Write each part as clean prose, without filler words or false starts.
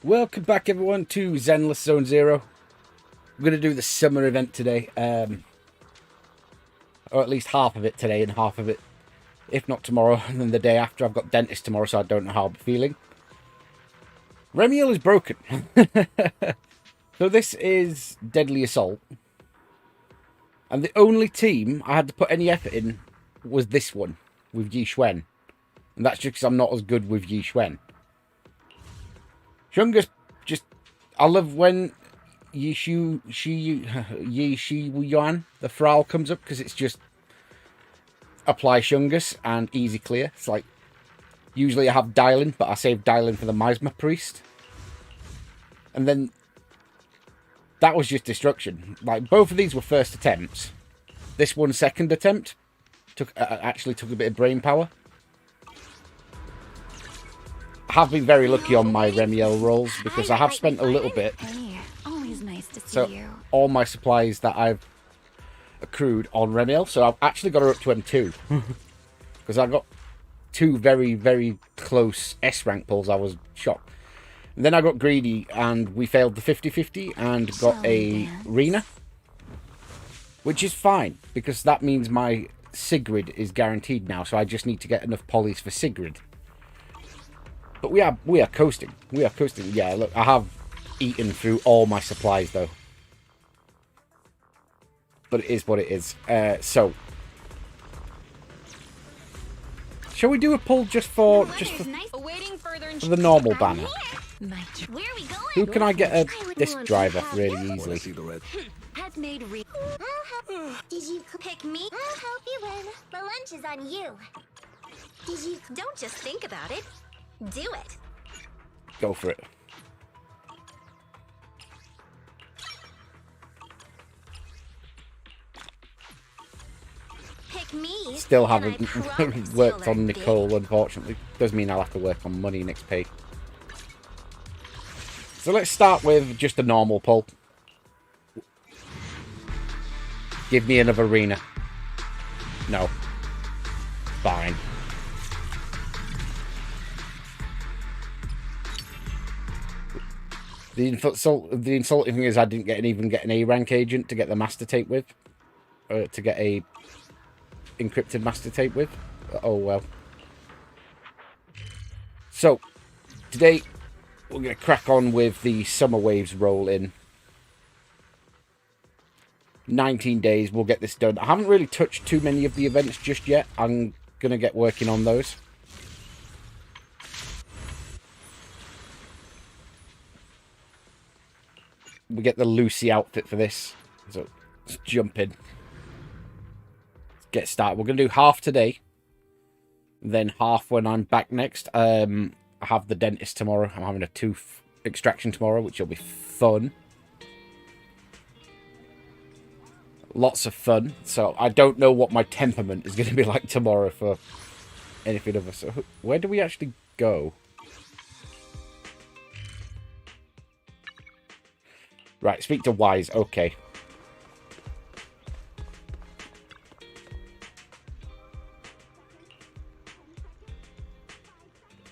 Welcome back, everyone, to Zenless Zone Zero. We're going to do the summer event today, or at least half of it today and half of it, if not tomorrow, and then the day after. I've got dentist tomorrow, so I don't know how I'm feeling. Remiel is broken. So this is Deadly Assault. And the only team I had to put any effort in was this one, with Yi Xuan. And that's just because I'm not as good with Yi Xuan. Shungus just... I love when Yi Xuan, the Thrall, comes up, because it's just apply Shungus and easy clear. It's like, usually I have Dylan, but I save Dylan for the Miasma Priest. And then that was just destruction. Like, both of these were first attempts. This one second attempt actually took a bit of brain power. I have been very lucky on my Remiel rolls because I have spent a little bit. Hey, always nice to see So you. all my supplies that I've accrued on Remiel, so I've actually got her up to M2 because I got two very, very close S rank pulls. I was shocked. And then I got greedy and we failed the 50-50 and got a Rena, which is fine because that means my Sigrid is guaranteed now. So I just need to get enough polys for Sigrid. But we are coasting. We are coasting. Yeah, look, I have eaten through all my supplies though. But it is what it is. So, shall we do a pull just for the normal banner? Where are we going? Who can I get a disc driver really easily? I've made Did you pick me? I'll help you win. The lunch is on you. Did you? Don't just think about it. Do it. Go for it. Pick me. Still haven't worked on Nicole, unfortunately. Does mean I'll have to work on money next pay. So let's start with just a normal pull. Give me another arena. No. Fine. The insulting thing is I didn't even get an A rank agent to get the master tape with. To get a encrypted master tape with. Oh well. So, today we're going to crack on with the Summer Waves roll in. 19 days, we'll get this done. I haven't really touched too many of the events just yet. I'm going to get working on those. We get the Lucy outfit for this. So, let's jump in. Let's get started. We're going to do half today. Then half when I'm back next. I have the dentist tomorrow. I'm having a tooth extraction tomorrow, which will be fun. Lots of fun. So I don't know what my temperament is going to be like tomorrow for anything of us. So where do we actually go? Right, speak to Wise. Okay.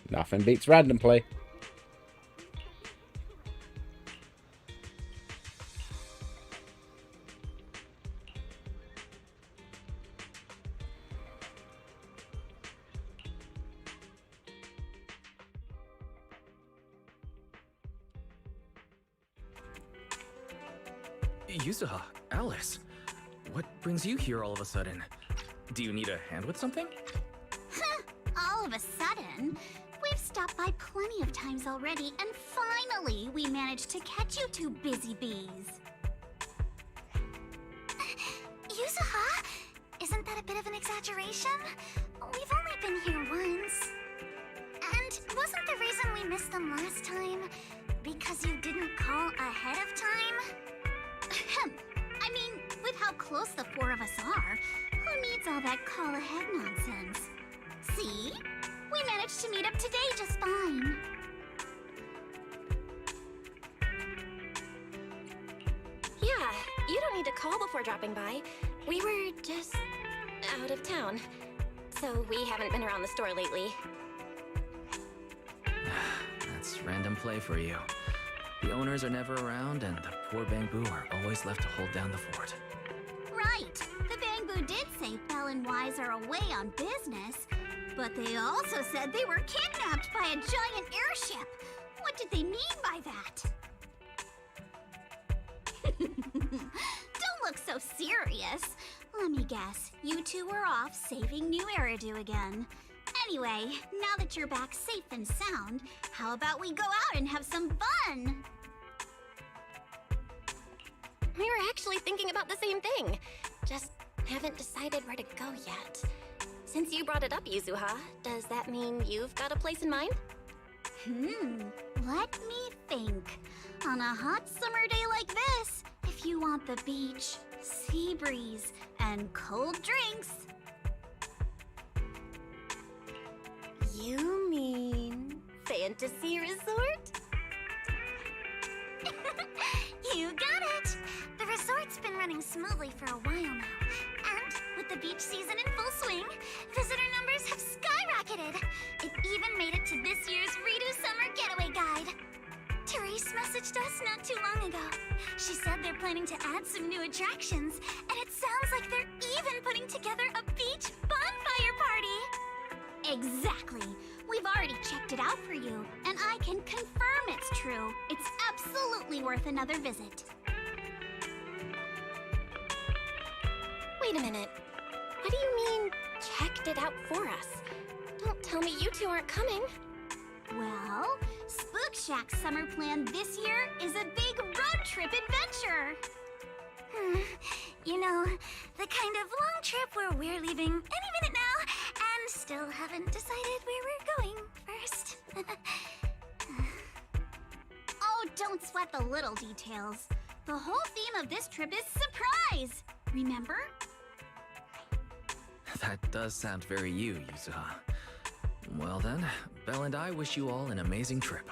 Nothing beats random play. Yuzuha, Alice, what brings you here all of a sudden? Do you need a hand with something? All of a sudden, we've stopped by plenty of times already, and finally we managed to catch you two busy bees. Yuzuha, isn't that a bit of an exaggeration? We've only been here once. And wasn't the reason we missed them last time because you didn't call ahead of time? I mean, with how close the four of us are, who needs all that call ahead nonsense? See? We managed to meet up today just fine. Yeah, you don't need to call before dropping by. We were just out of town, so we haven't been around the store lately. That's random play for you. The owners are never around, and the poor Bangbu are always left to hold down the fort. Right. The Bangbu did say Belle and Wise are away on business, but they also said they were kidnapped by a giant airship. What did they mean by that? Don't look so serious. Let me guess, you two were off saving New Eridu again. Anyway, now that you're back safe and sound, how about we go out and have some fun? We were actually thinking about the same thing. Just haven't decided where to go yet. Since you brought it up, Yuzuha, does that mean you've got a place in mind? Let me think. On a hot summer day like this, if you want the beach, sea breeze, and cold drinks... You mean Fantasy Resort? You got it! The resort's been running smoothly for a while now. And with the beach season in full swing, visitor numbers have skyrocketed. It even made it to this year's Redo Summer Getaway Guide. Therese messaged us not too long ago. She said they're planning to add some new attractions, and it sounds like they're even putting together a beach bonfire party. Exactly. We've already checked it out for you, and I can confirm it's true. It's absolutely worth another visit. Wait a minute. What do you mean, checked it out for us? Don't tell me you two aren't coming. Well, Spook Shack's summer plan this year is a big road trip adventure. You know, the kind of long trip where we're leaving any minute now and still haven't decided where we're going first. Oh, don't sweat the little details. The whole theme of this trip is surprise. Remember? That does sound very you, Yuzuha. Well then, Belle and I wish you all an amazing trip.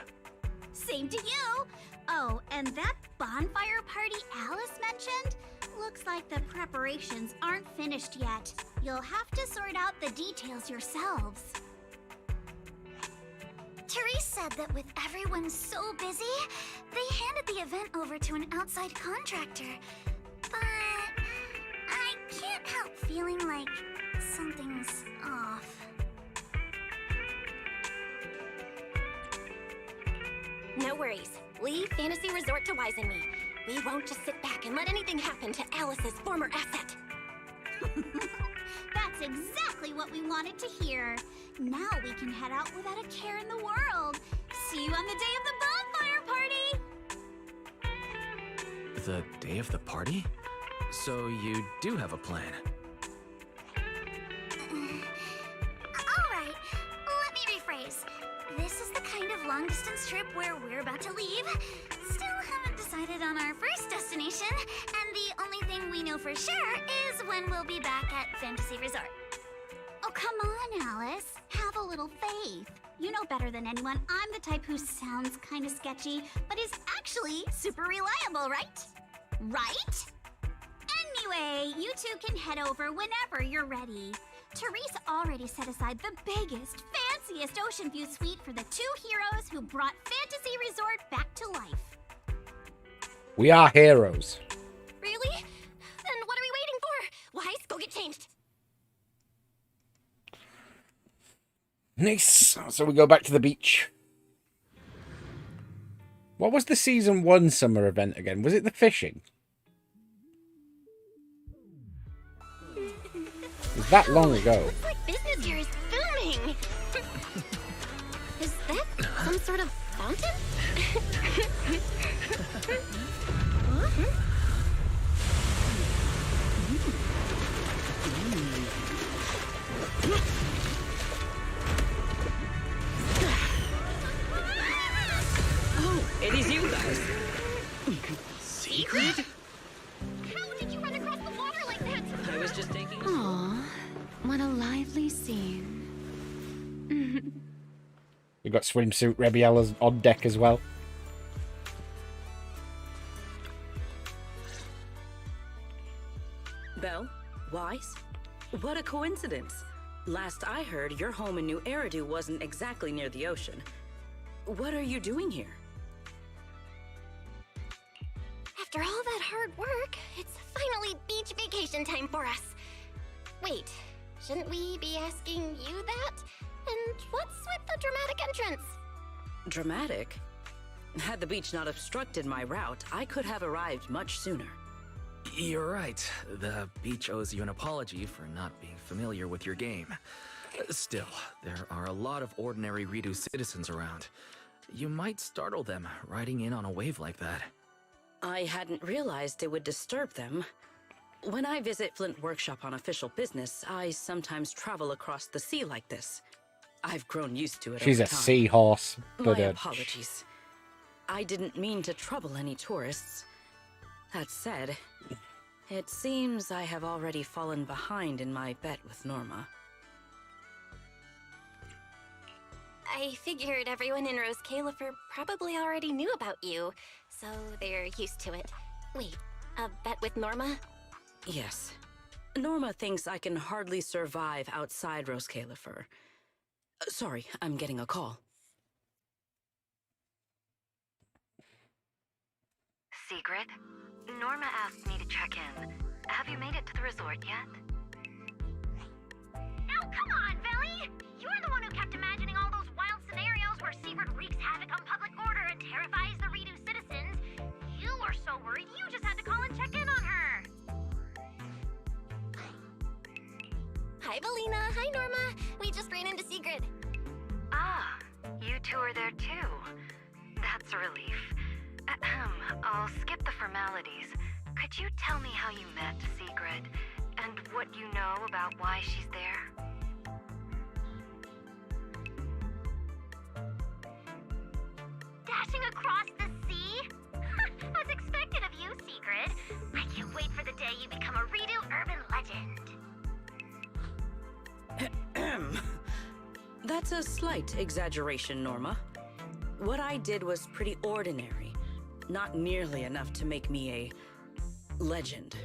Same to you. Oh, and that bonfire party Alice mentioned? Looks like the preparations aren't finished yet. You'll have to sort out the details yourselves. Therese said that with everyone so busy, they handed the event over to an outside contractor. But I can't help feeling like something's off. No worries. Leave Fantasy Resort to Wise and me. We won't just sit back and let anything happen to Alice's former asset. That's exactly what we wanted to hear. Now we can head out without a care in the world. See you on the day of the bonfire party! The day of the party? So you do have a plan? Alright, let me rephrase. This is the kind of long-distance trip where we're about to leave. Still haven't decided on our first destination, and the only thing we know for sure is when we'll be back at Fantasy Resort. Oh, come on, Alice. Have a little faith. You know better than anyone I'm the type who sounds kind of sketchy, but is actually super reliable, right? Right? Anyway, you two can head over whenever you're ready. Therese already set aside the biggest, fanciest ocean view suite for the two heroes who brought Fantasy Resort back to life. We are heroes. Really? Then what are we waiting for? Wise, go get changed. Nice. So we go back to the beach. What was the season 1 summer event again? Was it the fishing? It was that long ago. Looks like business here is booming. Is that some sort of fountain? Oh, it is you guys. Secret? How did you run across the water like that? I was just taking a Aw, what a lively scene. We got swimsuit Rebiella's on deck as well. Belle? Wise? What a coincidence. Last I heard, your home in New Eridu wasn't exactly near the ocean. What are you doing here? After all that hard work, it's finally beach vacation time for us. Wait, shouldn't we be asking you that? And what's with the dramatic entrance? Dramatic? Had the beach not obstructed my route, I could have arrived much sooner. You're right. The beach owes you an apology for not being familiar with your game. Still, there are a lot of ordinary Redo citizens around. You might startle them riding in on a wave like that. I hadn't realized it would disturb them. When I visit Flint Workshop on official business, I sometimes travel across the sea like this. I've grown used to it. She's over a time. seahorse. My But apologies. I didn't mean to trouble any tourists. That said, it seems I have already fallen behind in my bet with Norma. I figured everyone in Rose Califer probably already knew about you, so they're used to it. Wait, a bet with Norma? Yes. Norma thinks I can hardly survive outside Rose Califer. Sorry, I'm getting a call. Secret? Norma asked me to check in. Have you made it to the resort yet? Now, come on, Belly! You're the one who kept imagining all those wild scenarios where Secret wreaks havoc on public order and terrifies the Redo citizens. You were so worried you just had to call and check in on her. Hi, Belina. Hi, Norma. We just ran into Sigrid. Ah, you two are there too. That's a relief. I'll skip the formalities. Could you tell me how you met Sigrid? And what you know about why she's there? Dashing across the sea? As expected of you, Sigrid. I can't wait for the day you become a Redo urban legend. That's a slight exaggeration, Norma. What I did was pretty ordinary. Not nearly enough to make me a legend.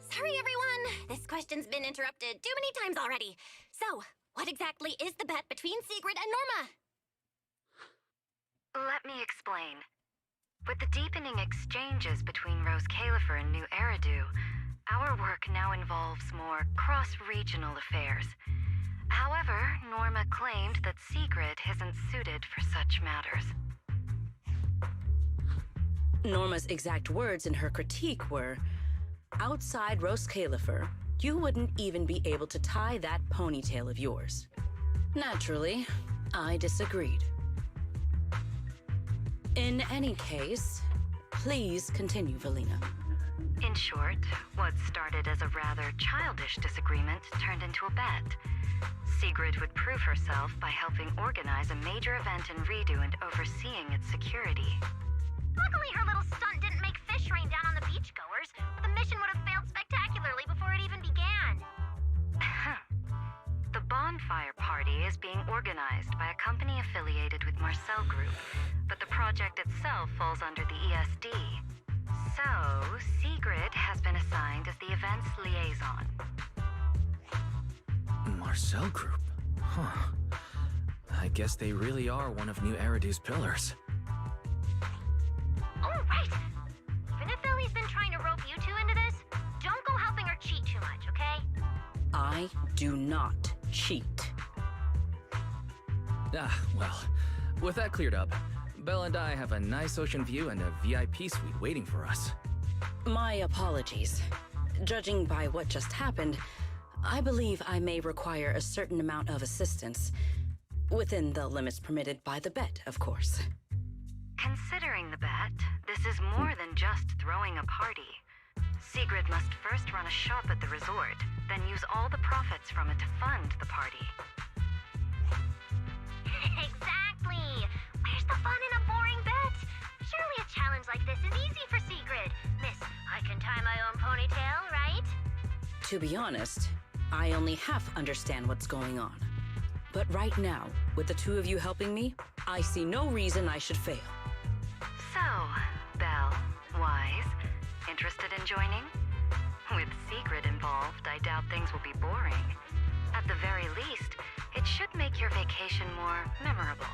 Sorry, everyone. This question's been interrupted too many times already. So, what exactly is the bet between Sigrid and Norma? Let me explain. With the deepening exchanges between Rose Califer and New Eridu, our work now involves more cross-regional affairs. However, Norma claimed that Sigrid isn't suited for such matters. Norma's exact words in her critique were, outside Rose Califer, you wouldn't even be able to tie that ponytail of yours. Naturally, I disagreed. In any case, please continue, Valina. In short, what started as a rather childish disagreement turned into a bet. Sigrid would prove herself by helping organize a major event in Redo and overseeing its security. Luckily, her little stunt didn't make fish rain down on the beachgoers, or the mission would have failed spectacularly before it even began. The bonfire party is being organized by a company affiliated with Marcel Group, but the project itself falls under the ESD. So, Sigrid has been assigned as the event's liaison. Marcel Group? Huh. I guess they really are one of New Eridu's pillars. Oh, right! Even if Ellie's been trying to rope you two into this, don't go helping her cheat too much, okay? I do not cheat. Ah, well, with that cleared up, Belle and I have a nice ocean view and a VIP suite waiting for us. My apologies. Judging by what just happened, I believe I may require a certain amount of assistance. Within the limits permitted by the bet, of course. Considering the bet, this is more than just throwing a party. Sigrid must first run a shop at the resort, then use all the profits from it to fund the party. Exactly! Where's the fun in a boring bet? Surely a challenge like this is easy for Sigrid. Miss, I can tie my own ponytail, right? To be honest, I only half understand what's going on. But right now, with the two of you helping me, I see no reason I should fail. So, Belle, Wise, interested in joining? With Sigrid involved, I doubt things will be boring. At the very least, It should make your vacation more memorable.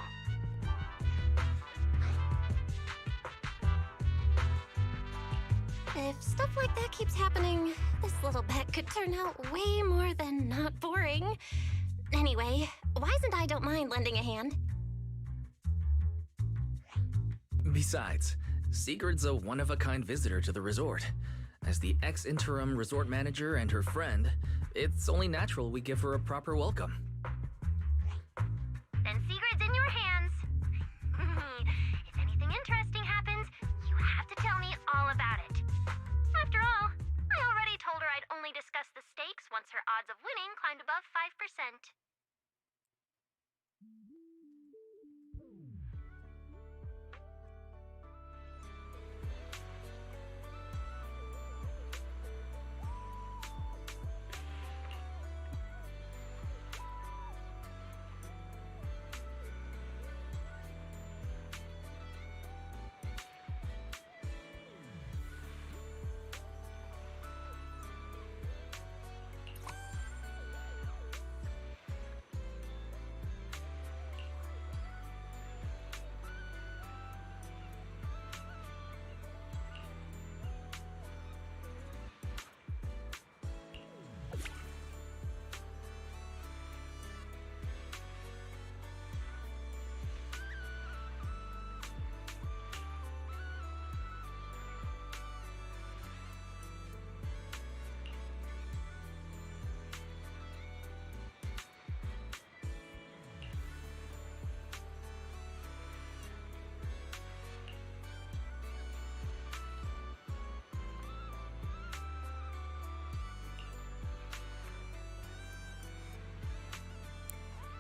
If stuff like that keeps happening, this little bet could turn out way more than not boring. Anyway, Wise and I don't mind lending a hand. Besides, Sigurd's a one-of-a-kind visitor to the resort. As the ex-interim resort manager and her friend, it's only natural we give her a proper welcome. Then Sigurd's in your hands. If anything interesting happens, you have to tell me all about it. After all, I already told her I'd only discuss the stakes once her odds of winning climbed above 5%.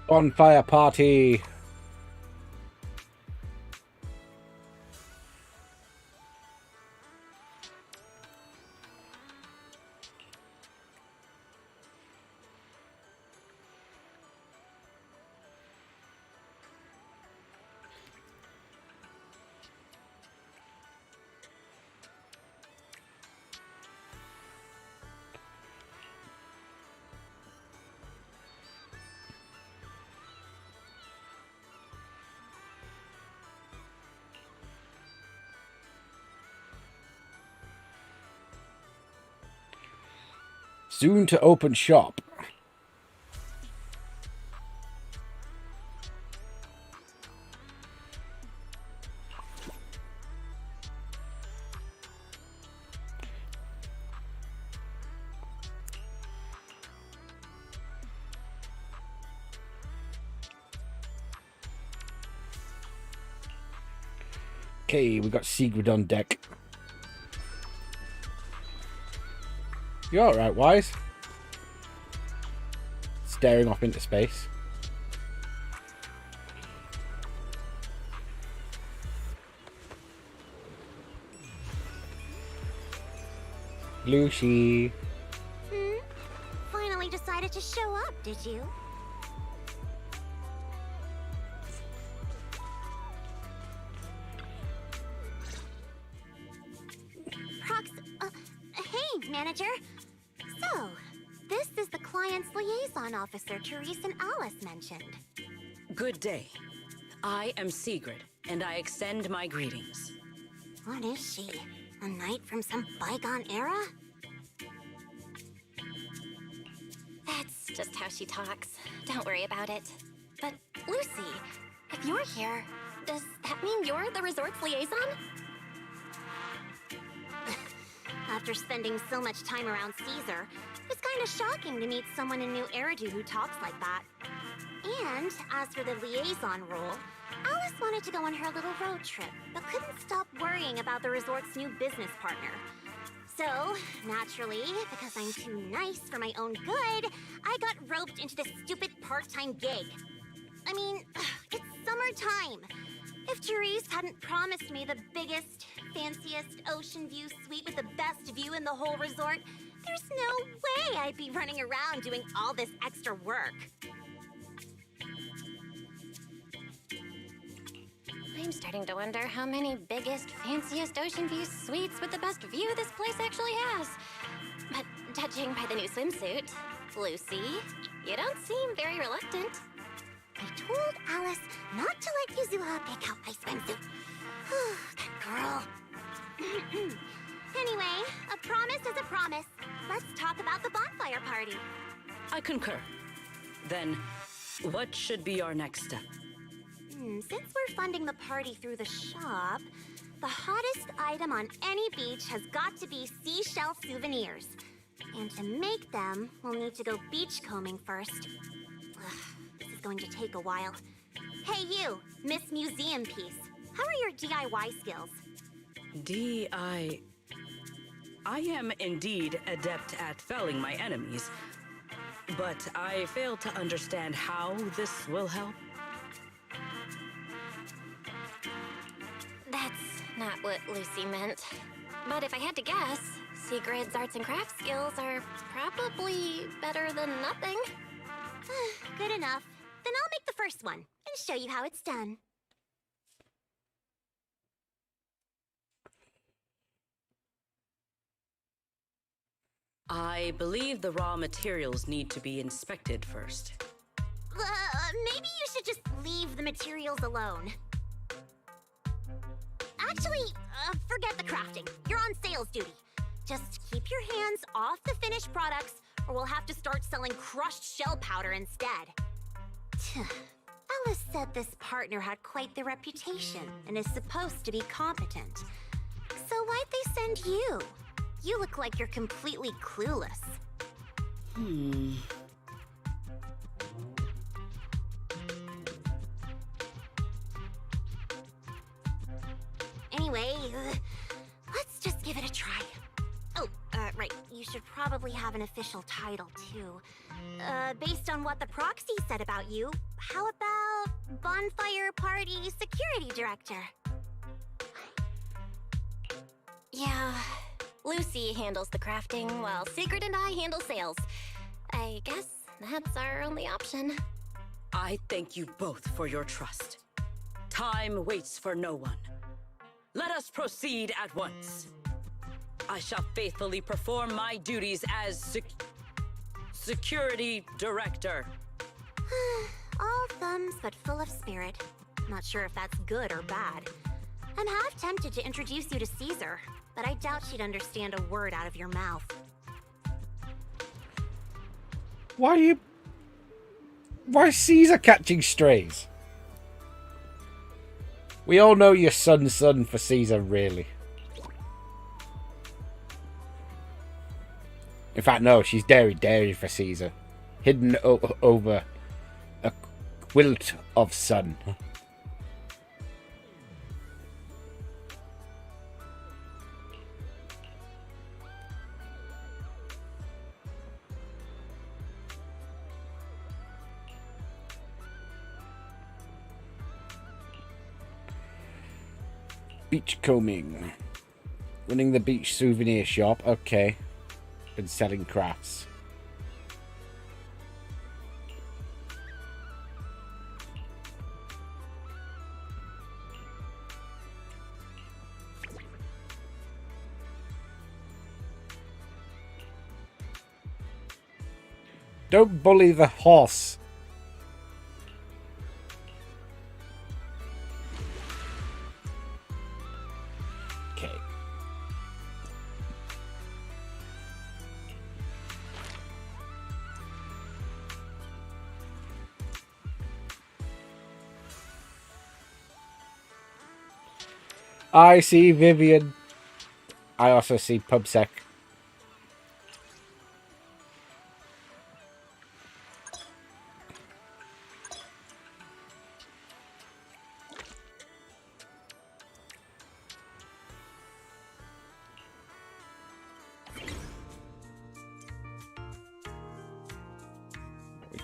Bonfire party. Soon to open shop. Okay, we got Sigrid on deck. You alright, Wise? Staring off into space. Lucy. Finally decided to show up, did you? Hey, manager. So, this is the client's liaison officer Therese and Alice mentioned. Good day. I am Sigrid, and I extend my greetings. What is she? A knight from some bygone era? That's just how she talks. Don't worry about it. But, Lucy, if you're here, does that mean you're the resort's liaison? After spending so much time around Caesar, it's kind of shocking to meet someone in New Eridu who talks like that. And as for the liaison role, Alice wanted to go on her little road trip, but couldn't stop worrying about the resort's new business partner. So, naturally, because I'm too nice for my own good, I got roped into this stupid part-time gig. I mean, it's summertime. If Therese hadn't promised me the biggest, fanciest ocean view suite with the best view in the whole resort, there's no way I'd be running around doing all this extra work. I'm starting to wonder how many biggest, fanciest ocean view suites with the best view this place actually has. But judging by the new swimsuit, Lucy, you don't seem very reluctant. let Yuzuha pick out my swimsuit. That girl. Anyway, a promise is a promise. Let's talk about the bonfire party. I concur. Then, what should be our next step? Since we're funding the party through the shop, the hottest item on any beach has got to be seashell souvenirs. And to make them, we'll need to go beachcombing first. This is going to take a while. Hey you, Miss Museum Piece. How are your DIY skills? I am indeed adept at felling my enemies, but I fail to understand how this will help. That's not what Lucy meant. But if I had to guess, Sigrid's arts and crafts skills are probably better than nothing. Good enough. Then I'll make the first one and show you how it's done. I believe the raw materials need to be inspected first. Maybe you should just leave the materials alone. Actually, forget the crafting. You're on sales duty. Just keep your hands off the finished products, or we'll have to start selling crushed shell powder instead. Alice said this partner had quite the reputation and is supposed to be competent. So why'd they send you? You look like you're completely clueless. Anyway, let's just give it a try. Oh, right. You should probably have an official title, too. Based on what the proxy said about you, how about Bonfire Party Security Director? Yeah, Lucy handles the crafting while Sigrid and I handle sales. I guess that's our only option. I thank you both for your trust. Time waits for no one. Let us proceed at once. I shall faithfully perform my duties as Security Director. All thumbs but full of spirit. Not sure if that's good or bad. I'm half tempted to introduce you to Caesar, but I doubt she'd understand a word out of your mouth. Why is Caesar catching strays? We all know you're son for Caesar, really. In fact, no, she's dairy for Caesar. Hidden over a quilt of sun. Beachcombing. Running the beach souvenir shop. Okay. And selling crafts. Don't bully the horse. Okay. I see Vivian. I also see Pubsec.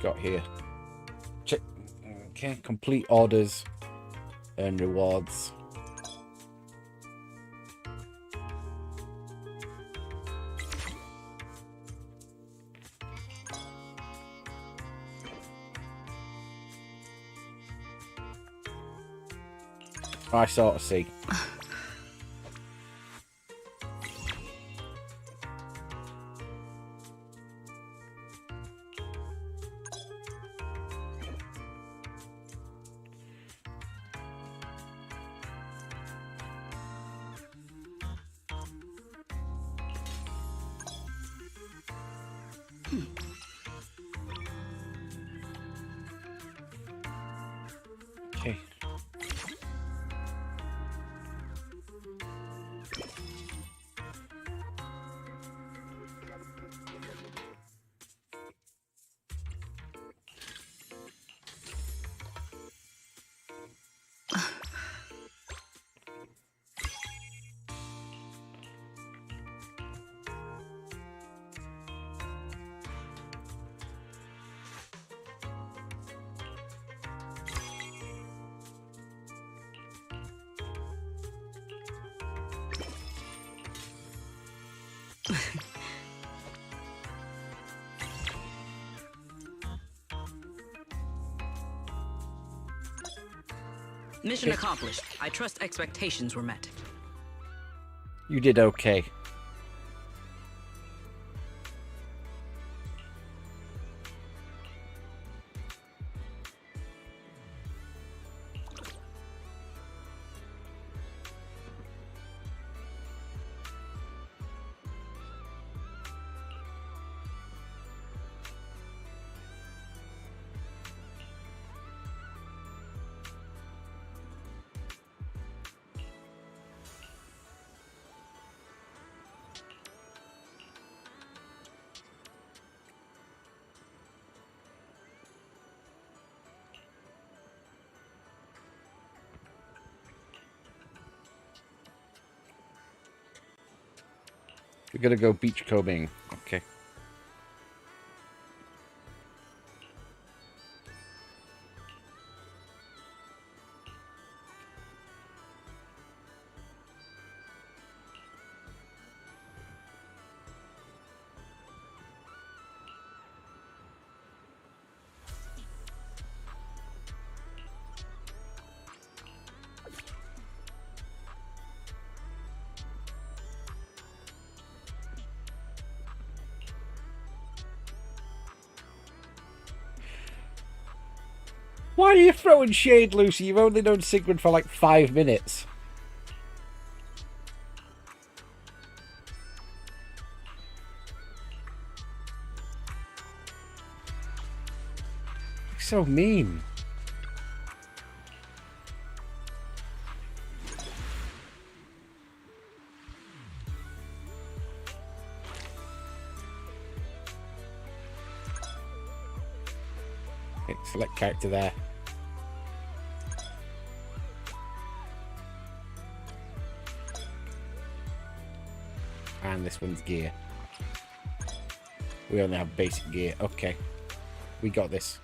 Got here. Check. Okay, complete orders, earn rewards. I sort of see. Okay. Mission accomplished. I trust expectations were met. You did okay. We're gonna go beachcombing. Okay. Why are you throwing shade, Lucy? You've only known Sigmund for like 5 minutes. You're so mean. Okay, select character there. And this one's gear. We only have basic gear. Okay. We got this.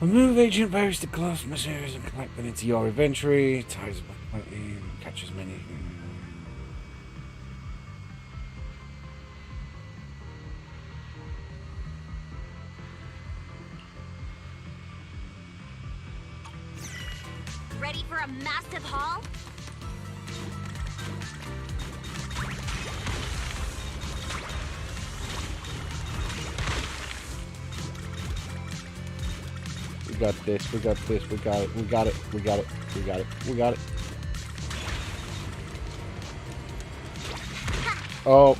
Remove agent berries to close materials and collect them into your inventory. Ties catch as many. Ready for a massive haul? We got this, we got this, we got it, we got it, we got it, we got it, we got it. Oh.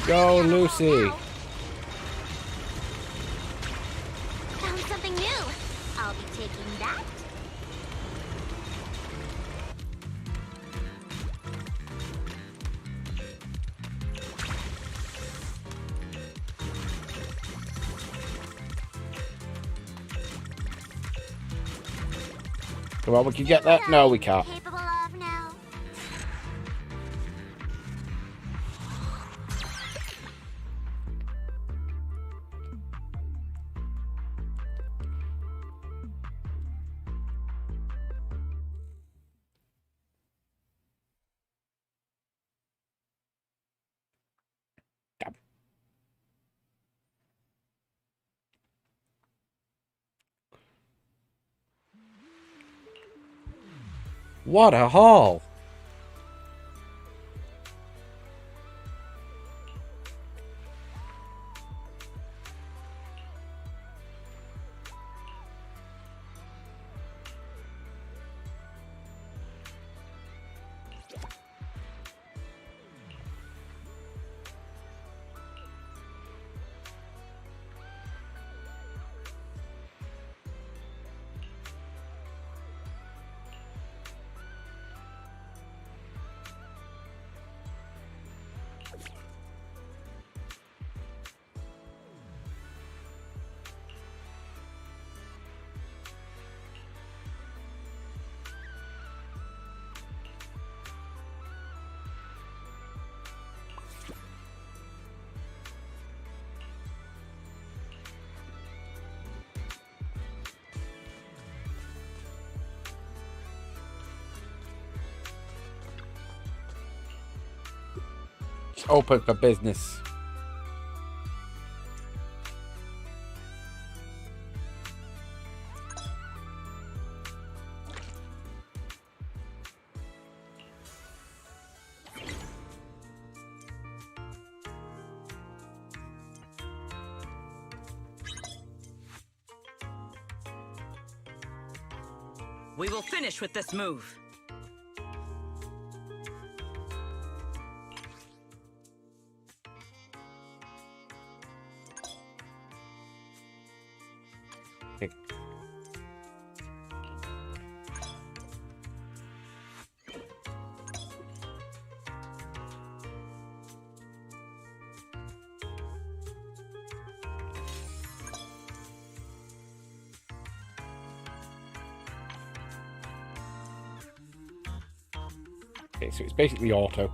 Go, Lucy. Found something new. I'll be taking that. Come on, we can get that. No, we can't. Capable of now. Damn. What a haul! It's open for business. We will finish with this move. Okay. Okay, so it's basically auto.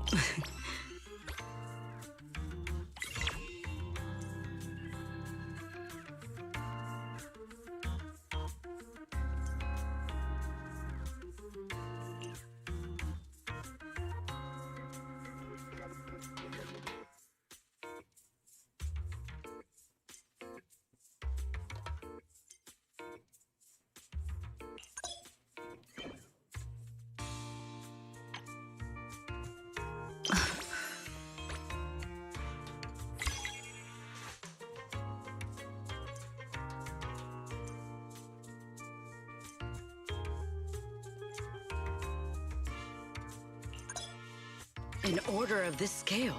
An order of this scale.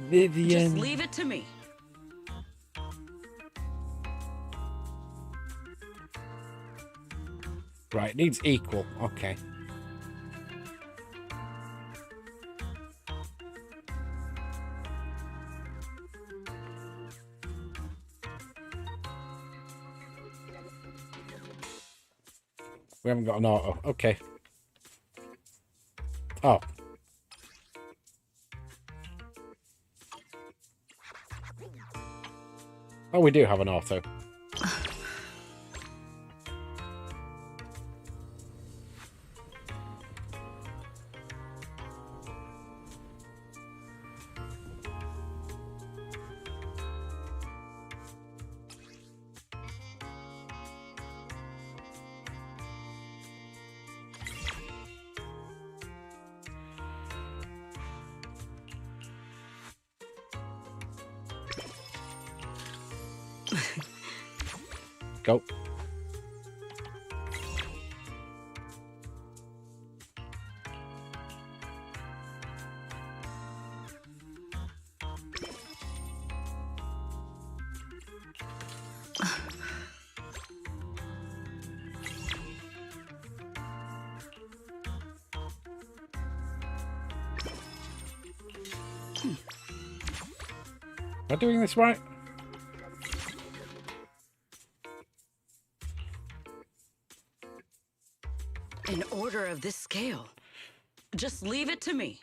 Vivian. Just leave it to me. Right, it needs equal. Okay. We haven't got an auto. Okay. Oh. Oh, we do have an auto. Go. Am I doing this right? An order of this scale. Just leave it to me.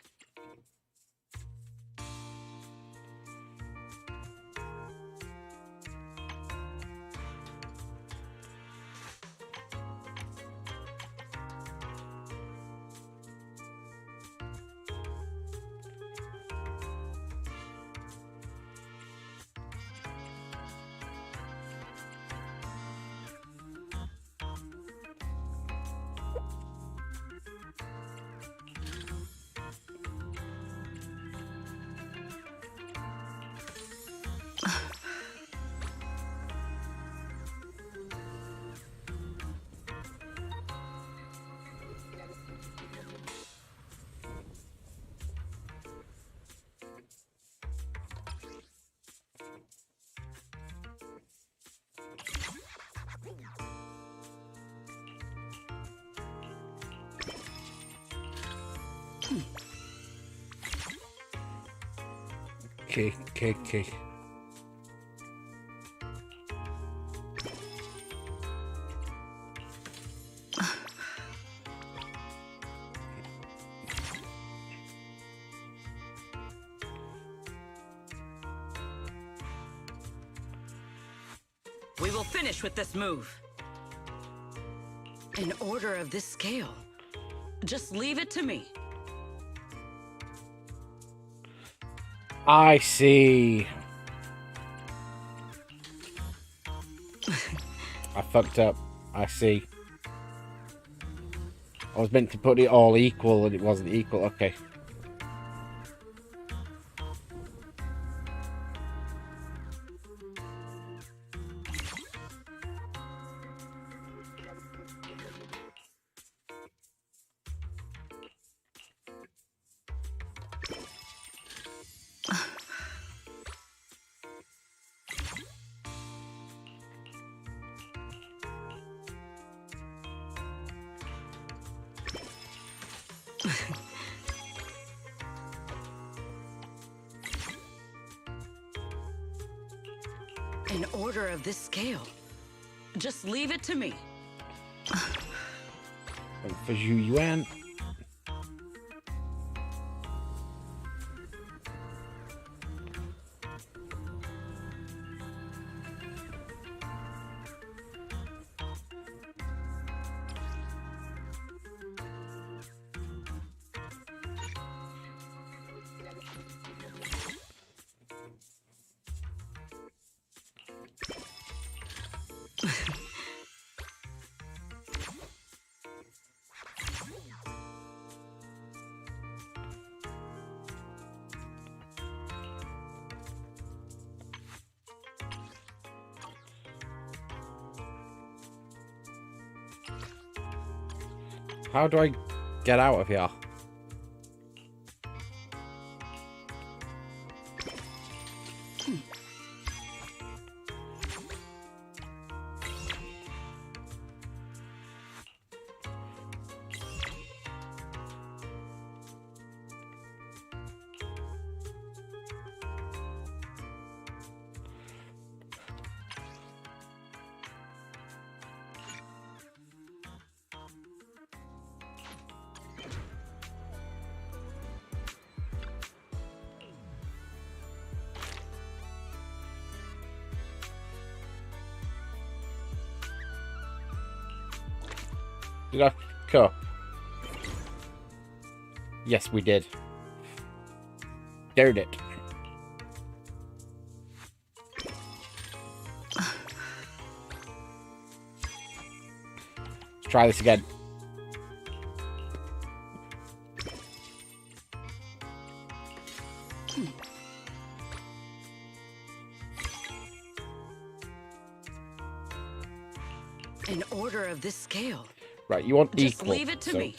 Okay. We will finish with this move. In order of this scale. Just leave it to me. I see. I fucked up. I see. I was meant to put it all equal and it wasn't equal. Okay. In order of this scale. Just leave it to me. For Zhu Yuan. How do I get out of here? Did I cup? Yes, we did. Dared it. Let's try this again. In order of this scale. Right, you want Just equal. leave it to so- me.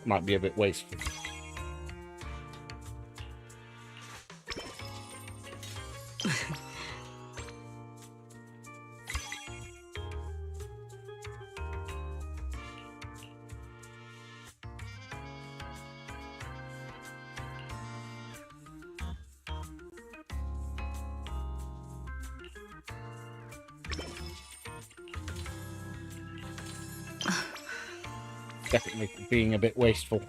Might be a bit wasteful. Definitely being a bit wasteful.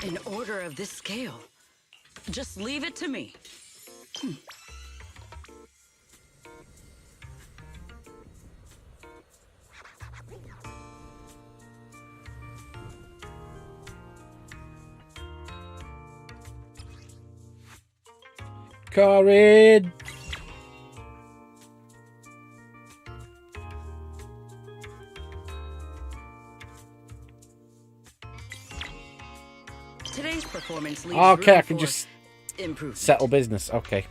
In order of this scale. Just leave it to me. Corin! Today's performance leaves Okay, room I can for just improvement. settle business. Okay.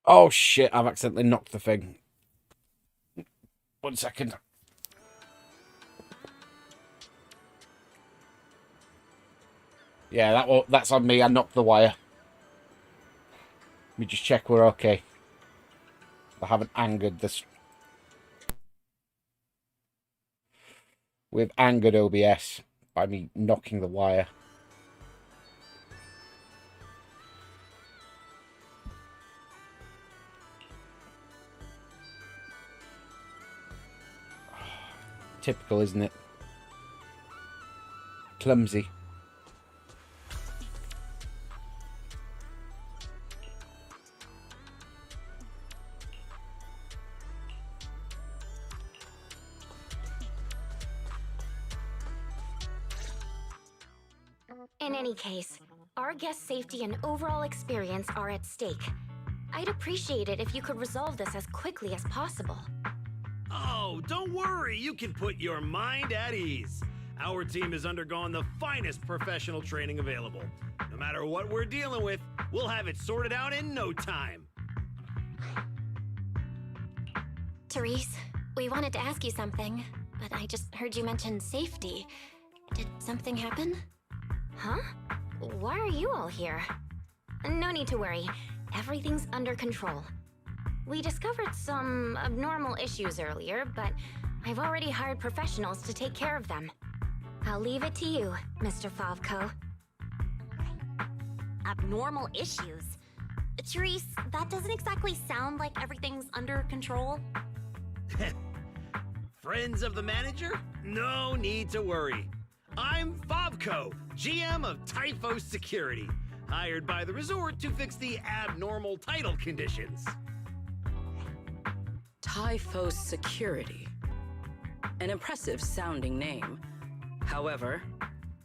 Oh shit, I've accidentally knocked the thing. 1 second. Yeah, that's on me. I knocked the wire. Let me just check we're okay. I haven't angered this. We've angered OBS by me knocking the wire. Typical, isn't it? Clumsy. In any case, our guest safety and overall experience are at stake. I'd appreciate it if you could resolve this as quickly as possible. Oh, don't worry. You can put your mind at ease. Our team has undergone the finest professional training available. No matter what we're dealing with, we'll have it sorted out in no time. Therese, we wanted to ask you something, but I just heard you mention safety. Did something happen? Huh? Why are you all here? No need to worry. Everything's under control. We discovered some abnormal issues earlier, but I've already hired professionals to take care of them. I'll leave it to you, Mr. Favko. Abnormal issues? Therese, that doesn't exactly sound like everything's under control. Friends of the manager? No need to worry. I'm Favko, GM of Typhos Security, hired by the resort to fix the abnormal title conditions. Typhos Security. An impressive sounding name. However,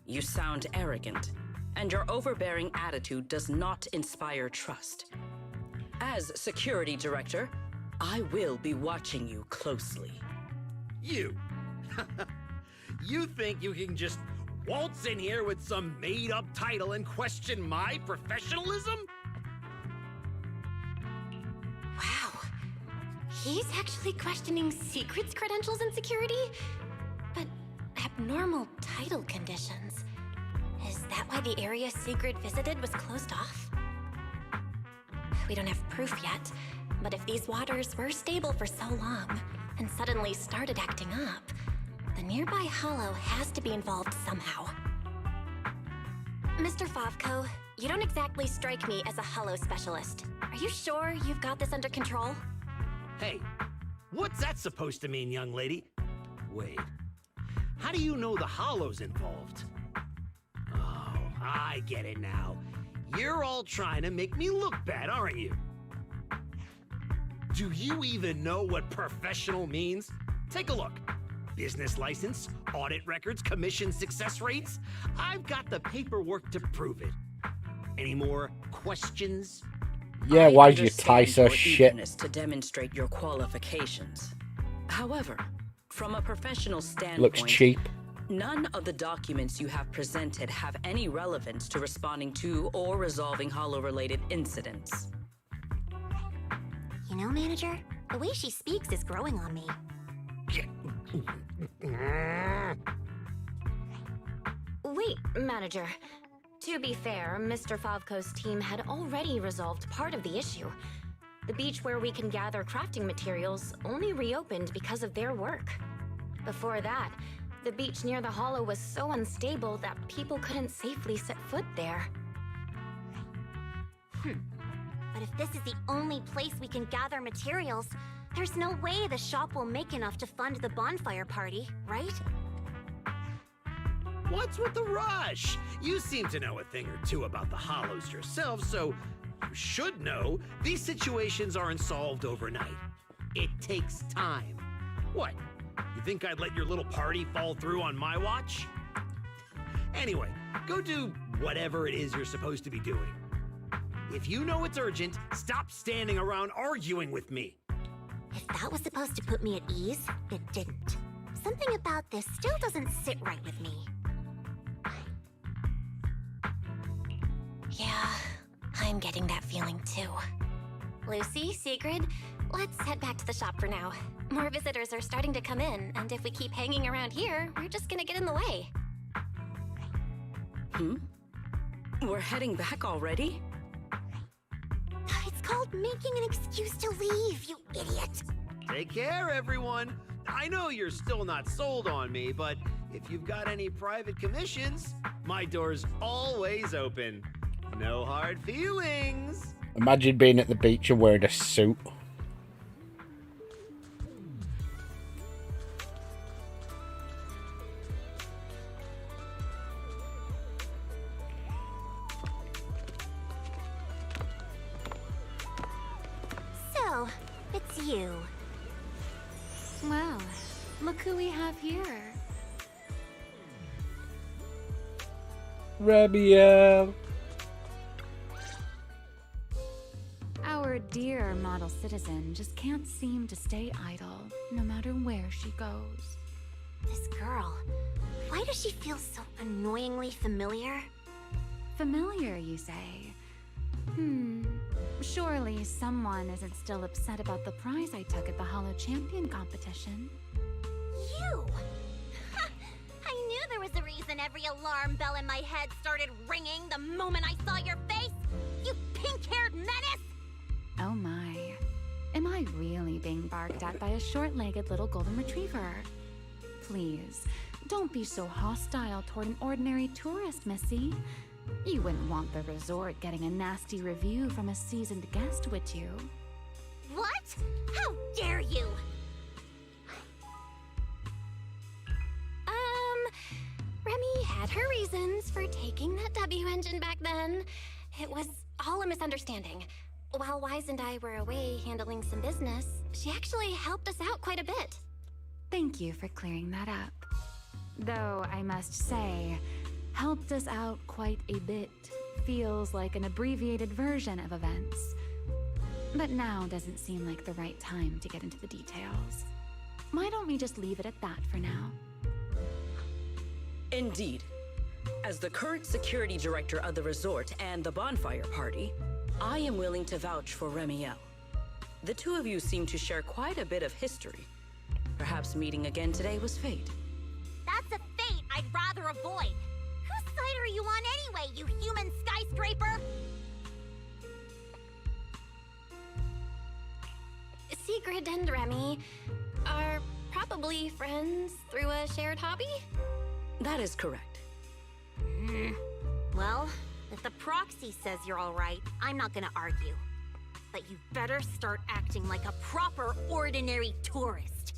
you sound arrogant, and your overbearing attitude does not inspire trust. As security director, I will be watching you closely. You. You think you can just waltz in here with some made-up title and question my professionalism? Wow. He's actually questioning secrets credentials and security? But abnormal title conditions. Is that why the area Secret visited was closed off? We don't have proof yet, but if these waters were stable for so long and suddenly started acting up, the nearby hollow has to be involved somehow. Mr. Favko, you don't exactly strike me as a hollow specialist. Are you sure you've got this under control? Hey, what's that supposed to mean, young lady? Wait, how do you know the hollow's involved? Oh, I get it now. You're all trying to make me look bad, aren't you? Do you even know what professional means? Take a look. Business license, audit records, commission success rates. I've got the paperwork to prove it. Any more questions? Yeah, I why do you tie understand so your shit? eagerness to demonstrate your qualifications. However, from a professional standpoint, Looks cheap. none of the documents you have presented have any relevance to responding to or resolving hollow-related incidents. You know, manager, the way she speaks is growing on me. Wait, manager. To be fair, Mr. Favko's team had already resolved part of the issue. The beach where we can gather crafting materials only reopened because of their work. Before that, the beach near the hollow was so unstable that people couldn't safely set foot there. But if this is the only place we can gather materials, there's no way the shop will make enough to fund the bonfire party, right? What's with the rush? You seem to know a thing or two about the Hollows yourself, so you should know these situations aren't solved overnight. It takes time. What? You think I'd let your little party fall through on my watch? Anyway, go do whatever it is you're supposed to be doing. If you know it's urgent, stop standing around arguing with me. If that was supposed to put me at ease, it didn't. Something about this still doesn't sit right with me. Yeah, I'm getting that feeling too. Lucy, Sigrid, let's head back to the shop for now. More visitors are starting to come in, and if we keep hanging around here, we're just gonna get in the way. We're heading back already? It's called making an excuse to leave, you idiot. Take care, everyone. I know you're still not sold on me, but if you've got any private commissions, my door's always open. No hard feelings. Imagine being at the beach and wearing a suit. So, it's you. Well, look who we have here. Ramiel. Our dear model citizen just can't seem to stay idle, no matter where she goes. This girl, why does she feel so annoyingly familiar? Familiar, you say? Surely someone isn't still upset about the prize I took at the Hollow Champion competition. You! I knew there was a reason every alarm bell in my head started ringing the moment I saw your face! You pink-haired menace! Oh my. Am I really being barked at by a short-legged little golden retriever? Please, don't be so hostile toward an ordinary tourist, Missy. You wouldn't want the resort getting a nasty review from a seasoned guest, would you? What? How dare you! Remy had her reasons for taking that W engine back then. It was all a misunderstanding. While Wise and I were away handling some business, she actually helped us out quite a bit. Thank you for clearing that up. Though I must say, helped us out quite a bit feels like an abbreviated version of events. But now doesn't seem like the right time to get into the details. Why don't we just leave it at that for now? Indeed. As the current security director of the resort and the bonfire party, I am willing to vouch for Ramiel. The two of you seem to share quite a bit of history. Perhaps meeting again today was fate. That's a fate I'd rather avoid. Whose side are you on anyway, you human skyscraper? Sigrid and Remy are probably friends through a shared hobby? That is correct. Well, if the proxy says you're all right, I'm not gonna argue. But you better start acting like a proper, ordinary tourist.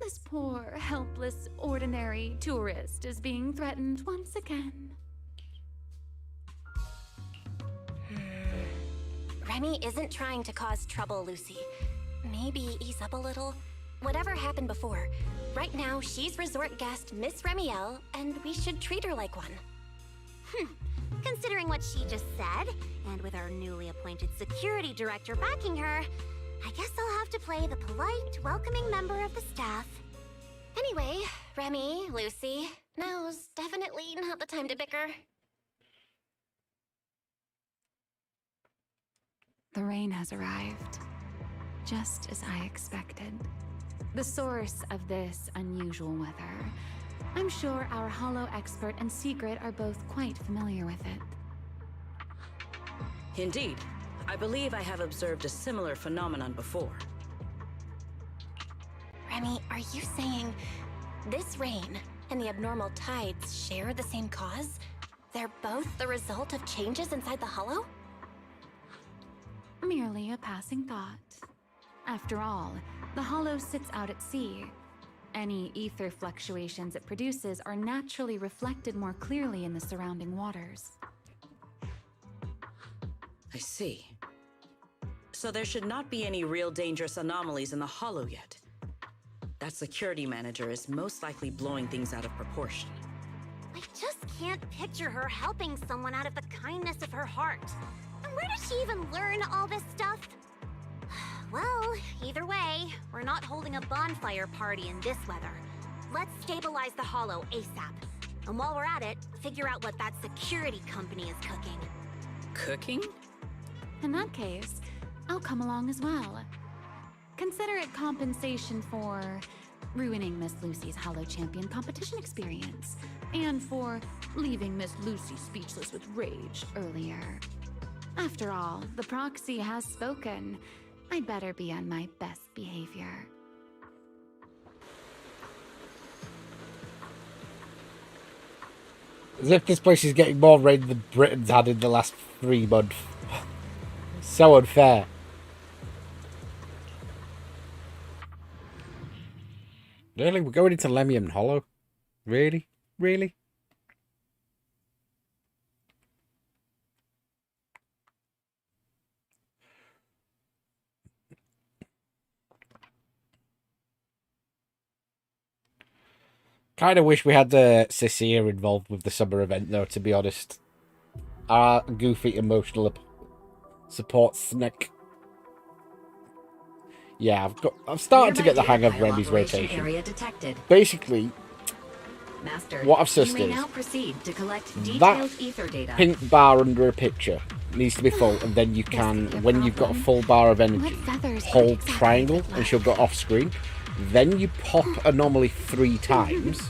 This poor, helpless, ordinary tourist is being threatened once again. Remy isn't trying to cause trouble, Lucy. Maybe ease up a little. Whatever happened before, right now she's resort guest Miss Ramiel, and we should treat her like one. Considering what she just said, and with our newly appointed security director backing her, I guess I'll have to play the polite, welcoming member of the staff. Anyway, Remy, Lucy, now's definitely not the time to bicker. The rain has arrived, just as I expected. The source of this unusual weather. I'm sure our Hollow expert and Sigrid are both quite familiar with it. Indeed. I believe I have observed a similar phenomenon before. Remy, are you saying this rain and the abnormal tides share the same cause? They're both the result of changes inside the hollow? Merely a passing thought. After all, the hollow sits out at sea. Any ether fluctuations it produces are naturally reflected more clearly in the surrounding waters. I see. So there should not be any real dangerous anomalies in the hollow yet. That security manager is most likely blowing things out of proportion. I just can't picture her helping someone out of the kindness of her heart. And where does she even learn all this stuff? Well, either way, we're not holding a bonfire party in this weather. Let's stabilize the hollow ASAP. And while we're at it, figure out what that security company is cooking. Cooking? In that case, I'll come along as well. Consider it compensation for ruining Miss Lucy's Hollow Champion competition experience, and for leaving Miss Lucy speechless with rage earlier. After all, the proxy has spoken. I'd better be on my best behavior. As if this place is getting more rain than Britain's had in the last 3 months. So unfair. Really? We're going into Lemium Hollow? Really? Really? Kind of wish we had Cecilia involved with the summer event, though, to be honest. Our goofy emotional support snack. Yeah, I've started to get the hang of Remy's rotation. Area detected. Basically, Master, what I've sussed you may is now proceed to collect that detailed ether data. pink bar under a picture needs to be full, and then you can, when you've got a full bar of energy, hold triangle and she'll go off screen. Then you pop Anomaly 3 times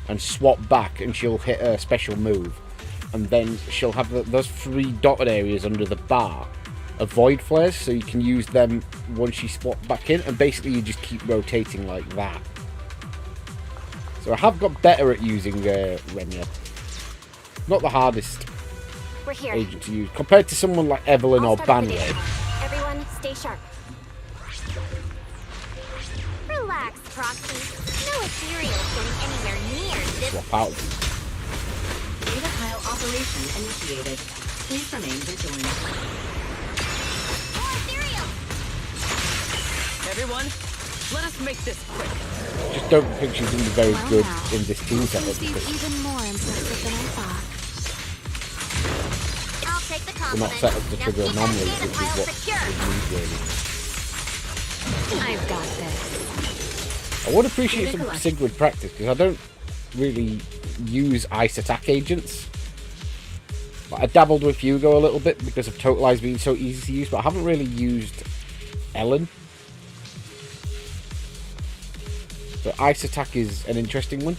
and swap back and she'll hit a special move. And then she'll have those 3 dotted areas under the bar of void flares, so you can use them once you swap back in, and basically you just keep rotating like that. So I have got better at using Renya. Not the hardest We're here. agent to use compared to someone like Evelyn or I'll start with Banway. it. Everyone, stay sharp. Relax, Proxy. No ethereal getting anywhere near this. Swap out. Data pile operation initiated. Please remain vigilant. More ethereal! Everyone, let us make this quick. Just don't think she's going to be very Well, good now, in this team setup. Lucy's Because even more impressive than I thought. I'll take the we're not compliment. set up to Now trigger keep that anomalies, data which is pile what secure. we need really. I've got this. I would appreciate some Sigrid practice, because I don't really use ice attack agents. I dabbled with Hugo a little bit because of Total Eyes being so easy to use, but I haven't really used Ellen. So ice attack is an interesting one.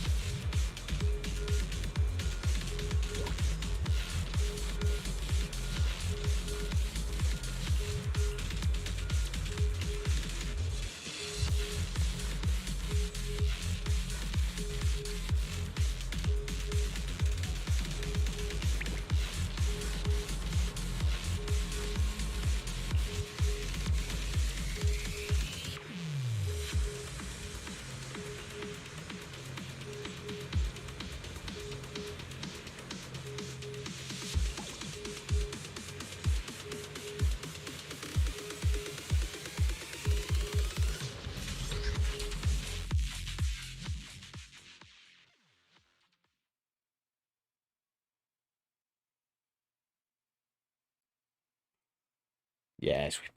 Yes, we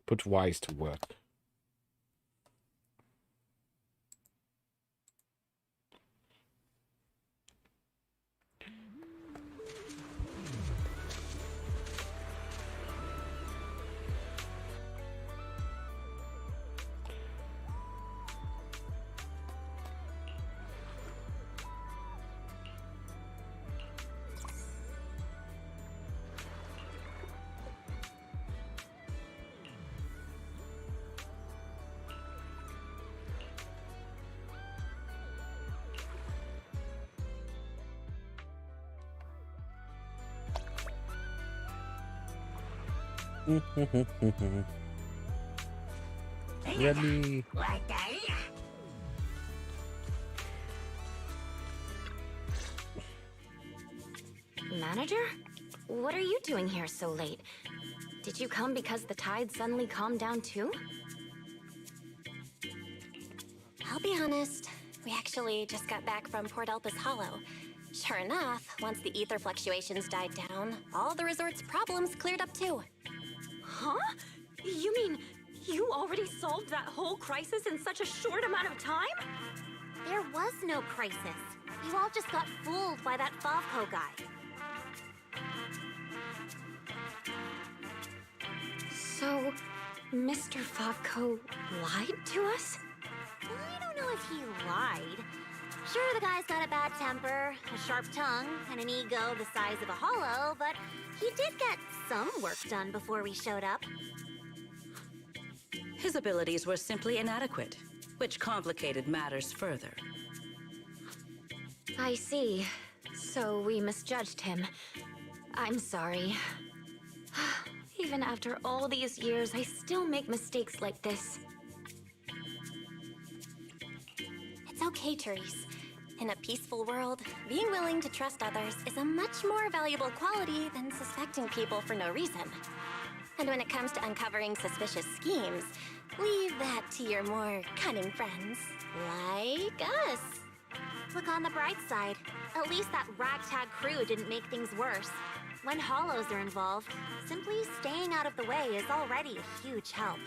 put Wise to work. Ready? Manager? What are you doing here so late? Did you come because the tide suddenly calmed down too? I'll be honest, we actually just got back from Port Elpis Hollow. Sure enough, once the ether fluctuations died down, all the resort's problems cleared up too. Huh? You mean you already solved that whole crisis in such a short amount of time? There was no crisis. You all just got fooled by that Favco guy. So, Mr. Favco lied to us? I don't know if he lied. Sure, the guy's got a bad temper, a sharp tongue, and an ego the size of a hollow, but he did get some work done before we showed up. His abilities were simply inadequate, which complicated matters further. I see. So we misjudged him. I'm sorry. Even after all these years, I still make mistakes like this. It's okay, Therese. In a peaceful world, being willing to trust others is a much more valuable quality than suspecting people for no reason. And when it comes to uncovering suspicious schemes, leave that to your more cunning friends, like us. Look on the bright side. At least that ragtag crew didn't make things worse. When hollows are involved, simply staying out of the way is already a huge help.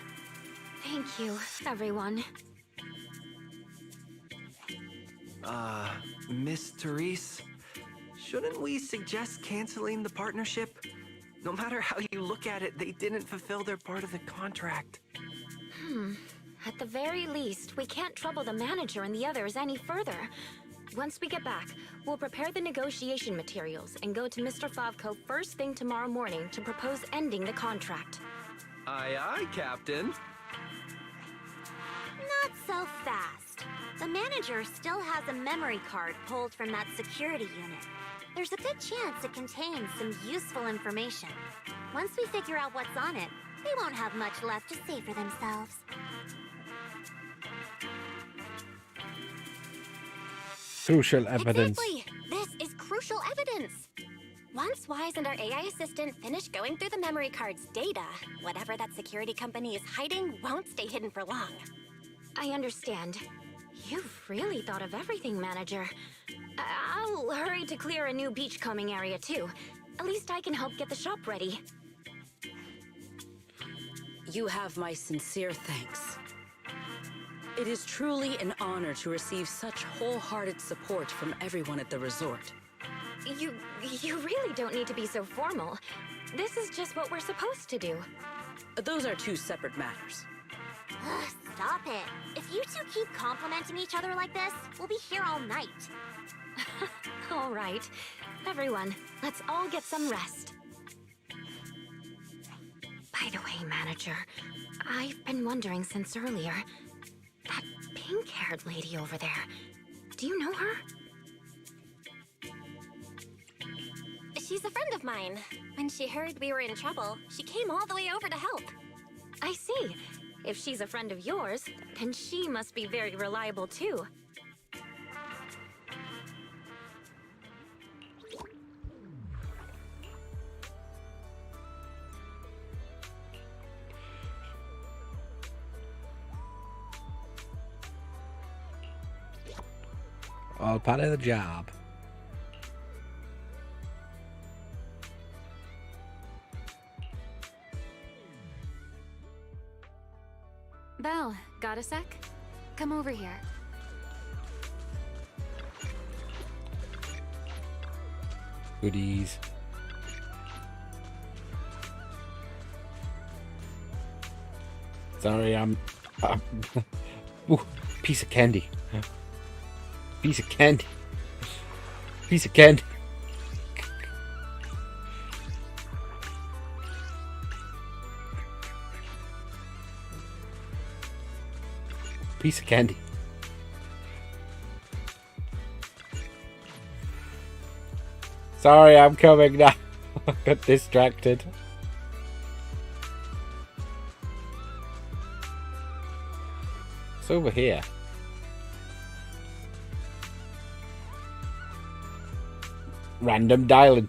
Thank you, everyone. Miss Therese, shouldn't we suggest canceling the partnership? No matter how you look at it, they didn't fulfill their part of the contract. At the very least, we can't trouble the manager and the others any further. Once we get back, we'll prepare the negotiation materials and go to Mr. Favco first thing tomorrow morning to propose ending the contract. Aye, aye, Captain. Not so fast. The manager still has a memory card pulled from that security unit. There's a good chance it contains some useful information. Once we figure out what's on it, they won't have much left to say for themselves. Crucial evidence. Exactly! This is crucial evidence! Once Wise and our AI assistant finish going through the memory card's data, whatever that security company is hiding won't stay hidden for long. I understand. You've really thought of everything, Manager. I'll hurry to clear a new beachcombing area, too. At least I can help get the shop ready. You have my sincere thanks. It is truly an honor to receive such wholehearted support from everyone at the resort. You really don't need to be so formal. This is just what we're supposed to do. Those are two separate matters. Stop it. If you two keep complimenting each other like this, we'll be here all night. All right. Everyone, let's all get some rest. By the way, Manager, I've been wondering since earlier. That pink-haired lady over there, do you know her? She's a friend of mine. When she heard we were in trouble, she came all the way over to help. I see. If she's a friend of yours, then she must be very reliable too. All part of the job. Belle, got a sec? Come over here. Goodies. Sorry, I'm ooh, piece of candy. Piece of candy. Piece of candy. Piece of candy. Sorry, I'm coming now. Got distracted. over here? Random dialing.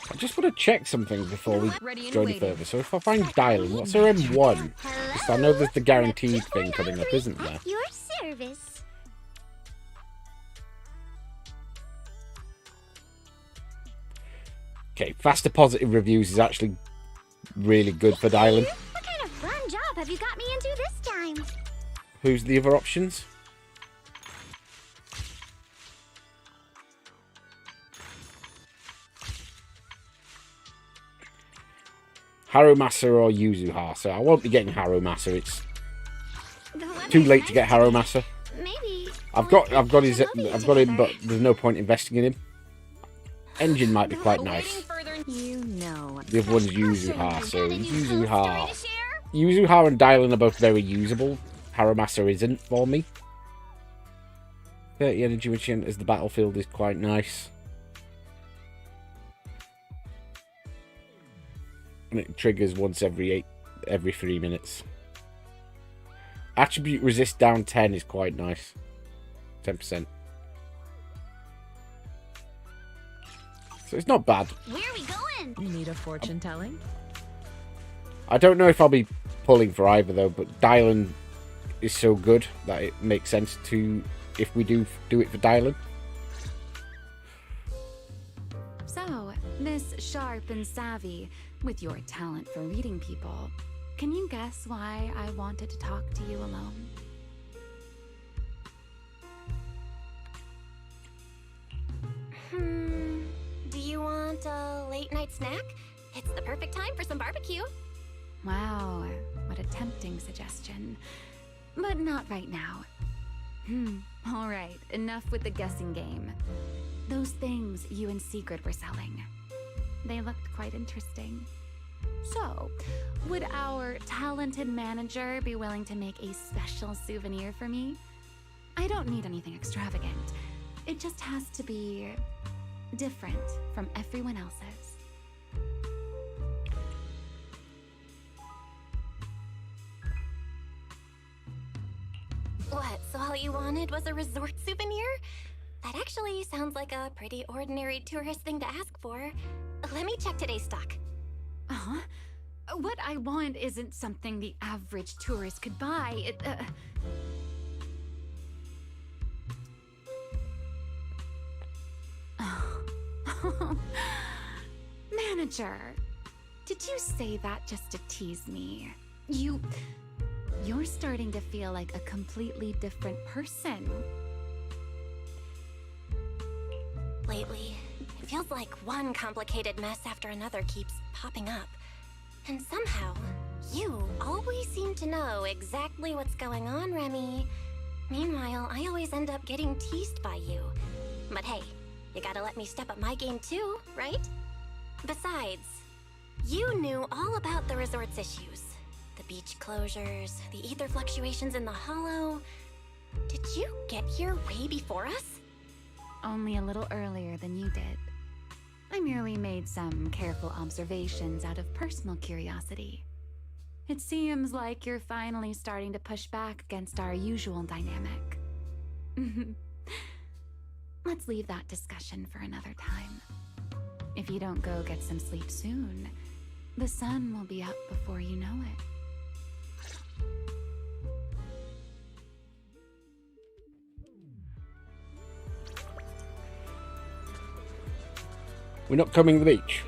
I just want to check something before we go any further. So if I find dialing, what's our M1? So I know there's the guaranteed thing coming up, isn't there? Your service. Okay, faster positive reviews is actually really good for dialing. What kind of fun job have you got me into this time? Who's the other options? Harumasa or Yuzuha. So I won't be getting Harumasa. It's too late to get Harumasa. Maybe. I've got him, but there's no point investing in him. Engine might be quite nice. You know. The other one's Yuzuha, so Yuzuha and Dylan are both very usable. Harumasa isn't for me. 30 energy machine as the battlefield is quite nice. And it triggers once every 3 minutes. Attribute resist down 10 is quite nice. 10%. So it's not bad. Where are we going? You need a fortune telling? I don't know if I'll be pulling for either though, but Dylan is so good that it makes sense to, if we do it for Dylan. So, Miss Sharp and Savvy, with your talent for reading people, can you guess why I wanted to talk to you alone? Do you want a late night snack? It's the perfect time for some barbecue. Wow, what a tempting suggestion. But not right now. All right, enough with the guessing game. Those things you and Secret were selling. They looked quite interesting. So, would our talented manager be willing to make a special souvenir for me? I don't need anything extravagant. It just has to be different from everyone else's. What, so all you wanted was a resort souvenir? That actually sounds like a pretty ordinary tourist thing to ask for. Let me check today's stock. Uh-huh. What I want isn't something the average tourist could buy. Manager, did you say that just to tease me? You're starting to feel like a completely different person. Lately, it feels like one complicated mess after another keeps popping up. And somehow, you always seem to know exactly what's going on, Remy. Meanwhile, I always end up getting teased by you. But hey, you gotta let me step up my game too, right? Besides, you knew all about the resort's issues. The beach closures, the ether fluctuations in the hollow. Did you get here way before us? Only a little earlier than you did. I merely made some careful observations out of personal curiosity. It seems like you're finally starting to push back against our usual dynamic. Let's leave that discussion for another time. If you don't go get some sleep soon, the sun will be up before you know it. We're not coming to the beach.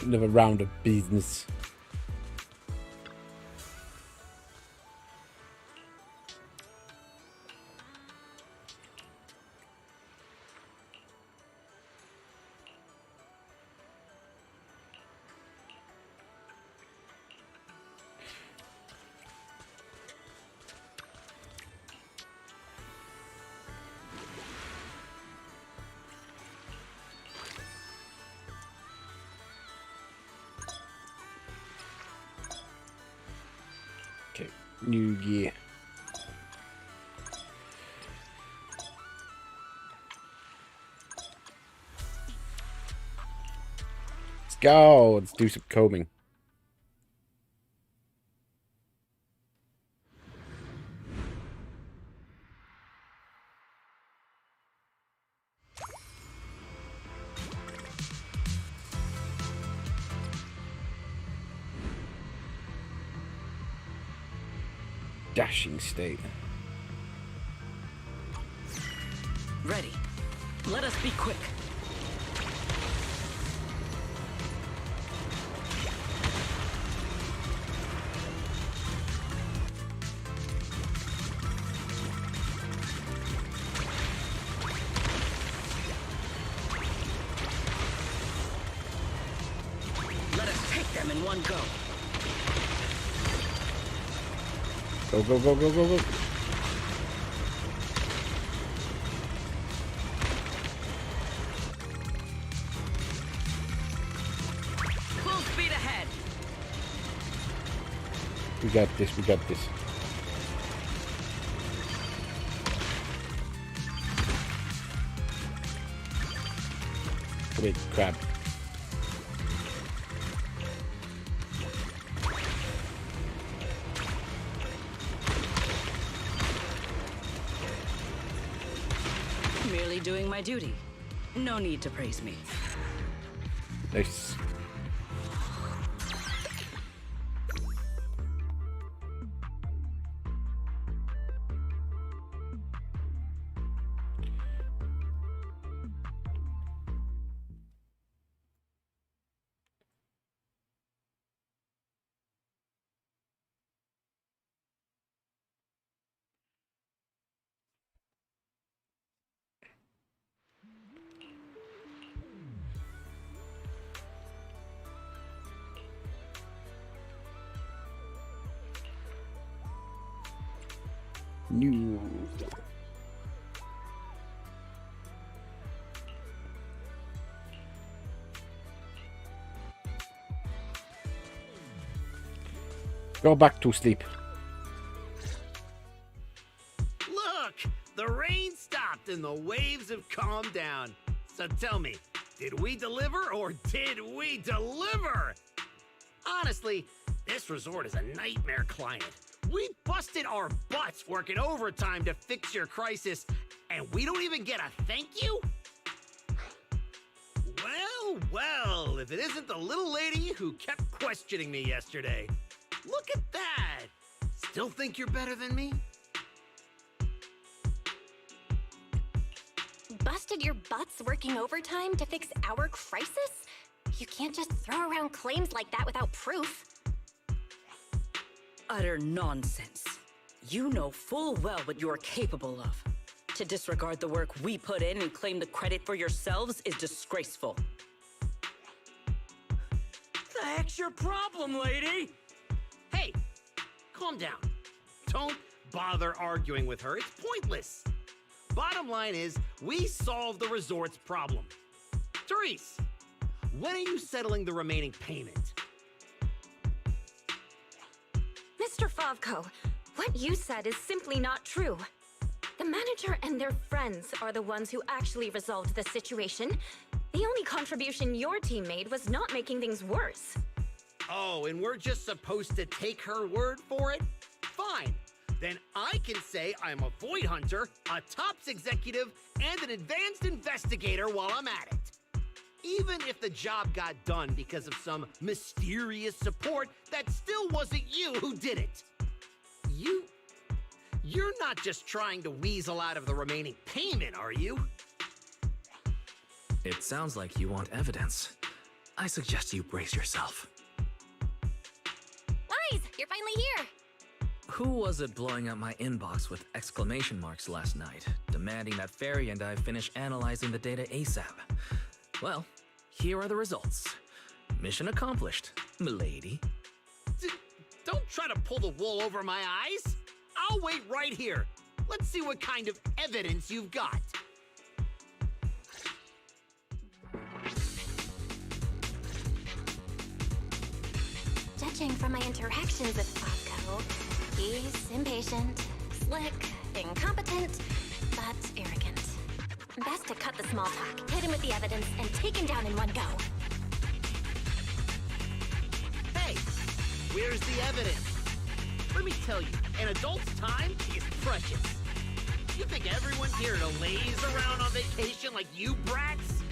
Another round of business. Okay, new gear. Let's go. Let's do some combing. Dashing state. Ready. Let us be quick. Let us take them in one go. Go, go, go, go, go, go. Full speed ahead. We got this, we got this. Wait, crab. Merely doing my duty. No need to praise me. Nice. New. Go back to sleep. Look! The rain stopped and the waves have calmed down. So tell me, did we deliver or did we deliver? Honestly, this resort is a nightmare client. We busted our butts working overtime to fix your crisis, and we don't even get a thank you? Well, well, if it isn't the little lady who kept questioning me yesterday. Look at that! Still think you're better than me? Busted your butts working overtime to fix our crisis? You can't just throw around claims like that without proof. Utter nonsense. You know full well what you're capable of. To disregard the work we put in and claim the credit for yourselves is disgraceful. The heck's your problem, lady? Hey, calm down. Don't bother arguing with her. It's pointless. Bottom line is, we solved the resort's problem. Therese, when are you settling the remaining payment? Mr. Favko, what you said is simply not true. The manager and their friends are the ones who actually resolved the situation. The only contribution your team made was not making things worse. Oh, and we're just supposed to take her word for it? Fine. Then I can say I'm a void hunter, a tops executive, and an advanced investigator while I'm at it. Even if the job got done because of some mysterious support, that still wasn't you who did it. You're not just trying to weasel out of the remaining payment, are you? It sounds like you want evidence. I suggest you brace yourself. Wise, you're finally here. Who was it blowing up my inbox with exclamation marks last night, demanding that Fairy and I finish analyzing the data ASAP? Well, here are the results. Mission accomplished, milady. Don't try to pull the wool over my eyes. I'll wait right here. Let's see what kind of evidence you've got. Judging from my interactions with Fosco, he's impatient, slick, incompetent, but arrogant. Best to cut the small talk, hit him with the evidence, and take him down in one go. Hey, where's the evidence? Let me tell you, an adult's time is precious. You think everyone's here to laze around on vacation like you brats?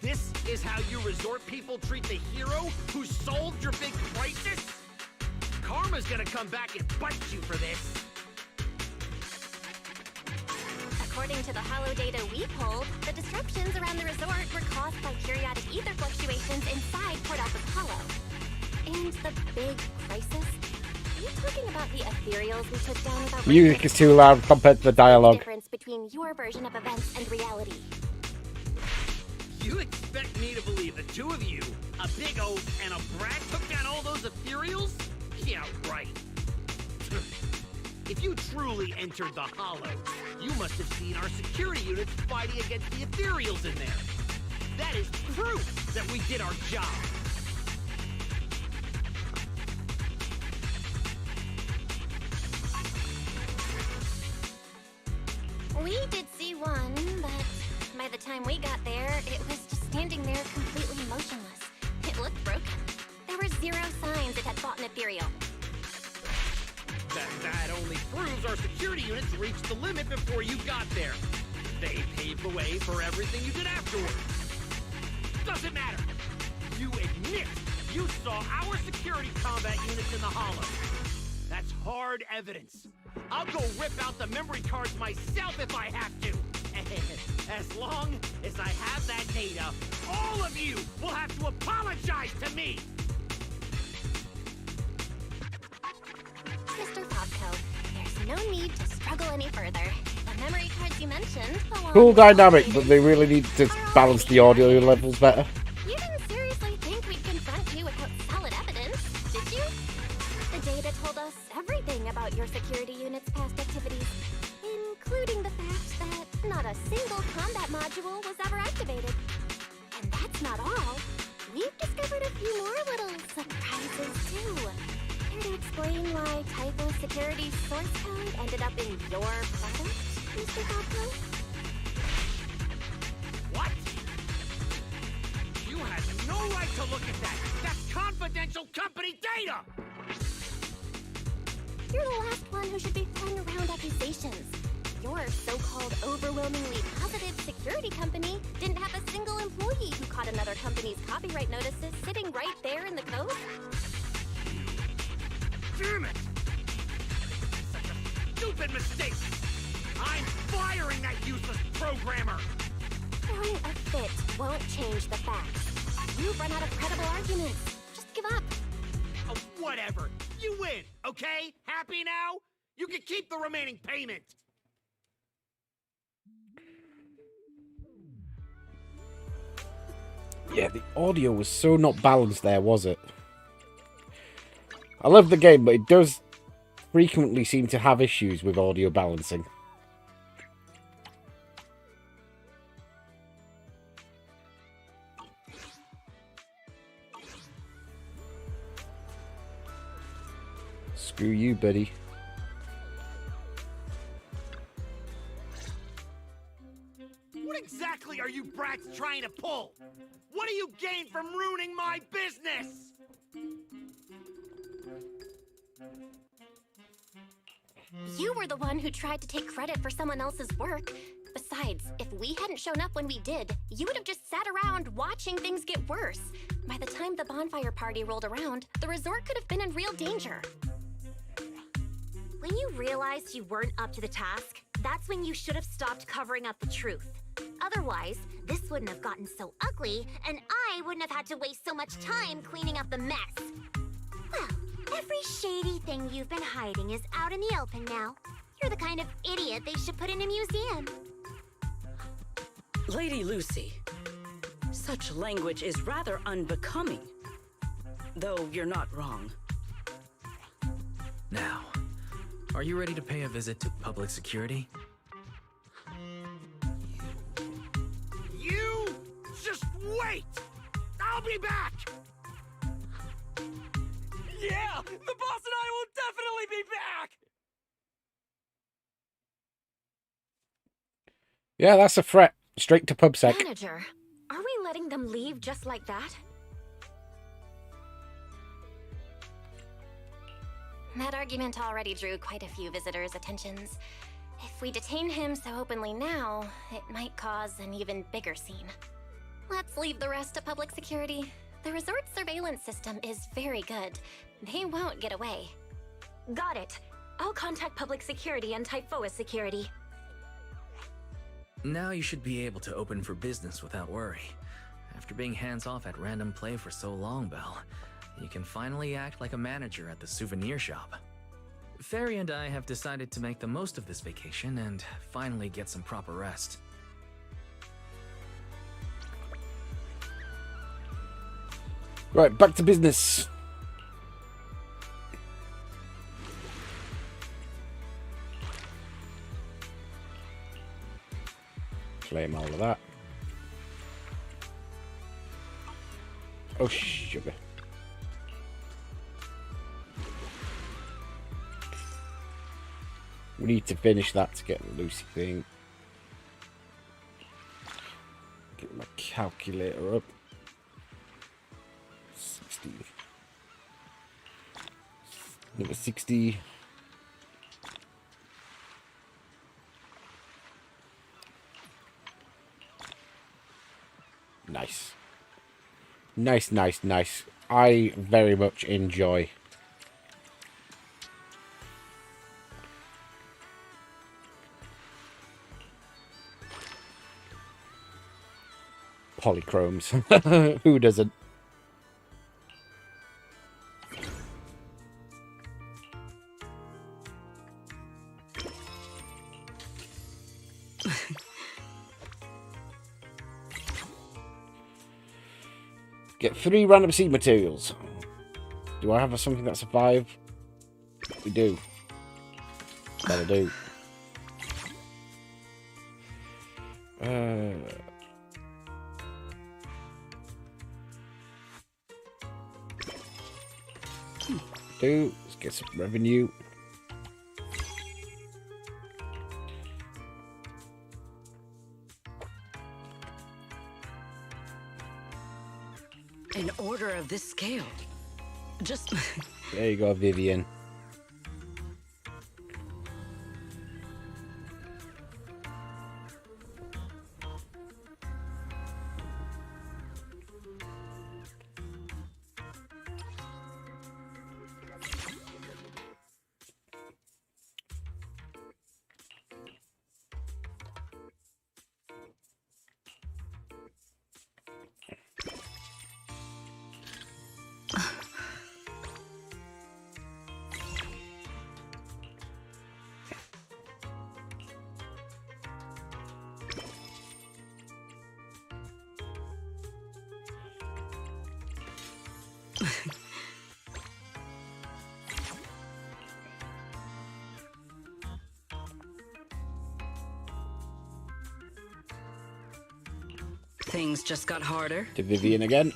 This is how you resort people treat the hero who solved your big crisis? Karma's gonna come back and bite you for this. According to the hollow data we pulled, the disruptions around the resort were caused by periodic ether fluctuations inside Port Alpha's hollow. And the big crisis? Are you talking about the ethereals we took down without... Music is too loud compared to the dialogue. ...difference between your version of events and reality? You expect me to believe the two of you, a big oaf and a brat, took down all those ethereals? Yeah, right. If you truly entered the hollow, you must have seen our security units fighting against the ethereals in there. That is proof that we did our job. We did see one, but by the time we got there, it was just standing there completely motionless. It looked broken. There were zero signs it had fought an ethereal. That only proves our security units reached the limit before you got there. They paved the way for everything you did afterwards. Doesn't matter. You admit you saw our security combat units in the hollow. That's hard evidence. I'll go rip out the memory cards myself if I have to. As long as I have that data, all of you will have to apologize to me. Mr. Fosco, there's no need to struggle any further. The memory cards you mentioned, along Cool with dynamic, all but they really need to balance the audio levels better. You didn't seriously think we'd confront you without solid evidence, did you? The data told us everything about your security unit's past activities, including the fact that not a single combat module was ever activated. And that's not all. We've discovered a few more little surprises, too. Care to explain why Typho's security source code ended up in your product, Mr. Falco? What? You had no right to look at that. That's confidential company data! You're the last one who should be throwing around accusations. Your so-called overwhelmingly positive security company didn't have a single employee who caught another company's copyright notices sitting right there in the code. Damn it! Such a stupid mistake! I'm firing that useless programmer! Throwing a fit won't change the facts. You've run out of credible arguments. Just give up. Oh, whatever. You win, okay? Happy now? You can keep the remaining payment. Yeah, the audio was so not balanced there, was it? I love the game, but it does frequently seem to have issues with audio balancing. Screw you, buddy. What exactly are you brats trying to pull? What do you gain from ruining my business? You were the one who tried to take credit for someone else's work. Besides, if we hadn't shown up when we did, you would have just sat around watching things get worse. By the time the bonfire party rolled around, the resort could have been in real danger. When you realized you weren't up to the task, that's when you should have stopped covering up the truth. Otherwise, this wouldn't have gotten so ugly, and I wouldn't have had to waste so much time cleaning up the mess. Well, every shady thing you've been hiding is out in the open now. You're the kind of idiot they should put in a museum. Lady Lucy, such language is rather unbecoming. Though you're not wrong. Now, are you ready to pay a visit to public security? You just wait! I'll be back! Yeah! The boss and I will definitely be back! Yeah, that's a threat. Straight to PubSec. Manager, are we letting them leave just like that? That argument already drew quite a few visitors' attentions. If we detain him so openly now, it might cause an even bigger scene. Let's leave the rest to public security. The resort's surveillance system is very good. They won't get away. Got it. I'll contact public security and Typhoa security. Now you should be able to open for business without worry. After being hands-off at random play for so long, Belle, you can finally act like a manager at the souvenir shop. Fairy and I have decided to make the most of this vacation and finally get some proper rest. Right, back to business. Claim all of that. Oh, sugar. We need to finish that to get the Lucy thing. Get my calculator up. 60. Number 60. Nice. Nice, nice, nice. I very much enjoy polychromes. Who doesn't? Get 3 random seed materials. Do I have something that's a 5? We do. That'll do. Let's get some revenue. An order of this scale. Just... There you go, Vivian. Things just got harder. To Vivian again.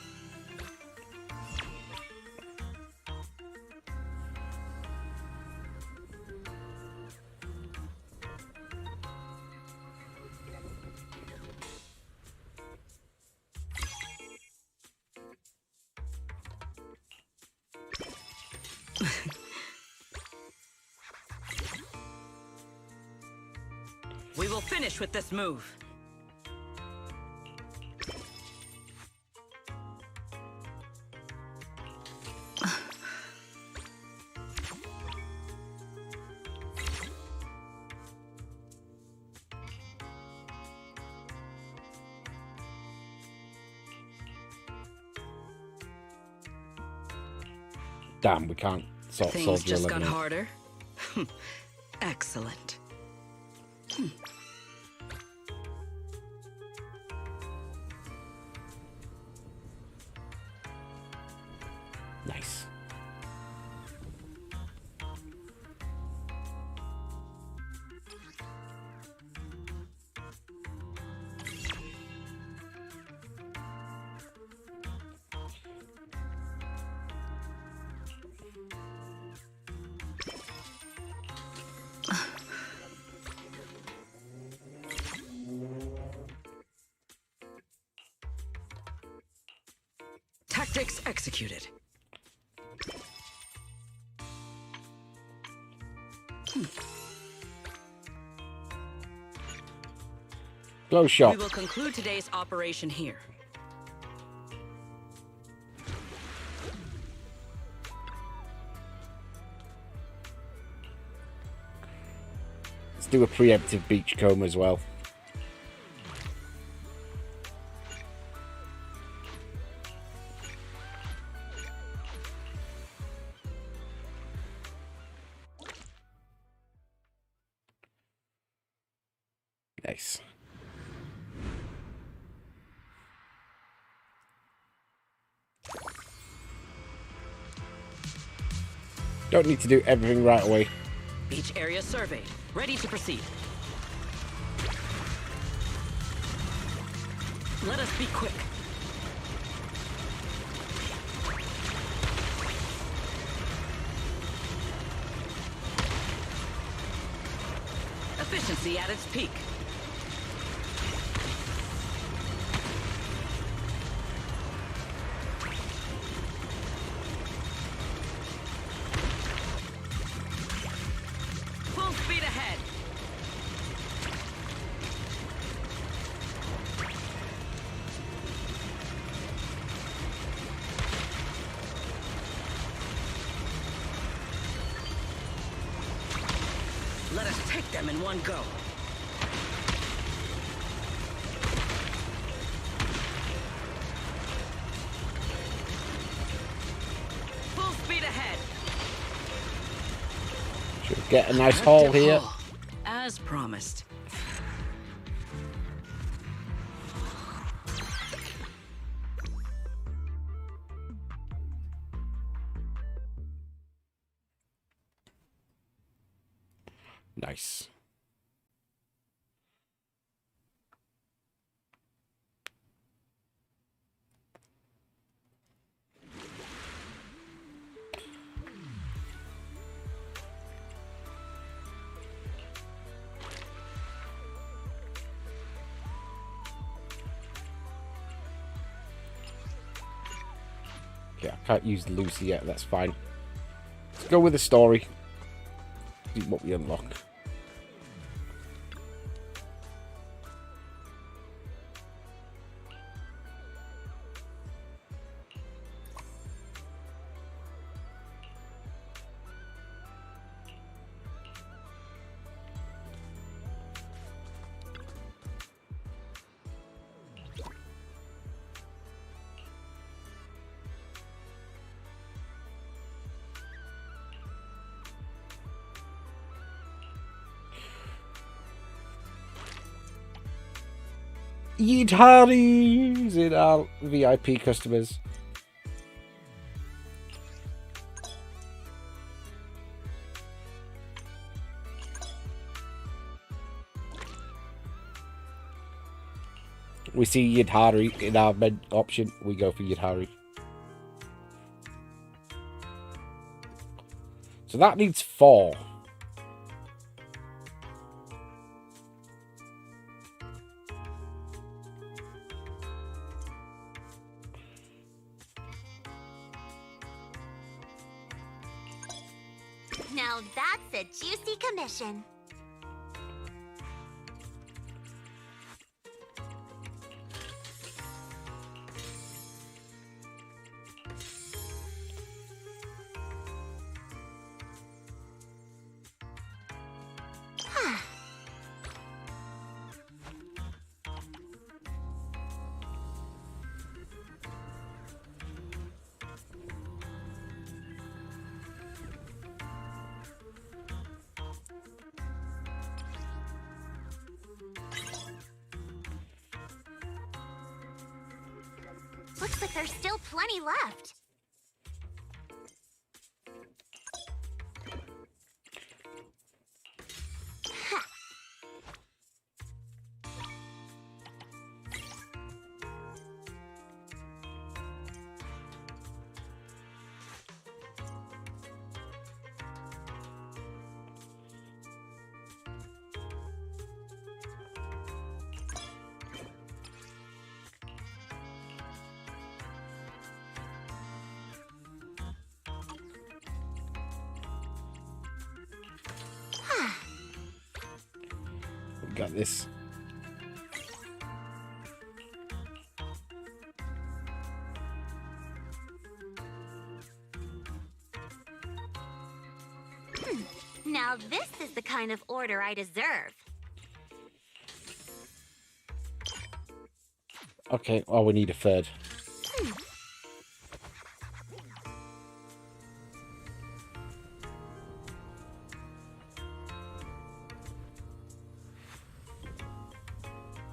We will finish with this move. Damn, we can't sort Things soldier just got eliminate. harder. Excellent. Nice. Tactics executed. Close shot. We will conclude today's operation here. Let's do a preemptive beachcomb as well. Nice. Don't need to do everything right away. Beach area surveyed. Ready to proceed. Let us be quick. Efficiency at its peak. Full speed ahead. Let us take them in one go. Full speed ahead. Should get a nice haul here. As promised. Nice. Yeah, I can't use Lucy yet, that's fine. Let's go with the story. See what we unlock. Yidharis in our VIP customers. We see Yidhari in our mid option, we go for Yidhari. So that needs 4. Now that's a juicy commission. Looks like there's still plenty left. Ha. We got this. Now this is the kind of order I deserve. Okay, oh, we need a third.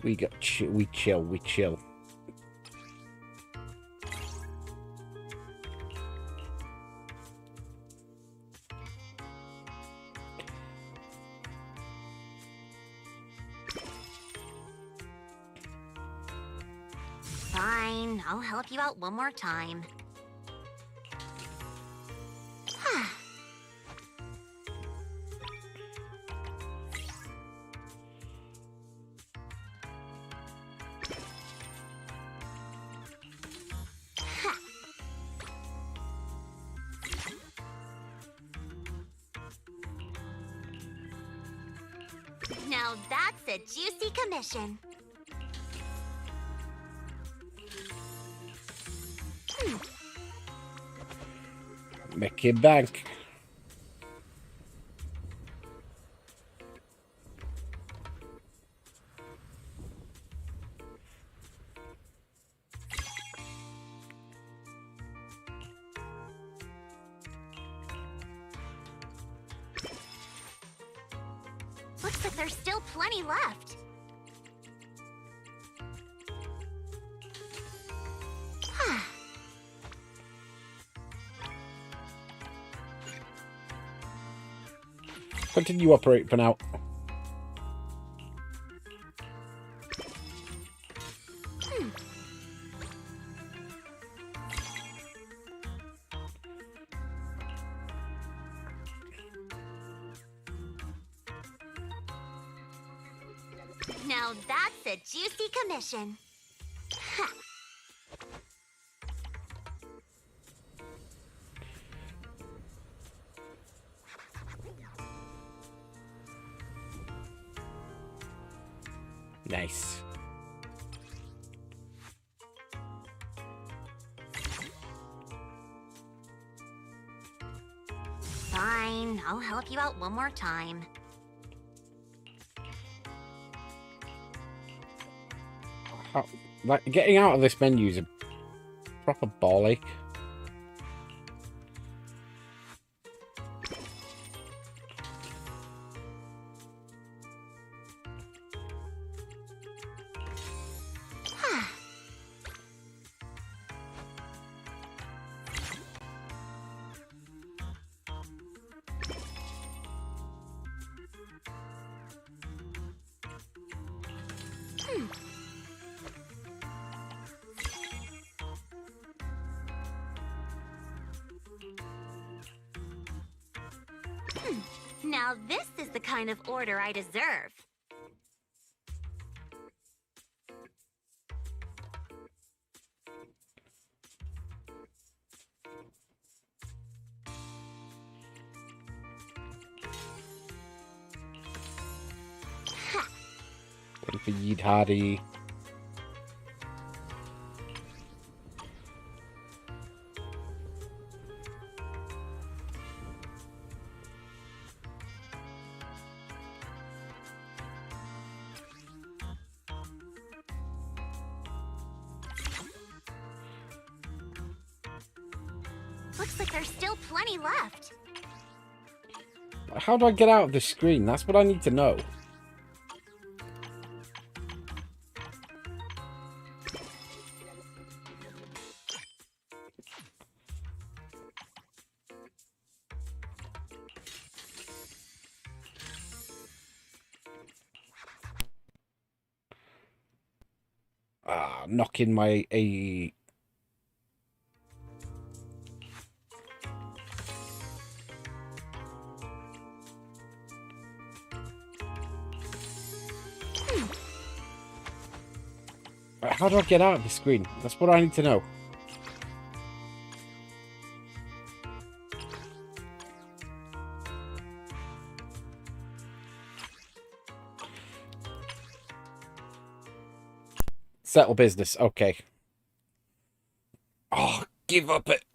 We got we chill. Fine, I'll help you out one more time. Now that's a juicy commission. Make it bank. Looks like there's still plenty left. Continue operate for now. Now that's a juicy commission. Ha. Nice. Fine, I'll help you out one more time. Like, getting out of this menu is a proper ball ache. Now this is the kind of order I deserve. Waiting for Yeet Hardy. Looks like there's still plenty left. How do I get out of this screen? That's what I need to know. knocking my a. How do I get out of the screen? That's what I need to know. Settle business. Okay. Oh, give up it.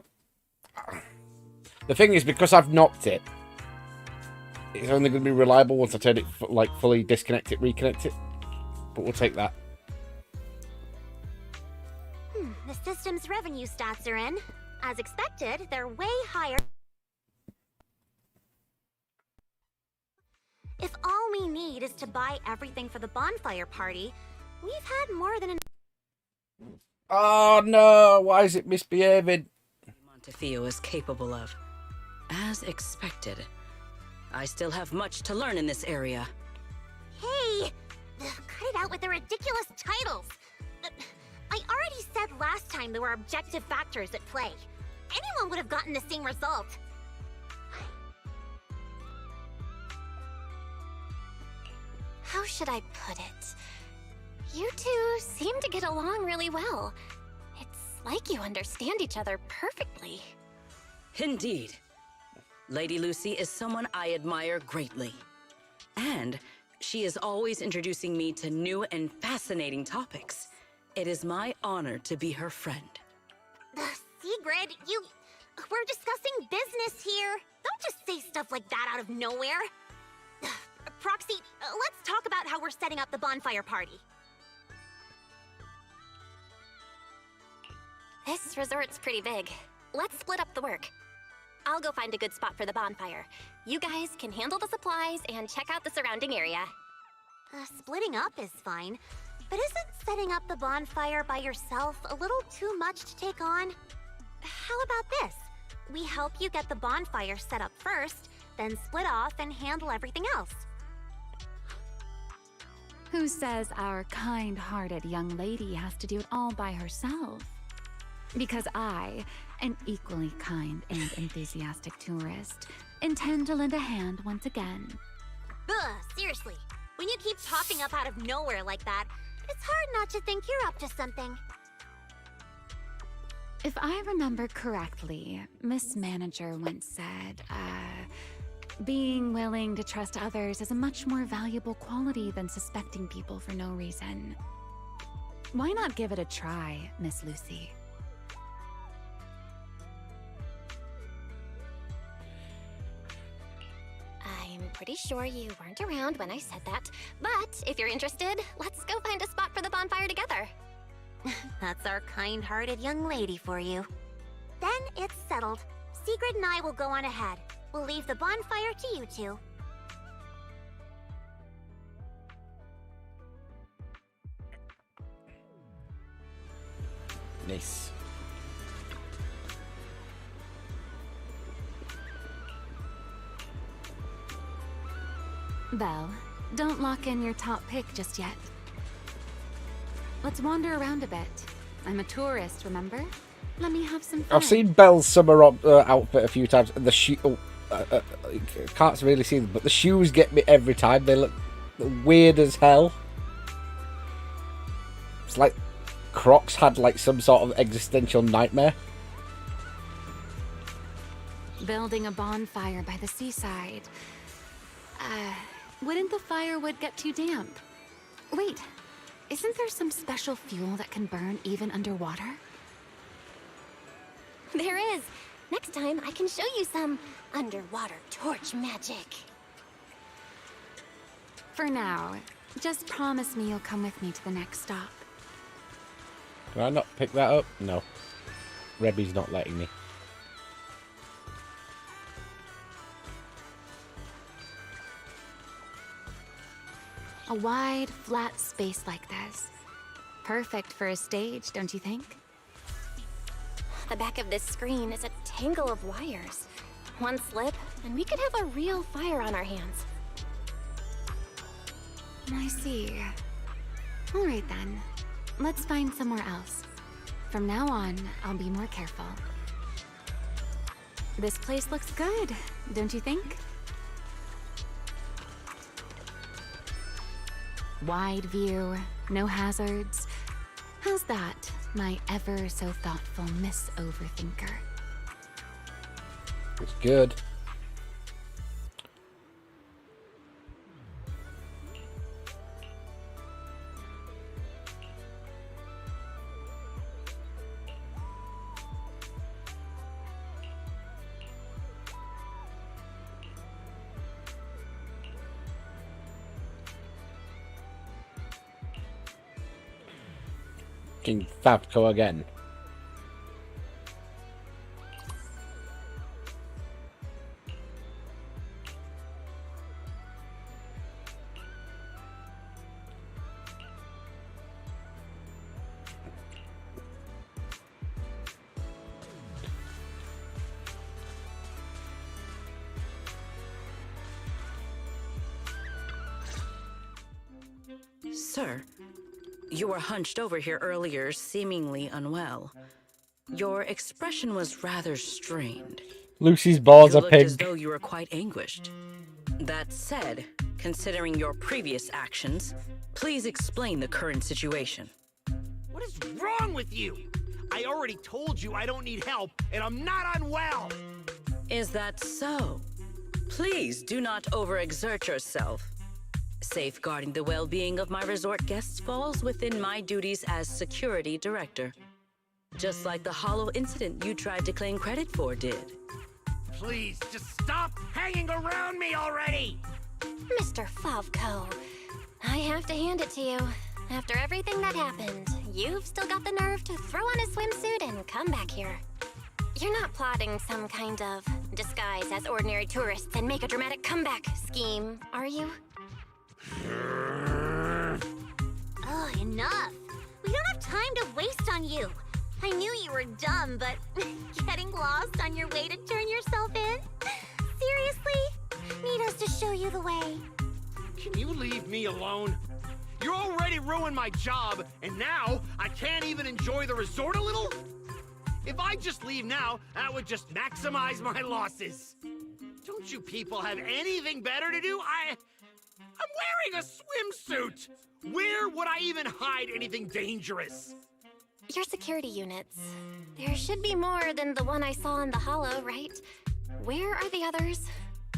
The thing is, because I've knocked it, it's only going to be reliable once I turn it, like, fully disconnect it, reconnect it. But we'll take that. The system's revenue stats are in. As expected, they're way higher. If all we need is to buy everything for the bonfire party, we've had more than enough. Oh no, why is it misbehaving? Montefiore is capable of. As expected. I still have much to learn in this area. Hey! Cut it out with the ridiculous titles! I already said last time there were objective factors at play. Anyone would have gotten the same result. How should I put it? You two seem to get along really well. It's like you understand each other perfectly. Indeed. Lady Lucy is someone I admire greatly. And she is always introducing me to new and fascinating topics. It is my honor to be her friend. Sigrid, we're discussing business here. Don't just say stuff like that out of nowhere. Proxy, let's talk about how we're setting up the bonfire party. This resort's pretty big. Let's split up the work. I'll go find a good spot for the bonfire. You guys can handle the supplies and check out the surrounding area. Splitting up is fine, but isn't setting up the bonfire by yourself a little too much to take on? How about this? We help you get the bonfire set up first, then split off and handle everything else. Who says our kind-hearted young lady has to do it all by herself? Because I, an equally kind and enthusiastic tourist, intend to lend a hand once again. Ugh, seriously. When you keep popping up out of nowhere like that, it's hard not to think you're up to something. If I remember correctly, Miss Manager once said, being willing to trust others is a much more valuable quality than suspecting people for no reason. Why not give it a try, Miss Lucy? I'm pretty sure you weren't around when I said that, but if you're interested, let's go find a spot for the bonfire together. That's our kind-hearted young lady for you. Then it's settled. Sigrid and I will go on ahead. We'll leave the bonfire to you two. Nice. Belle, don't lock in your top pick just yet. Let's wander around a bit. I'm a tourist, remember? Let me have some fun. I've seen Belle's summer outfit a few times, and the shoe. Can't really see them, but the shoes get me every time. They look weird as hell. It's like Crocs had like some sort of existential nightmare. Building a bonfire by the seaside. Wouldn't the firewood get too damp? Wait, isn't there some special fuel that can burn even underwater? There is. Next time, I can show you some underwater torch magic. For now, just promise me you'll come with me to the next stop. Can I not pick that up? No. Rebby's not letting me. A wide, flat space like this. Perfect for a stage, don't you think? The back of this screen is a tangle of wires. One slip, and we could have a real fire on our hands. I see. All right then. let's find somewhere else. From now on, I'll be more careful. This place looks good, don't you think? Wide view, no hazards. How's that, my ever so thoughtful Miss Overthinker? It's good. King Fabco again. Sir, you were hunched over here earlier, seemingly unwell. Your expression was rather strained. Lucy's balls You are looked as pink. though you were quite anguished. That said, considering your previous actions, please explain the current situation. What is wrong with you? I already told you I don't need help, and I'm not unwell! Is that so? Please do not overexert yourself. Safeguarding the well-being of my resort guests falls within my duties as security director. Just like the hollow incident you tried to claim credit for did. Please, just stop hanging around me already! Mr. Favco, I have to hand it to you. After everything that happened, you've still got the nerve to throw on a swimsuit and come back here. You're not plotting some kind of disguise as ordinary tourists and make a dramatic comeback scheme, are you? Oh, enough. We don't have time to waste on you. I knew you were dumb, but getting lost on your way to turn yourself in? Seriously? Need us to show you the way? Can you leave me alone? You already ruined my job, and now I can't even enjoy the resort a little? If I just leave now, that would just maximize my losses. Don't you people have anything better to do? I'm wearing a swimsuit! Where would I even hide anything dangerous? Your security units. There should be more than the one I saw in the hollow, right? Where are the others?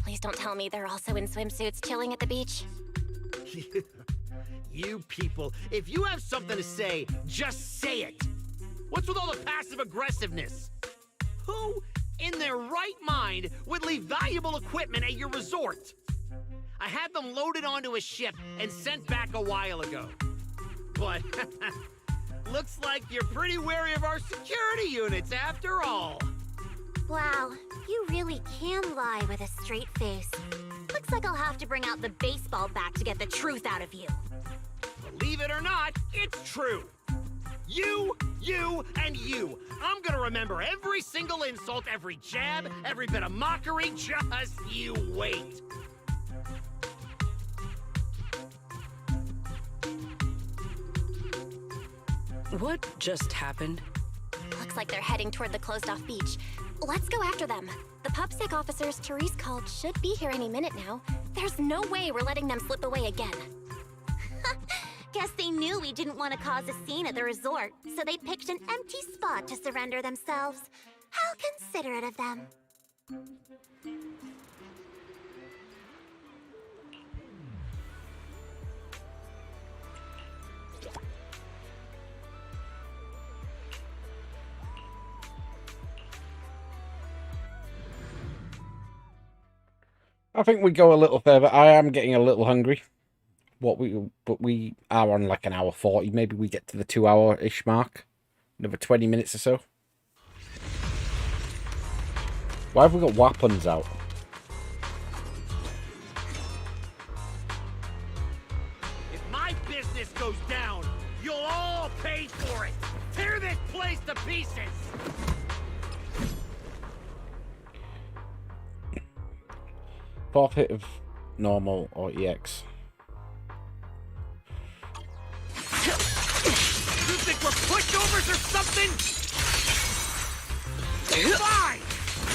Please don't tell me they're also in swimsuits chilling at the beach. You people, if you have something to say, just say it. What's with all the passive aggressiveness? Who in their right mind would leave valuable equipment at your resort? I had them loaded onto a ship and sent back a while ago. But looks like you're pretty wary of our security units after all. Wow, you really can lie with a straight face. Looks like I'll have to bring out the baseball bat to get the truth out of you. Believe it or not, it's true. You, and you. I'm gonna remember every single insult, every jab, every bit of mockery. Just you wait. What just happened? Looks like they're heading toward the closed-off beach. Let's go after them. The PubSec officers Therese called should be here any minute now. There's no way we're letting them slip away again. Guess they knew we didn't want to cause a scene at the resort, so they picked an empty spot to surrender themselves. How considerate of them. I think we go a little further. I am getting a little hungry. But we are on like an hour 40. Maybe we get to the 2 hour-ish mark. Another 20 minutes or so. Why have we got weapons out? If my business goes down, you'll all pay for it. Tear this place to pieces. Fourth hit of normal or EX. something? Fine!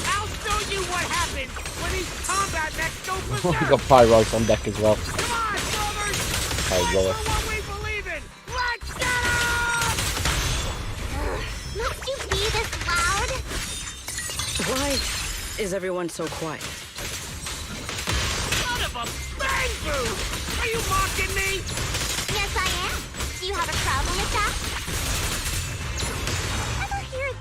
I'll show you what happens when these combat mechs go We berserk! got Pyros on deck as well. Come on, Silvers! Oh, Fight roller. for what we believe in! Let's get up! Must you be this loud? Why is everyone so quiet? Son of a bang boo! Are you mocking me? Yes, I am. Do you have a problem with that? Ever hear...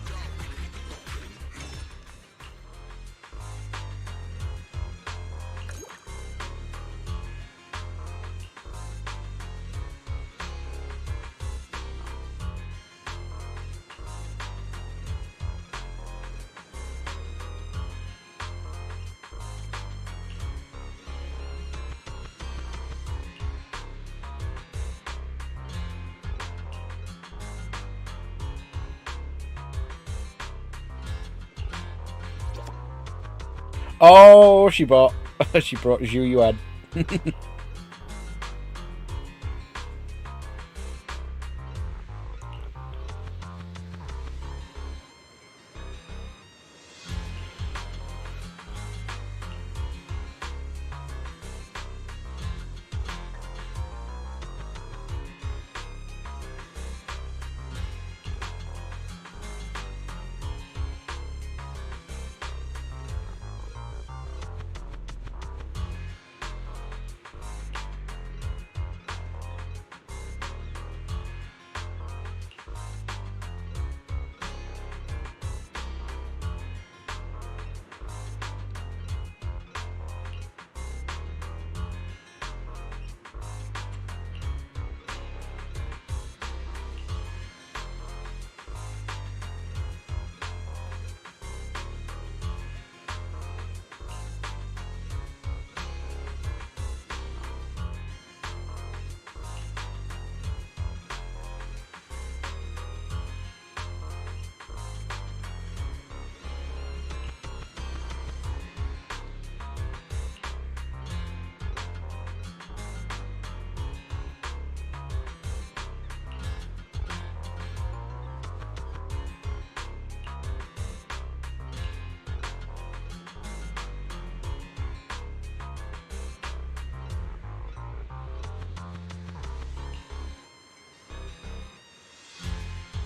Oh, she brought Zhu Yuan.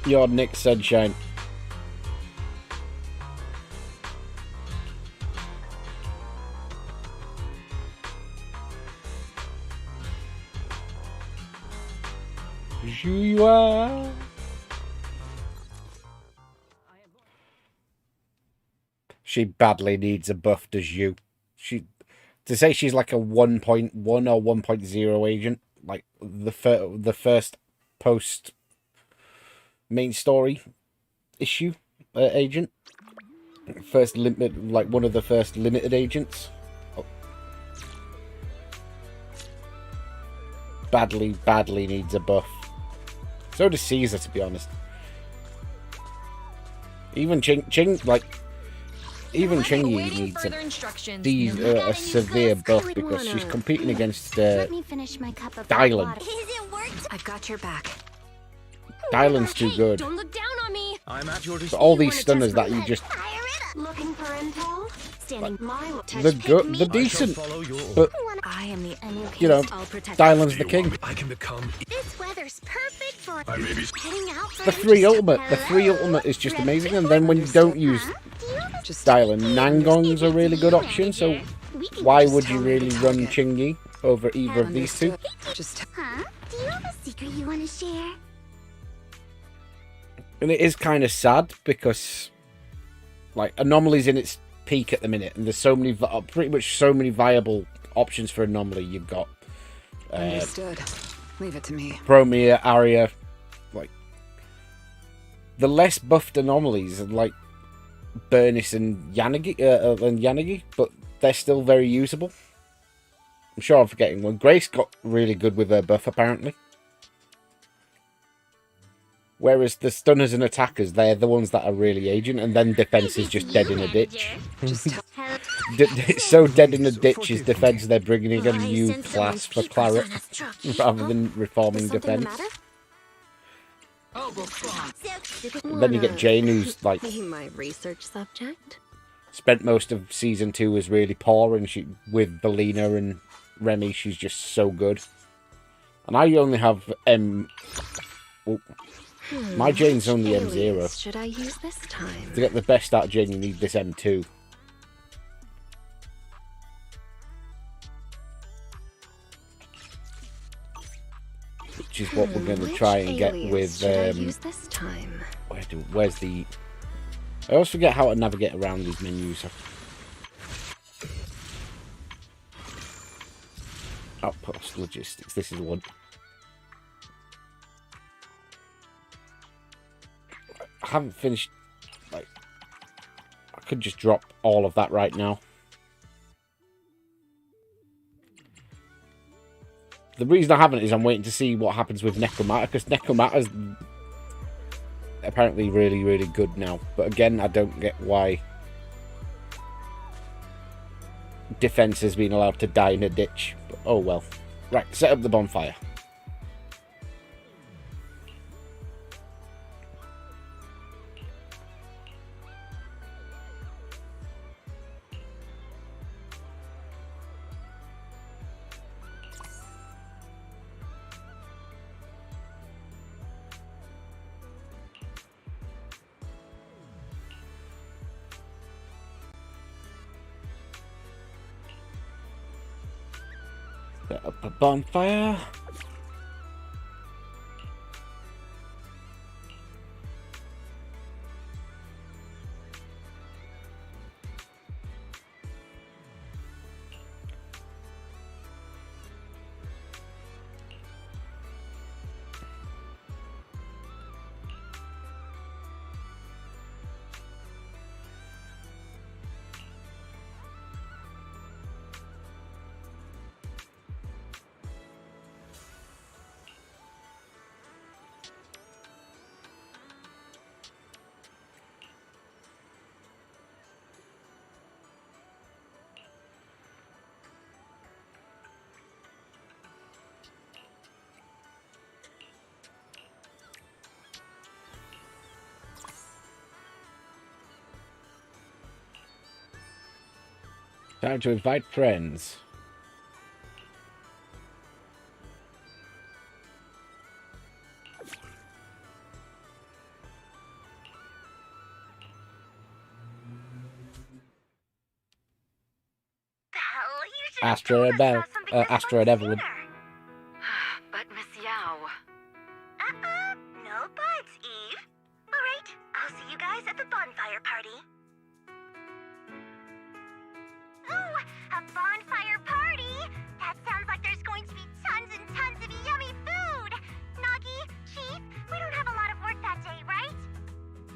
You're Nick Sunshine. Zhu Yuan. She badly needs a buff, does you? To say she's like a 1.1 or 1.0 agent, like the first post main story issue agent, first limited, like one of the first limited agents. Oh. Badly needs a buff. So does Caesar, to be honest. Even Chingy needs a severe buff because she's competing against Dylan. I've got your back. Dylan's too good. Don't look down on me. I'm at your But all these stunners that you just... Looking for intel? Standing They're decent, but, I am the you know, Dylan's the king. I can become. This weather's perfect for heading out for The three ultimate is just amazing, and then when you don't use Dylan, Nangong's a really good option, so why would you really run Chingy over either of these two? Huh? Do you have a secret you want to share? And it is kind of sad because, like, Anomaly's in its peak at the minute, and there's so many, pretty much so many viable options for Anomaly. You've got Understood. Leave it to me. Promia, Arya, like the less buffed Anomalies, like Burnis and Yanagi, but they're still very usable. I'm sure I'm forgetting one. Grace got really good with her buff, apparently. Whereas the stunners and attackers, they're the ones that are really agent, and then defense is just dead in a ditch. It's so dead in a ditch is defense, they're bringing in a new class for Claret rather than reforming defense. And then you get Jane, who's like Be my research subject. spent most of season 2 as really poor, and she with Belina and Remy, she's just so good. And I only have my Jane's only M0. Should I use this time? To get the best out of Jane, you need this M2. Which is what we're going to try and get with. Use this time? Where's the? I always forget how to navigate around these menus. Outpost logistics. This is the one. I haven't finished. Like, I could just drop all of that right now. The reason I haven't is I'm waiting to see what happens with Necromancer, because Necromancer's apparently really, really good now. But again, I don't get why Defense has been allowed to die in a ditch. But, oh well. Right, set up the bonfire. Set up a bonfire. Time to invite friends. Astra and Evelyn. But Miss Yao. No buts, Eve. Alright, I'll see you guys at the bonfire party. Ooh, a bonfire party? That sounds like there's going to be tons and tons of yummy food! Nagi, Chief, we don't have a lot of work that day, right?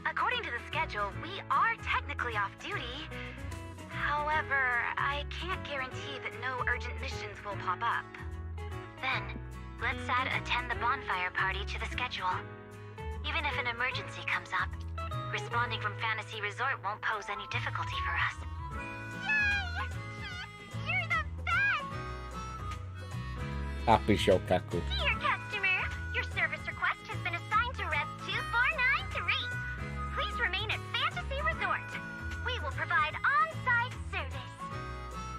According to the schedule, we are technically off duty. However, I can't guarantee that no urgent missions will pop up. Then, let's add attend the bonfire party to the schedule. Even if an emergency comes up, responding from Fantasy Resort won't pose any difficulty for us. Yay! Chief, you're the best! Happy Shokaku. Dear customer, your service request has been assigned to Rev 2493. Please remain at Fantasy Resort. We will provide on-site service.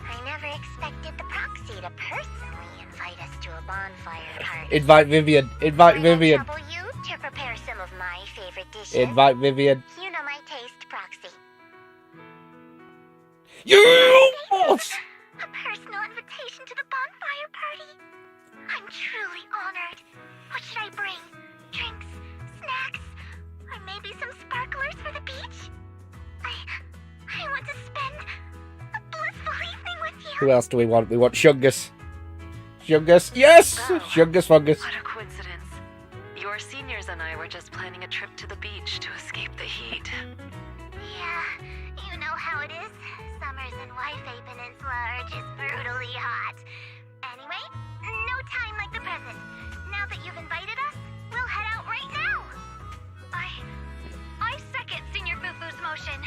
I never expected the proxy to personally invite us to a bonfire party. Invite Vivian. Invite Vivian. Trouble you to prepare some of my favorite dishes. Invite Vivian. You know my taste, Proxy. You. A personal invitation to the bonfire party. I'm truly honored. What should I bring? Drinks, snacks, or maybe some sparklers for the beach? I want to spend a blissful evening with you. Who else do we want? We want Shungus. Shungus. Yes! Oh, Shungus Fungus. What a coincidence. Your seniors and I were just planning a trip to the beach to escape the heat. Yeah, you know how it is. Summers in Wi-Fi Peninsula are just brutally hot. Anyway, no time like the present. Now that you've invited us, we'll head out right now. I second Senior Fufu's motion.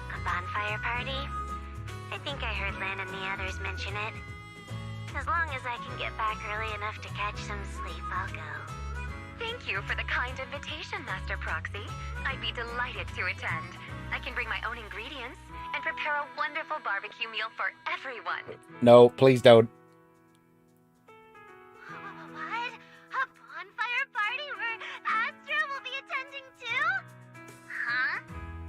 A bonfire party? I think I heard Lan and the others mention it. As long as I can get back early enough to catch some sleep, I'll go. Thank you for the kind invitation, Master Proxy. I'd be delighted to attend. I can bring my own ingredients and prepare a wonderful barbecue meal for everyone. No, please don't. What? A bonfire party where Astra will be attending too? Huh?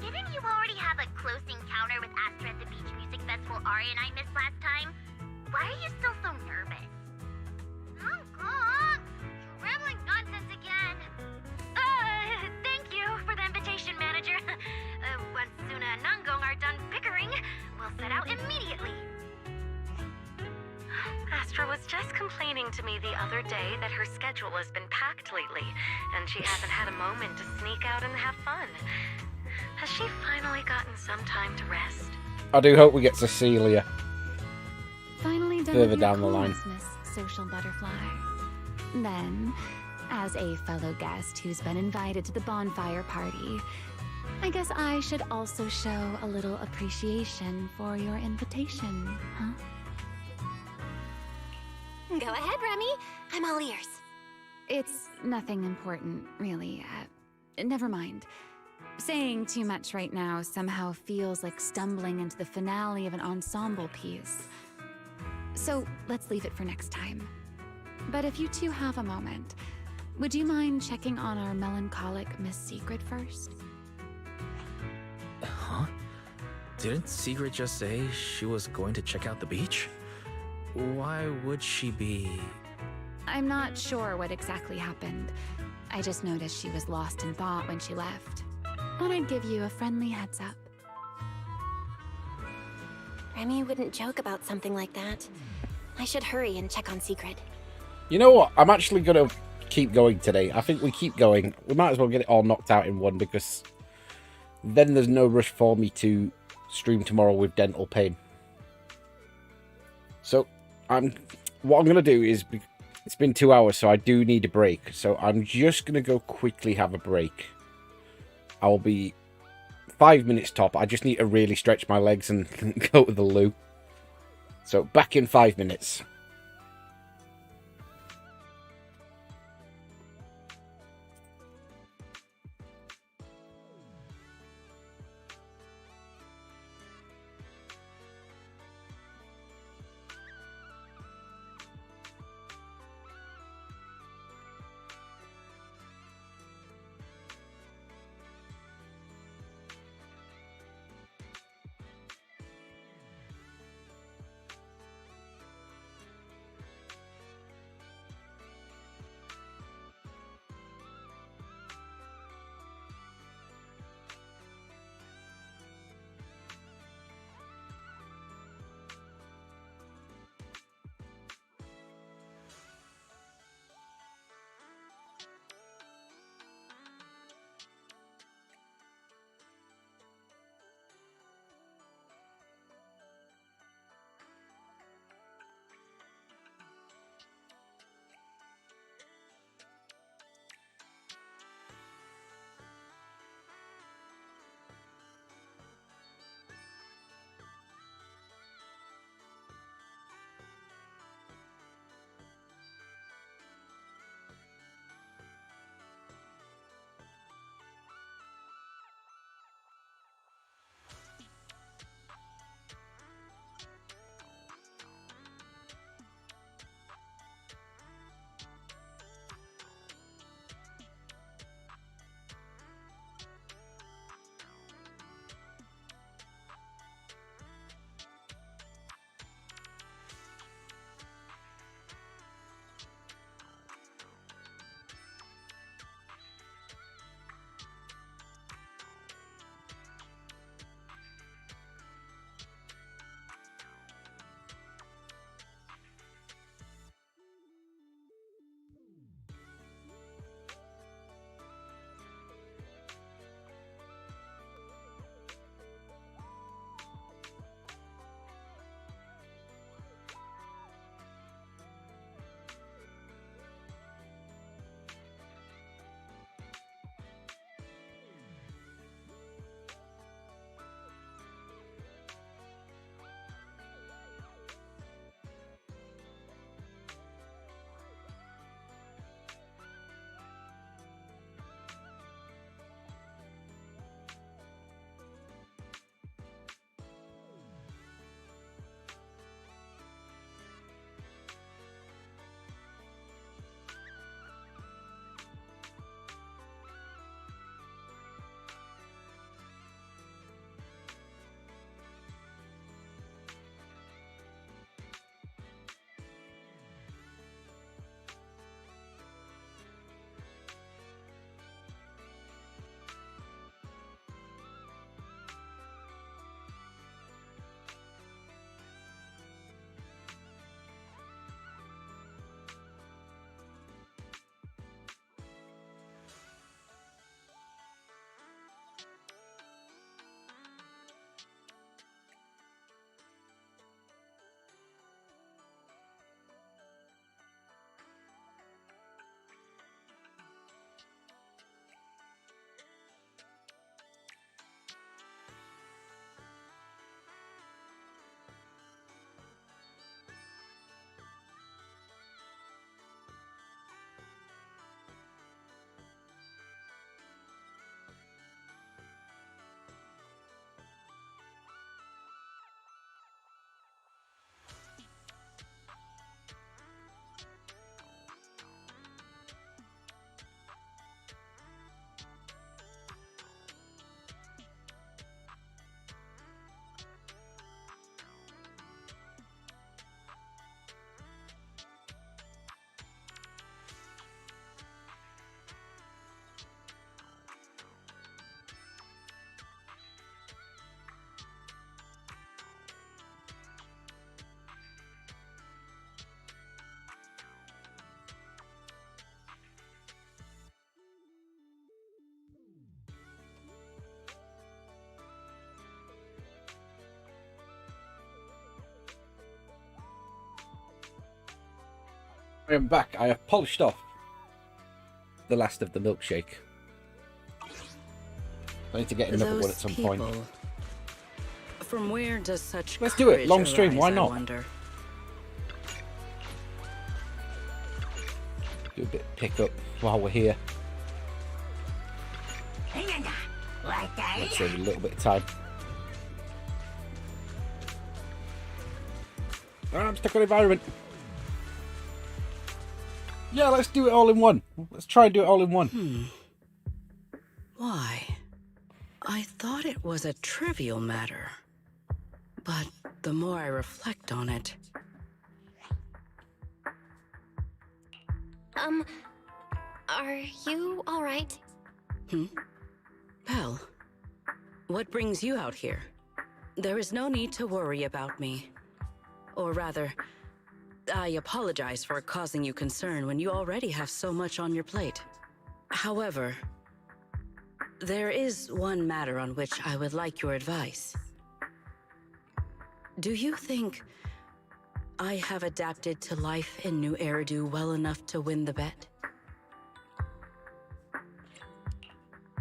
Didn't you already have a close encounter with Astra at the Beach Music Festival Ari and I missed last time? Why are you still so nervous? Oh, God! You're rambling nonsense again! Thank you for the invitation, Manager. Once Suna and Nangong are done bickering, we'll set out immediately. Astra was just complaining to me the other day that her schedule has been packed lately, and she hasn't had a moment to sneak out and have fun. Has she finally gotten some time to rest? I do hope we get Cecilia Finally done further with your down the line. calls, Miss Social Butterfly. Then, as a fellow guest who's been invited to the bonfire party, I guess I should also show a little appreciation for your invitation, huh? Go ahead, Remy. I'm all ears. It's nothing important, really. Never mind. Saying too much right now somehow feels like stumbling into the finale of an ensemble piece. So let's leave it for next time. But if you two have a moment, would you mind checking on our melancholic Miss Secret first? Huh? Didn't Secret just say she was going to check out the beach? Why would she be... I'm not sure what exactly happened. I just noticed she was lost in thought when she left. Thought I'd give you a friendly heads up. Remy wouldn't joke about something like that. I should hurry and check on Secret. You know what? I'm actually going to keep going today. I think we keep going. We might as well get it all knocked out in one, because then there's no rush for me to stream tomorrow with dental pain. So what I'm going to do is, it's been 2 hours, so I do need a break. So I'm just going to go quickly have a break. I'll be 5 minutes top. I just need to really stretch my legs and go to the loo. So back in 5 minutes. I am back. I have polished off the last of the milkshake. I need to get another one at some point. From where does such Let's do it. Long stream. arise, Why I not? wonder? Do a bit of pickup while we're here. Let's save a little bit of time. Oh, I'm stuck on environment. Yeah, let's do it all in one. Let's try and do it all in one. Why? I thought it was a trivial matter. But the more I reflect on it... Are you alright? Belle, what brings you out here? There is no need to worry about me. Or rather, I apologize for causing you concern when you already have so much on your plate. However, there is one matter on which I would like your advice. Do you think I have adapted to life in New Eridu well enough to win the bet?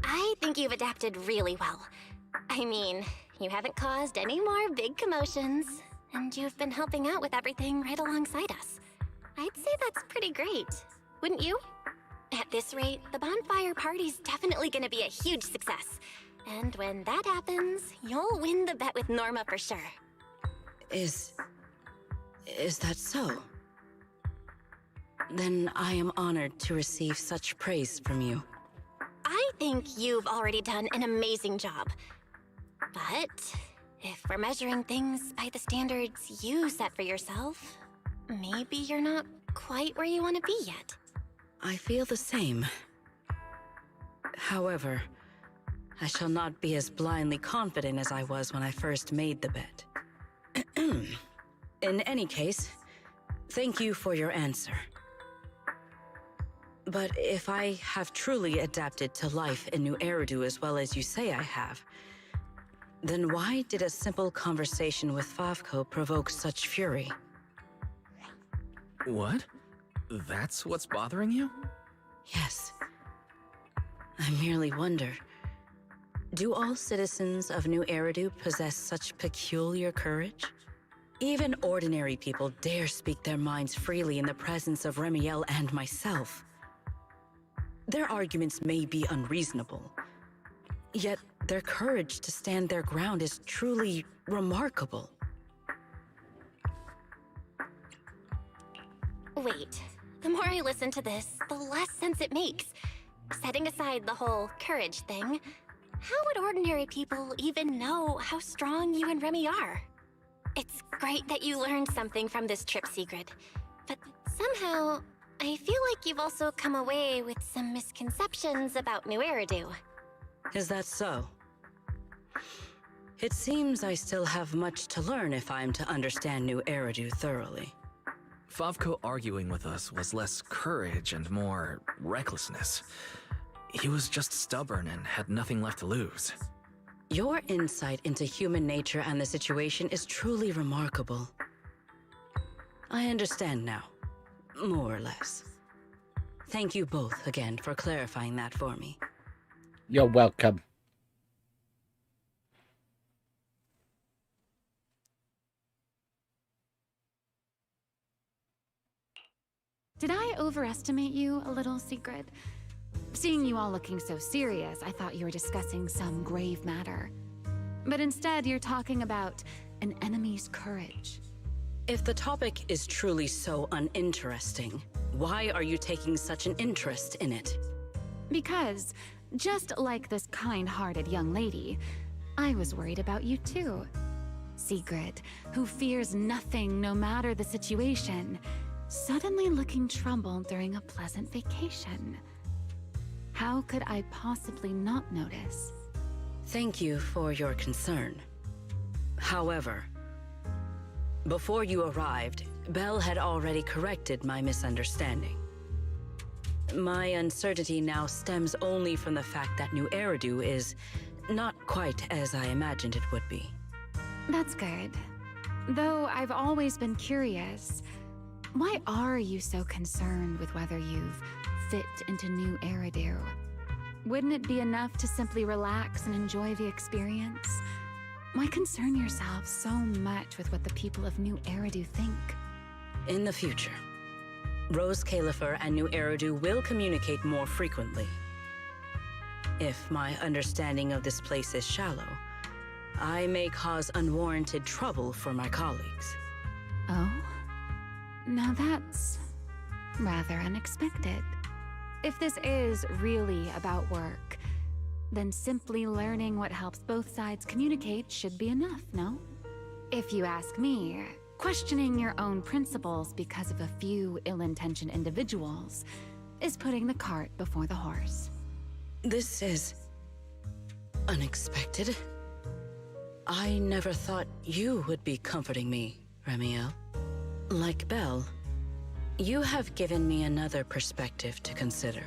I think you've adapted really well. I mean, you haven't caused any more big commotions, and you've been helping out with everything right alongside us. I'd say that's pretty great, wouldn't you? At this rate, the bonfire party's definitely gonna be a huge success. And when that happens, you'll win the bet with Norma for sure. Is that so? Then I am honored to receive such praise from you. I think you've already done an amazing job. But if we're measuring things by the standards you set for yourself, maybe you're not quite where you want to be yet. I feel the same. However, I shall not be as blindly confident as I was when I first made the bet. In any case, thank you for your answer. But if I have truly adapted to life in New Eridu as well as you say I have, then why did a simple conversation with Favko provoke such fury? What? That's what's bothering you? Yes. I merely wonder, do all citizens of New Eridu possess such peculiar courage? Even ordinary people dare speak their minds freely in the presence of Remiel and myself. Their arguments may be unreasonable, yet their courage to stand their ground is truly remarkable. Wait, the more I listen to this, the less sense it makes. Setting aside the whole courage thing, how would ordinary people even know how strong you and Remy are? It's great that you learned something from this trip, Sigrid, but somehow I feel like you've also come away with some misconceptions about New Eridu. Is that so? It seems I still have much to learn if I'm to understand New Eridu thoroughly. Favko arguing with us was less courage and more recklessness. He was just stubborn and had nothing left to lose. Your insight into human nature and the situation is truly remarkable. I understand now, more or less. Thank you both again for clarifying that for me. You're welcome. Did I overestimate you a little, Sigrid? Seeing you all looking so serious, I thought you were discussing some grave matter. But instead, you're talking about an enemy's courage. If the topic is truly so uninteresting, why are you taking such an interest in it? Because, just like this kind-hearted young lady, I was worried about you too. Sigrid, who fears nothing no matter the situation, suddenly looking troubled during a pleasant vacation. How could I possibly not notice? Thank you for your concern. However, before you arrived, Belle had already corrected my misunderstanding. My uncertainty now stems only from the fact that New Eridu is not quite as I imagined it would be. That's good. Though I've always been curious, Why are you so concerned with whether you've fit into New Eridu? Wouldn't it be enough to simply relax and enjoy the experience? Why concern yourself so much with what the people of New Eridu think? In the future, Rose Califer and New Eridu will communicate more frequently. If my understanding of this place is shallow, I may cause unwarranted trouble for my colleagues. Oh? Now that's rather unexpected. If this is really about work, then simply learning what helps both sides communicate should be enough, no? If you ask me, questioning your own principles because of a few ill-intentioned individuals is putting the cart before the horse. This is unexpected. I never thought you would be comforting me, Remiel. Like Belle, you have given me another perspective to consider.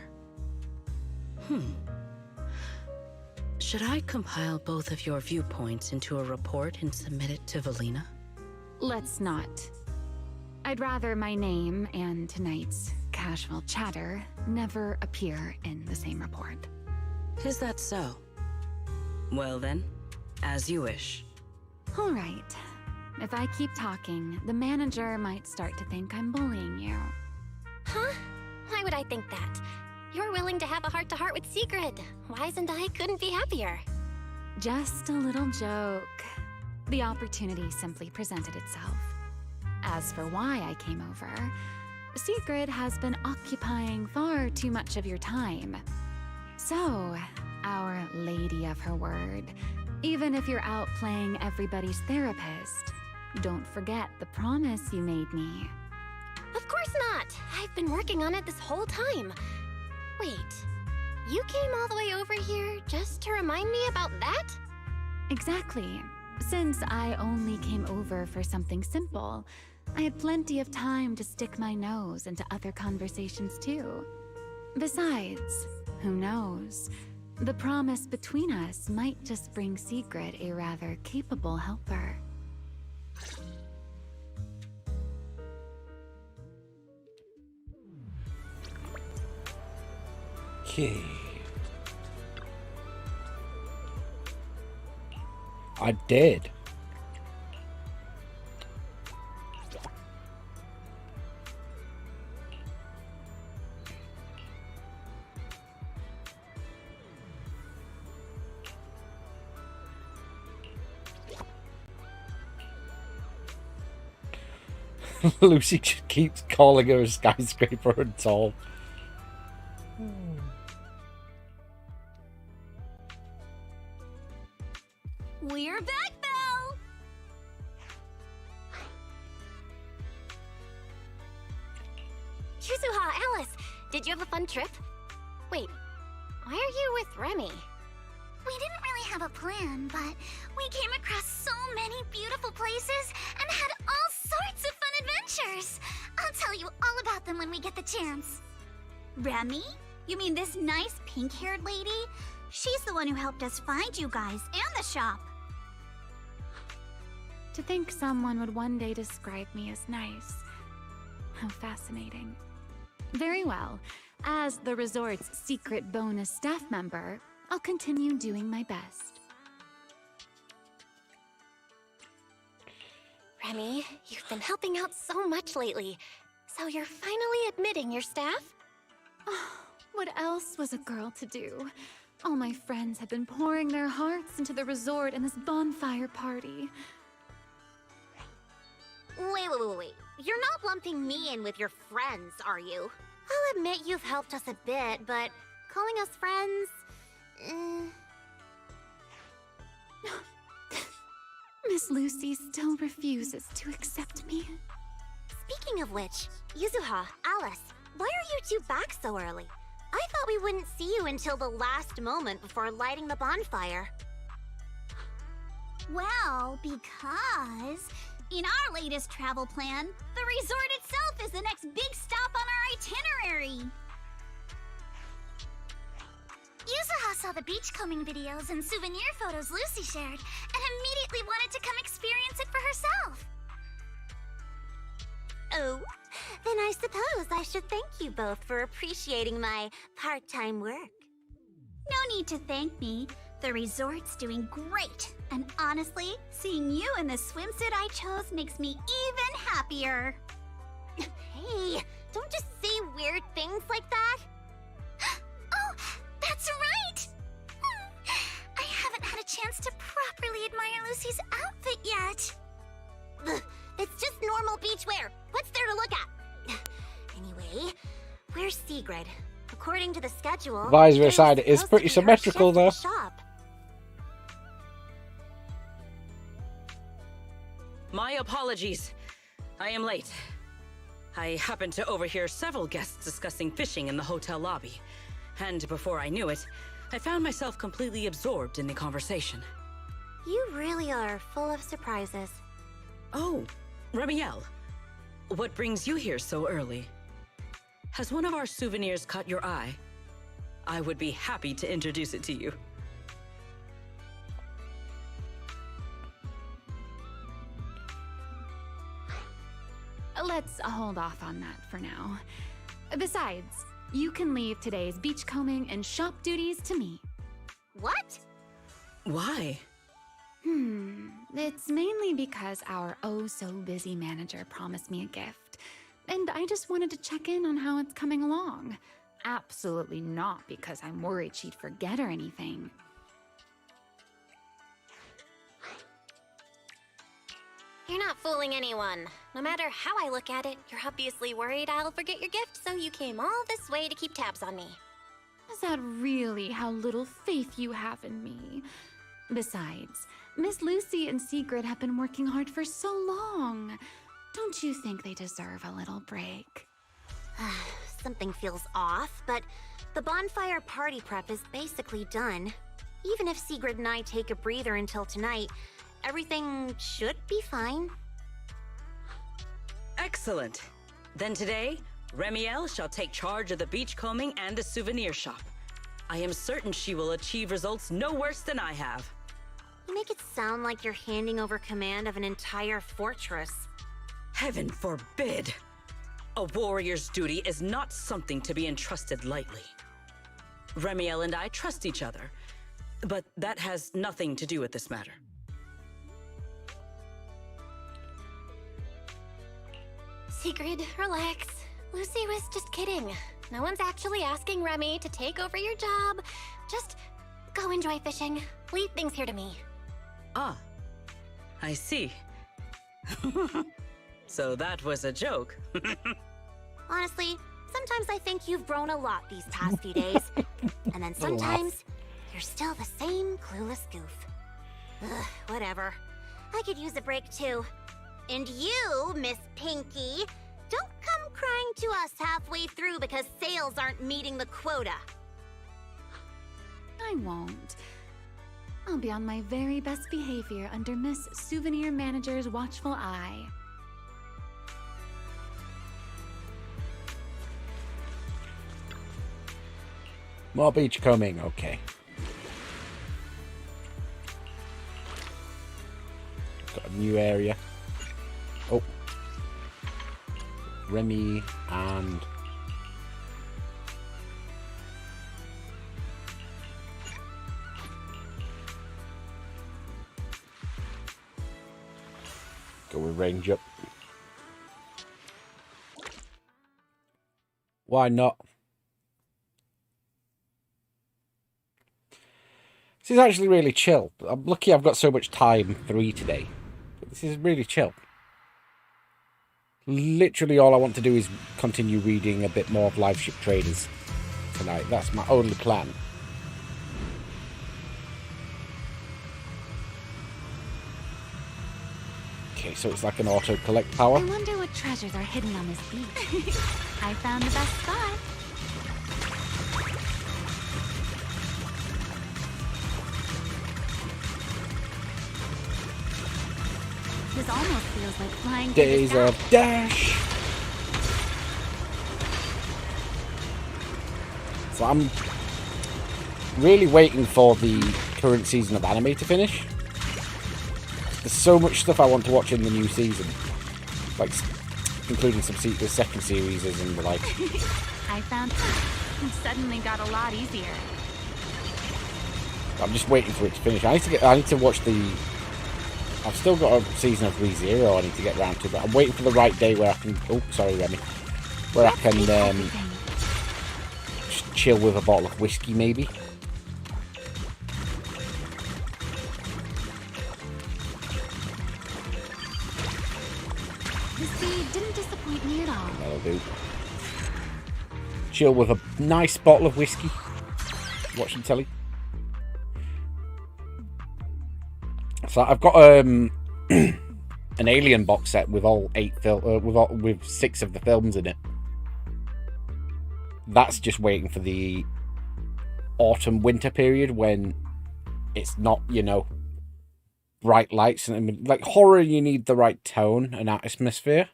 Should I compile both of your viewpoints into a report and submit it to Valina? Let's not. I'd rather my name and tonight's casual chatter never appear in the same report. Is that so? Well then, as you wish. All right. If I keep talking, the manager might start to think I'm bullying you. Huh? Why would I think that? You're willing to have a heart-to-heart with Sigrid. Wise and I couldn't be happier. Just a little joke. The opportunity simply presented itself. As for why I came over, Sigrid has been occupying far too much of your time. So, our lady of her word, even if you're out playing everybody's therapist, don't forget the promise you made me. Of course not! I've been working on it this whole time. Wait, you came all the way over here just to remind me about that? Exactly. Since I only came over for something simple, I had plenty of time to stick my nose into other conversations too. Besides, who knows? The promise between us might just bring Sigrid a rather capable helper. Okay. I did. Lucy keeps calling her a skyscraper and tall. We're back, Belle! Yuzuha, Alice, did you have a fun trip? Wait, why are you with Remy? We didn't really have a plan, but we came across so many beautiful places and had all sorts of fun adventures. I'll tell you all about them when we get the chance. Remy? You mean this nice pink-haired lady? She's the one who helped us find you guys and the shop. To think someone would one day describe me as nice. How fascinating. Very well. As the resort's secret bonus staff member, I'll continue doing my best. Remy, you've been helping out so much lately. So you're finally admitting your staff? Oh, what else was a girl to do? All my friends have been pouring their hearts into the resort and this bonfire party. Wait. You're not lumping me in with your friends, are you? I'll admit you've helped us a bit, but calling us friends... Miss Lucy still refuses to accept me. Speaking of which, Yuzuha, Alice, why are you two back so early? I thought we wouldn't see you until the last moment before lighting the bonfire. Well, because in our latest travel plan, the resort itself is the next big stop on our itinerary. Yuzuha saw the beachcombing videos and souvenir photos Lucy shared and immediately wanted to come experience it for herself. Oh, Then I suppose I should thank you both for appreciating my part-time work. No need to thank me. The resort's doing great. And honestly, seeing you in the swimsuit I chose makes me even happier. Hey, don't just say weird things like that. Oh, that's right! I haven't had a chance to properly admire Lucy's outfit yet. Ugh, it's just normal beachwear. What's there to look at? Anyway, where's Sigrid? According to the schedule, Visor there's aside, it is supposed pretty to be her symmetrical shift in though. the shop. My apologies. I am late. I happened to overhear several guests discussing fishing in the hotel lobby. And before I knew it, I found myself completely absorbed in the conversation. You really are full of surprises. Oh, Remiel. What brings you here so early? Has one of our souvenirs caught your eye? I would be happy to introduce it to you. Let's hold off on that for now. Besides, you can leave today's beachcombing and shop duties to me. What? Why? It's mainly because our oh-so-busy manager promised me a gift, and I just wanted to check in on how it's coming along. Absolutely not because I'm worried she'd forget or anything. You're not fooling anyone. No matter how I look at it, you're obviously worried I'll forget your gift, so you came all this way to keep tabs on me. Is that really how little faith you have in me? Besides, Miss Lucy and Sigrid have been working hard for so long. Don't you think they deserve a little break? Something feels off, but the bonfire party prep is basically done. Even if Sigrid and I take a breather until tonight, everything should be fine. Excellent. Then today, Remiel shall take charge of the beachcombing and the souvenir shop. I am certain she will achieve results no worse than I have. You make it sound like you're handing over command of an entire fortress. Heaven forbid! A warrior's duty is not something to be entrusted lightly. Remiel and I trust each other, but that has nothing to do with this matter. Sigrid, relax. Lucy was just kidding. No one's actually asking Remy to take over your job. Just go enjoy fishing. Leave things here to me. Ah, I see. So that was a joke. Honestly, sometimes I think you've grown a lot these past few days. And then sometimes, you're still the same clueless goof. Ugh, whatever. I could use a break too. And you, Miss Pinky, don't come crying to us halfway through because sales aren't meeting the quota. I won't. I'll be on my very best behavior under Miss Souvenir Manager's watchful eye. More beachcombing, okay. Got a new area. Oh. Remy and... go with range up. Why not? This is actually really chill. I'm lucky I've got so much time, 3 today. But this is really chill. Literally all I want to do is continue reading a bit more of Live Ship Traders tonight. That's my only plan. Okay, so it's like an auto-collect power. I wonder what treasures are hidden on this beach. I found the best spot. This almost feels like flying through the Days sky. of Dash! So I'm really waiting for the current season of anime to finish. There's so much stuff I want to watch in the new season. Like including some the second series and the like. I found it suddenly got a lot easier. I'm just waiting for it to finish. I need to watch the. I've still got a season of ReZero I need to get around to, but I'm waiting for the right day where I can. Oh, sorry, Remy. Where I can just chill with a bottle of whiskey, maybe. The seed didn't disappoint me at all. That'll do. Chill with a nice bottle of whiskey. Watch some telly. So I've got an Alien box set with all 8 with 6 of the films in it. That's just waiting for the autumn winter period when it's not, you know, bright lights and like horror. You need the right tone and atmosphere.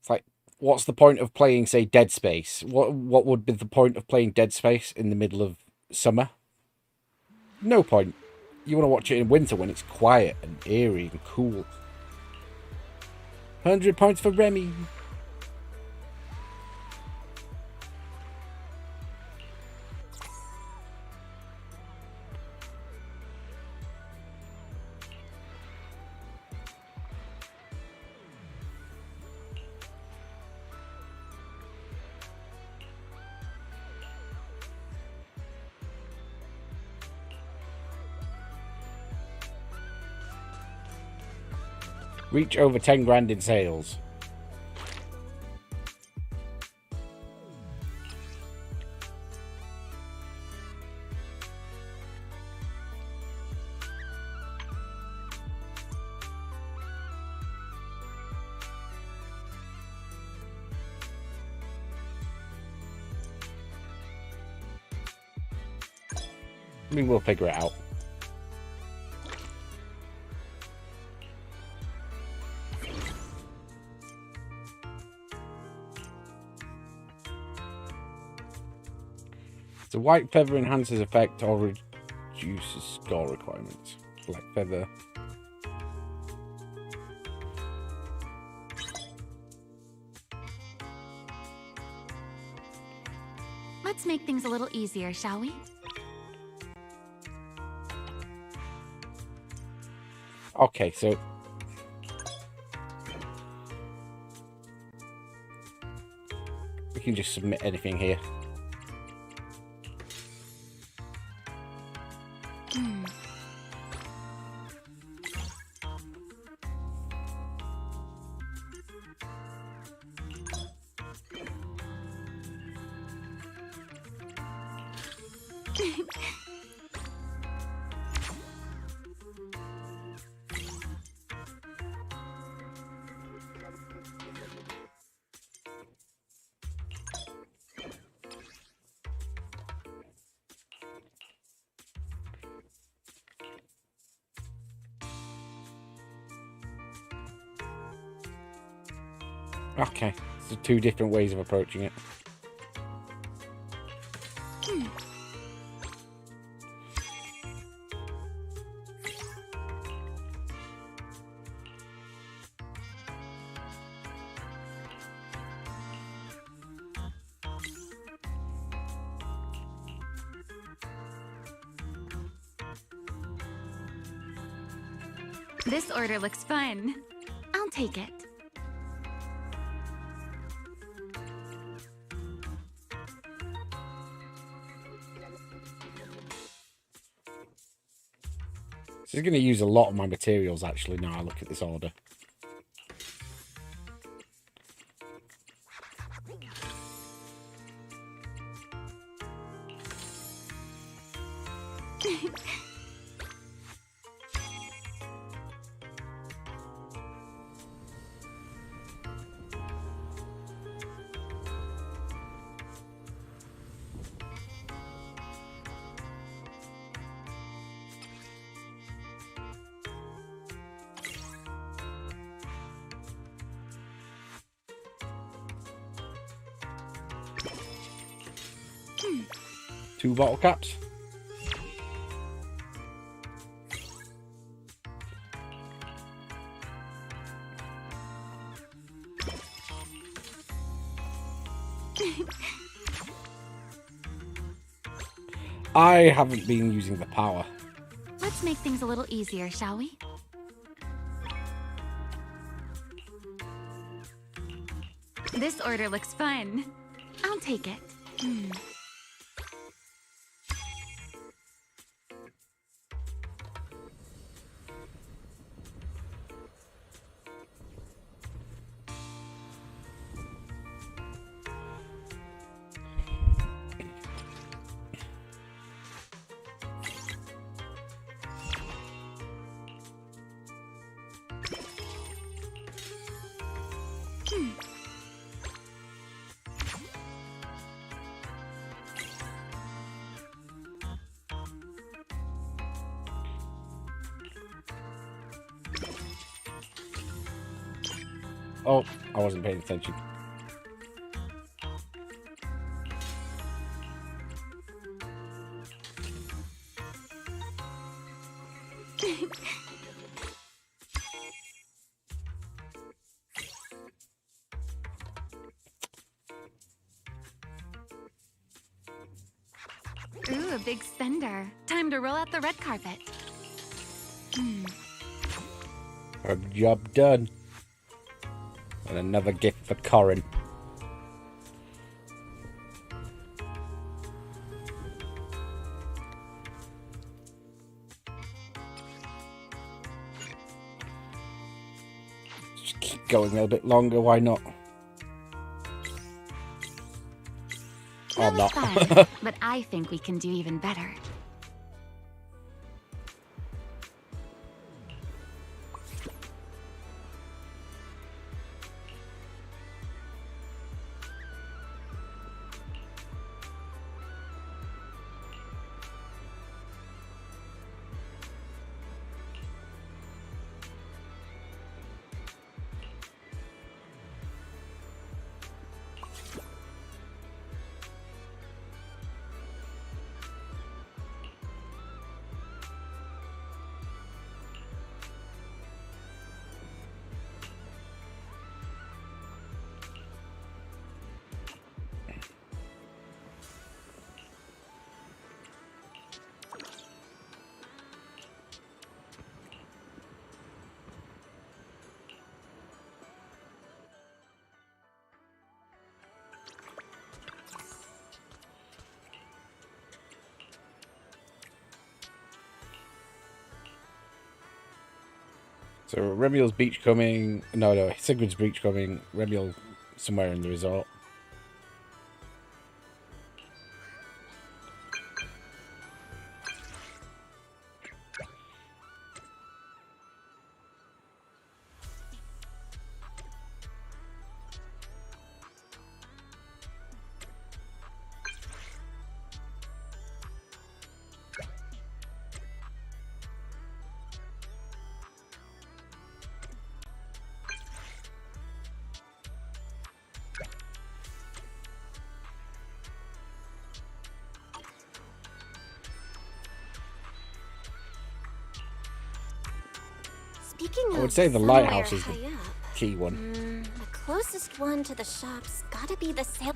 It's like, what's the point of playing, say, Dead Space? What would be the point of playing Dead Space in the middle of summer? No point. You want to watch it in winter when it's quiet and eerie and cool. 100 points for Remy. Reach over 10 grand in sales. I mean, we'll figure it out. The white feather enhances effect or reduces score requirements. Black feather. Let's make things a little easier, shall we? Okay, so we can just submit anything here. Okay, so 2 different ways of approaching it. This order looks fun. I'll take it. This is going to use a lot of my materials, actually, now I look at this order. Two bottle caps. I haven't been using the power. Let's make things a little easier, shall we? This order looks fun. I'll take it. Oh, I wasn't paying attention. Ooh, a big spender. Time to roll out the red carpet. A job done. And another gift for Corin. Just keep going a little bit longer, why not? That I'm was not. fun, but I think we can do even better. So Remiel's beach coming. No, Sigurd's beach coming. Remiel somewhere in the resort. Speaking I would of say the somewhere lighthouse is the high up, key one. the closest one to the shop's gotta be the sail.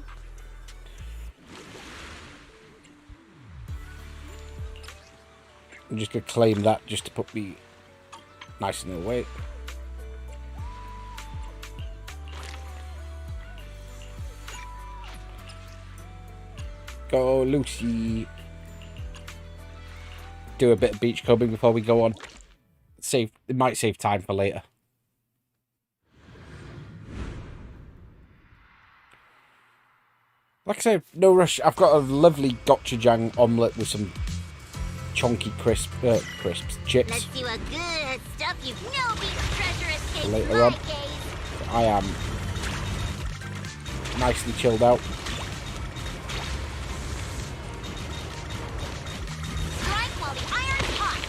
I'm just gonna claim that just to put me nice and away. Go, Lucy. Do a bit of beach combing before we go on. It might save time for later. Like I said, no rush. I've got a lovely gochujang omelette with some chunky crisps, chips. Let's see what good stuff you've no beach treasure escape Later on. my gaze. I am nicely chilled out. Strike while the iron's hot.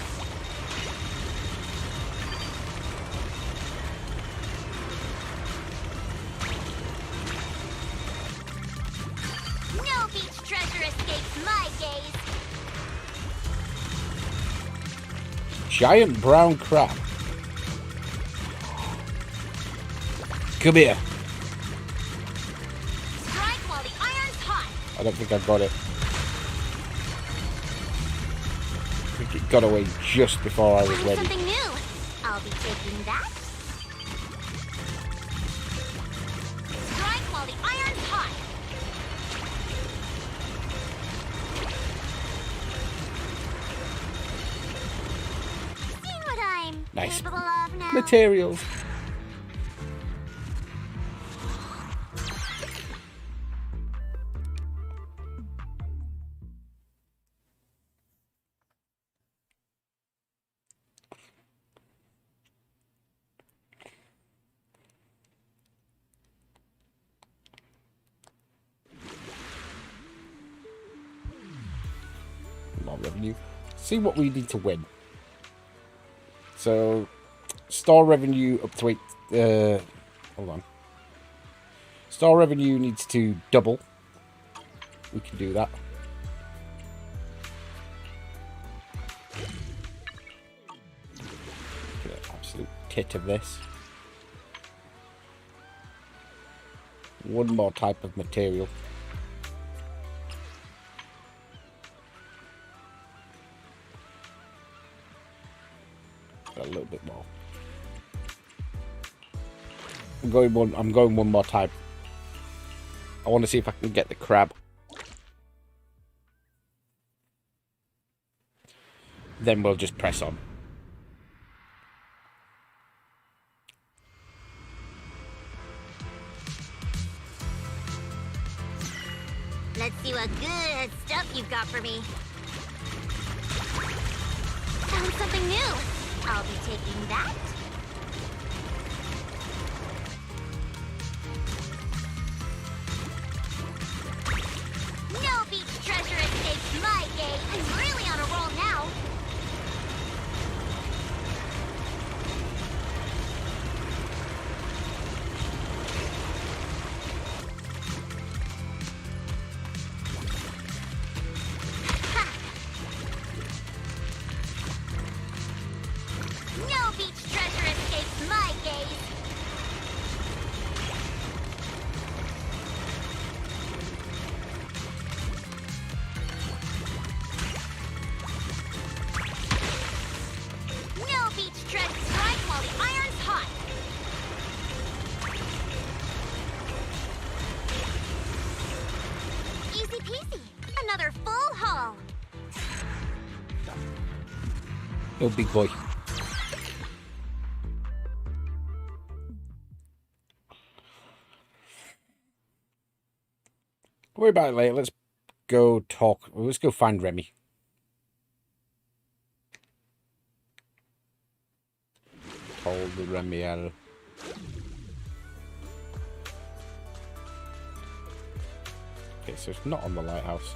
No beach treasure escapes my gaze. Giant brown crab. Come here. Strike while the iron's hot. I don't think I got it. think it got away just before I was Found ready. something new. I'll be taking that. Strike while the iron's hot. See what I'm Nice. capable of now. Materials. More revenue. See what we need to win. So, store revenue up to 8. Hold on. Store revenue needs to double. We can do that. Get an absolute tit of this. One more type of material. A little bit more. I'm going one more time. I want to see if I can get the crab. Then we'll just press on. Let's see what good stuff you've got for me. Found something new. I'll be taking that. No beach treasure escapes my gaze. I'm really on a roll now. No beach treasure escapes my gaze. No beach treasure strike while the iron's hot. Easy peasy. Another full haul. Oh, big boy. Don't worry about it later. Let's go talk. Let's go find Remy. Told the Remy out. Okay, so it's not on the lighthouse.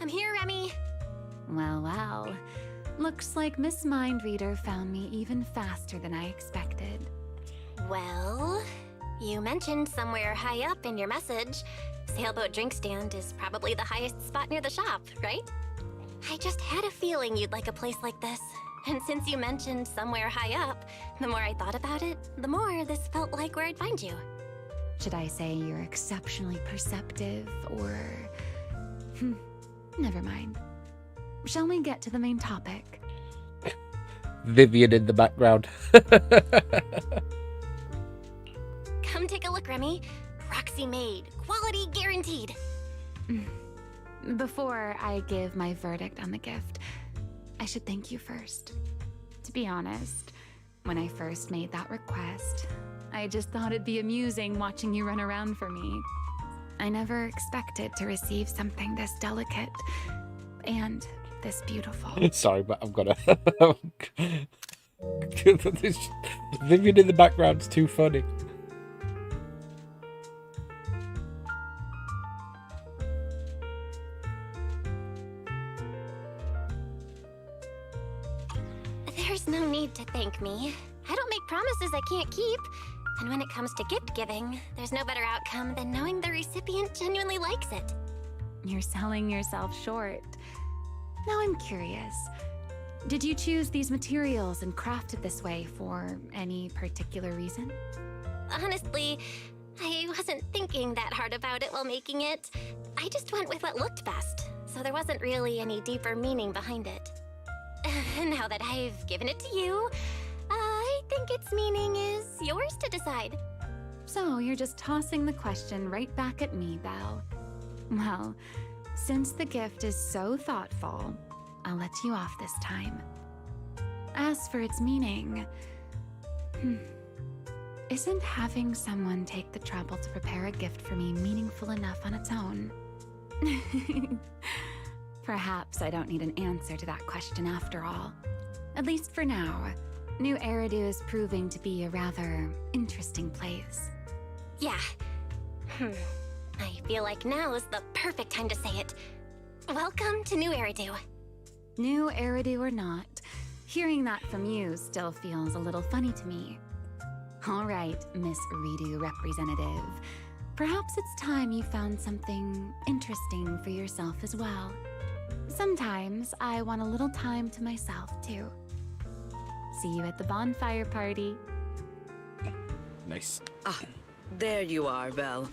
I'm here, Remy. Well, well. Looks like Miss Mindreader found me even faster than I expected. Well, you mentioned somewhere high up in your message. Sailboat drink stand is probably the highest spot near the shop, right? I just had a feeling you'd like a place like this. And since you mentioned somewhere high up, the more I thought about it, the more this felt like where I'd find you. Should I say you're exceptionally perceptive, or... Never mind. Shall we get to the main topic? Vivian in the background. Come take a look, Remy. Roxy made. Quality guaranteed. Before I give my verdict on the gift, I should thank you first. To be honest, when I first made that request, I just thought it'd be amusing watching you run around for me. I never expected to receive something this delicate and this beautiful. Sorry, but I've got to... Vivian in the background's too funny. There's no need to thank me. I don't make promises I can't keep. And when it comes to gift giving, there's no better outcome than knowing the recipient genuinely likes it. You're selling yourself short. Now I'm curious. Did you choose these materials and craft it this way for any particular reason? Honestly, I wasn't thinking that hard about it while making it. I just went with what looked best, so there wasn't really any deeper meaning behind it. Now that I've given it to you, I think its meaning is yours to decide. So you're just tossing the question right back at me, Belle. Well, since the gift is so thoughtful, I'll let you off this time. As for its meaning, isn't having someone take the trouble to prepare a gift for me meaningful enough on its own? Perhaps I don't need an answer to that question after all. At least for now. New Eridu is proving to be a rather interesting place. Yeah. I feel like now is the perfect time to say it. Welcome to New Eridu. New Eridu or not, hearing that from you still feels a little funny to me. All right, Miss Redo representative. Perhaps it's time you found something interesting for yourself as well. Sometimes I want a little time to myself, too. See you at the bonfire party. Nice. Ah, there you are, Belle.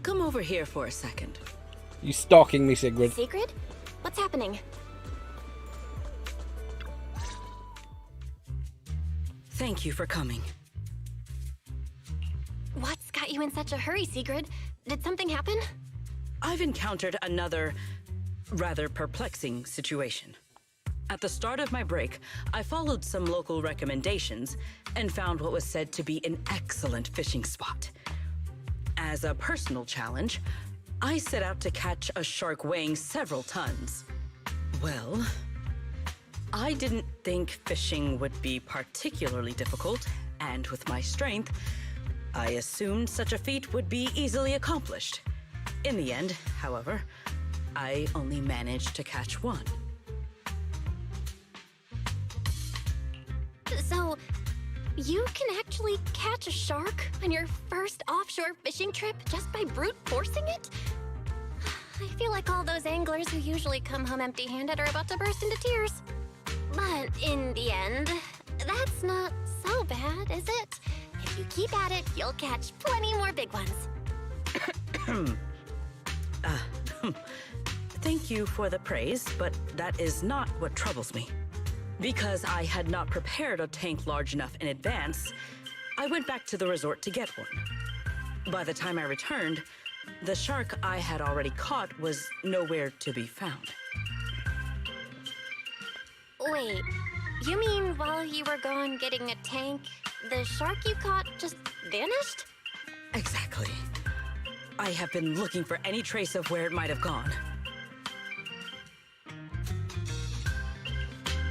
Come over here for a second. You stalking me, Sigrid? Sigrid? What's happening? Thank you for coming. What's got you in such a hurry, Sigrid? Did something happen? I've encountered another rather perplexing situation. At the start of my break, I followed some local recommendations and found what was said to be an excellent fishing spot. As a personal challenge, I set out to catch a shark weighing several tons. Well, I didn't think fishing would be particularly difficult, and with my strength, I assumed such a feat would be easily accomplished. In the end, however, I only managed to catch one. So, you can actually catch a shark on your first offshore fishing trip just by brute forcing it? I feel like all those anglers who usually come home empty-handed are about to burst into tears. But in the end, that's not so bad, is it? If you keep at it, you'll catch plenty more big ones. Thank you for the praise, but that is not what troubles me. Because I had not prepared a tank large enough in advance, I went back to the resort to get one. By the time I returned, the shark I had already caught was nowhere to be found. Wait, you mean while you were gone getting a tank, the shark you caught just vanished? Exactly. I have been looking for any trace of where it might have gone.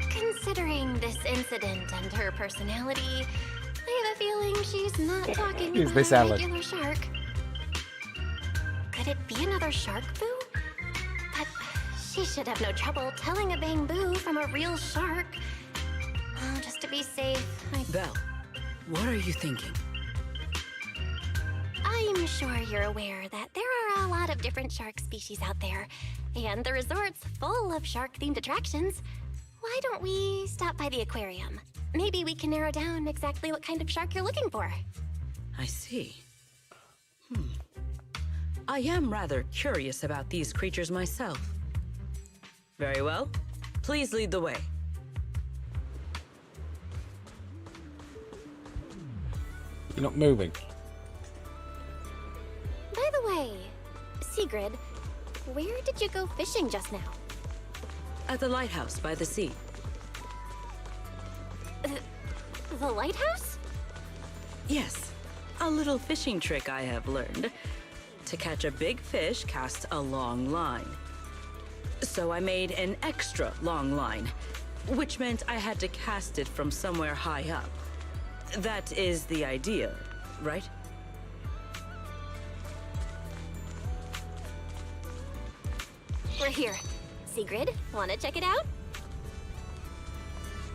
Considering this incident and her personality, I have a feeling she's not talking Is about this a Alan? regular shark. Could it be another shark boo? But she should have no trouble telling a bamboo from a real shark. Oh, just to be safe, Belle, what are you thinking? I'm sure you're aware that there are a lot of different shark species out there, and the resort's full of shark-themed attractions. Why don't we stop by the aquarium? Maybe we can narrow down exactly what kind of shark you're looking for. I see. I am rather curious about these creatures myself. Very well. Please lead the way. You're not moving. By the way, Sigrid, where did you go fishing just now? At the lighthouse by the sea. The lighthouse? Yes, a little fishing trick I have learned. To catch a big fish, cast a long line. So I made an extra long line, which meant I had to cast it from somewhere high up. That is the idea, right? We're here. Sigrid, wanna check it out?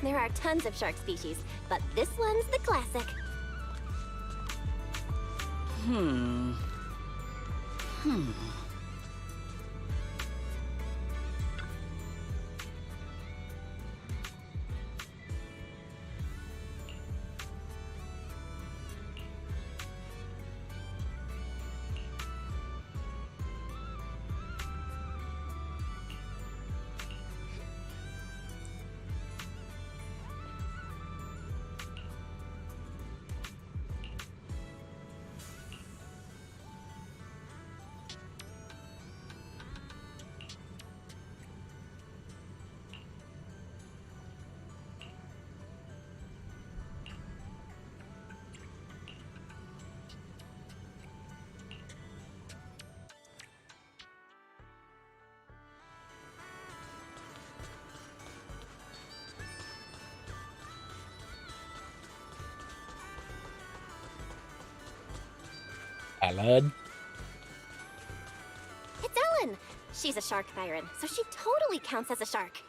There are tons of shark species, but this one's the classic. Ellen. It's Ellen! She's a shark siren, so she totally counts as a shark.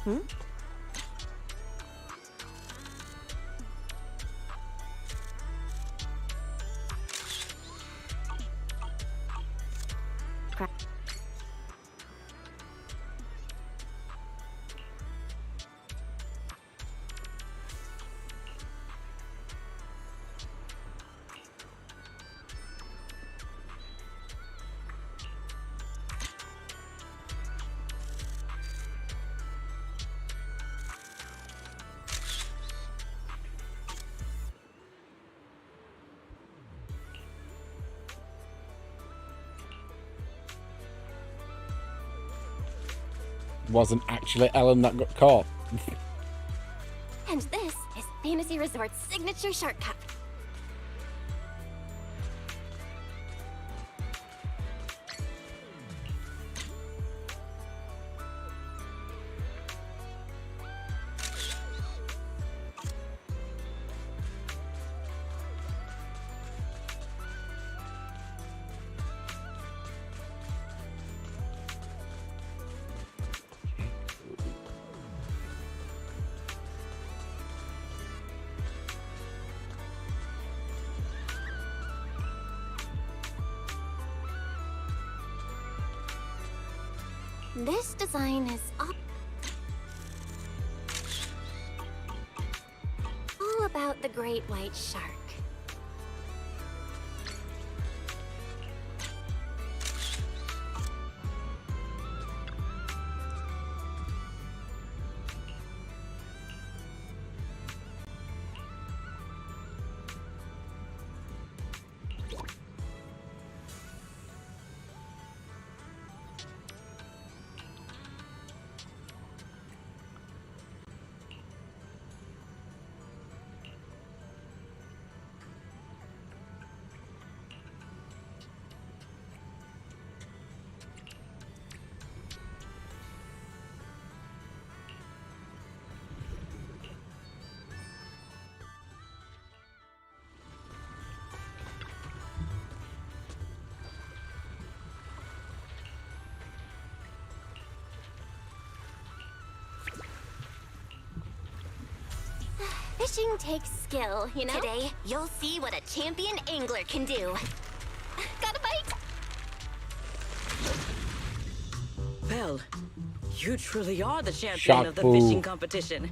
Hmm? Wasn't actually Ellen that got caught. And this is Fantasy Resort's signature shark cup. This design is all about the great white shark. Fishing takes skill, you know? Today, you'll see what a champion angler can do. Got a bite? Well, you truly are the champion Shark of the boo. fishing competition.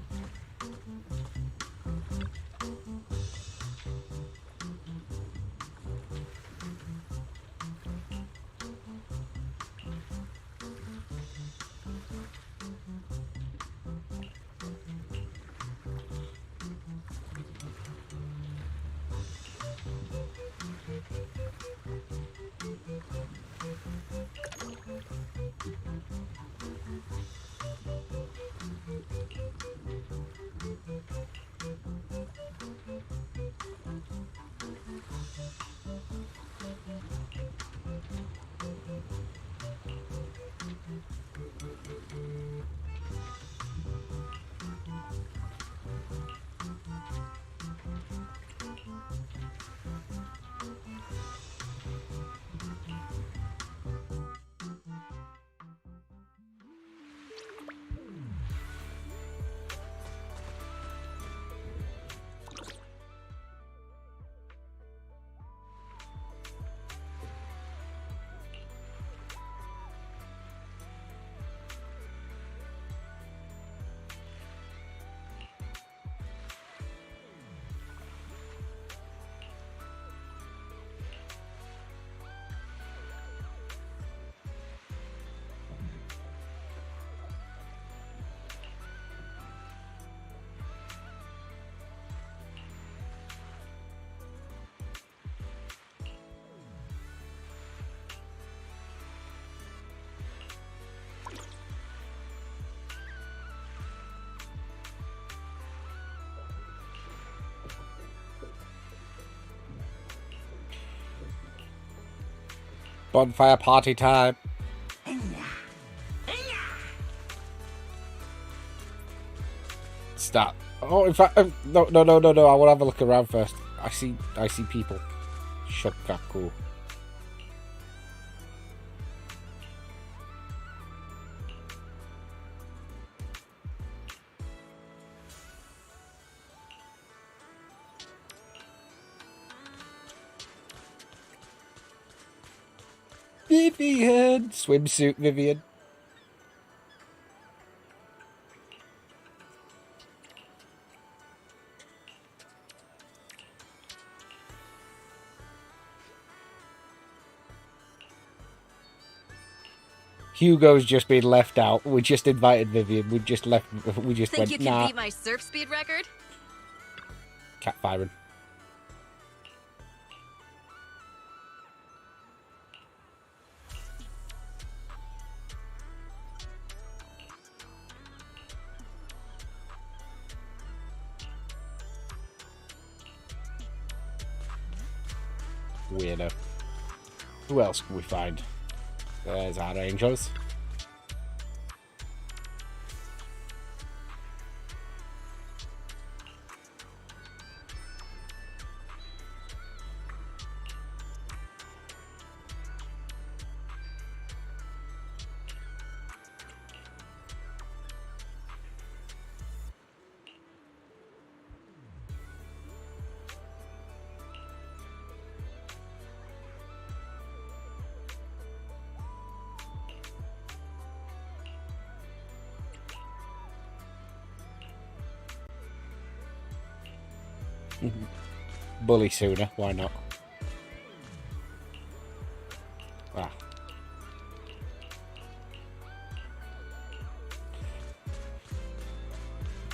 Bonfire party time. Start. Oh, in fact, no. I want to have a look around first. I see people. Shokaku. Vivian! Swimsuit Vivian. Hugo's just been left out. We just invited Vivian. We just left. We just Think went, you can nah. beat my surf speed record? Cat firing. Weirdo. Who else can we find? There's our angels. Bully sooner, why not? Ah.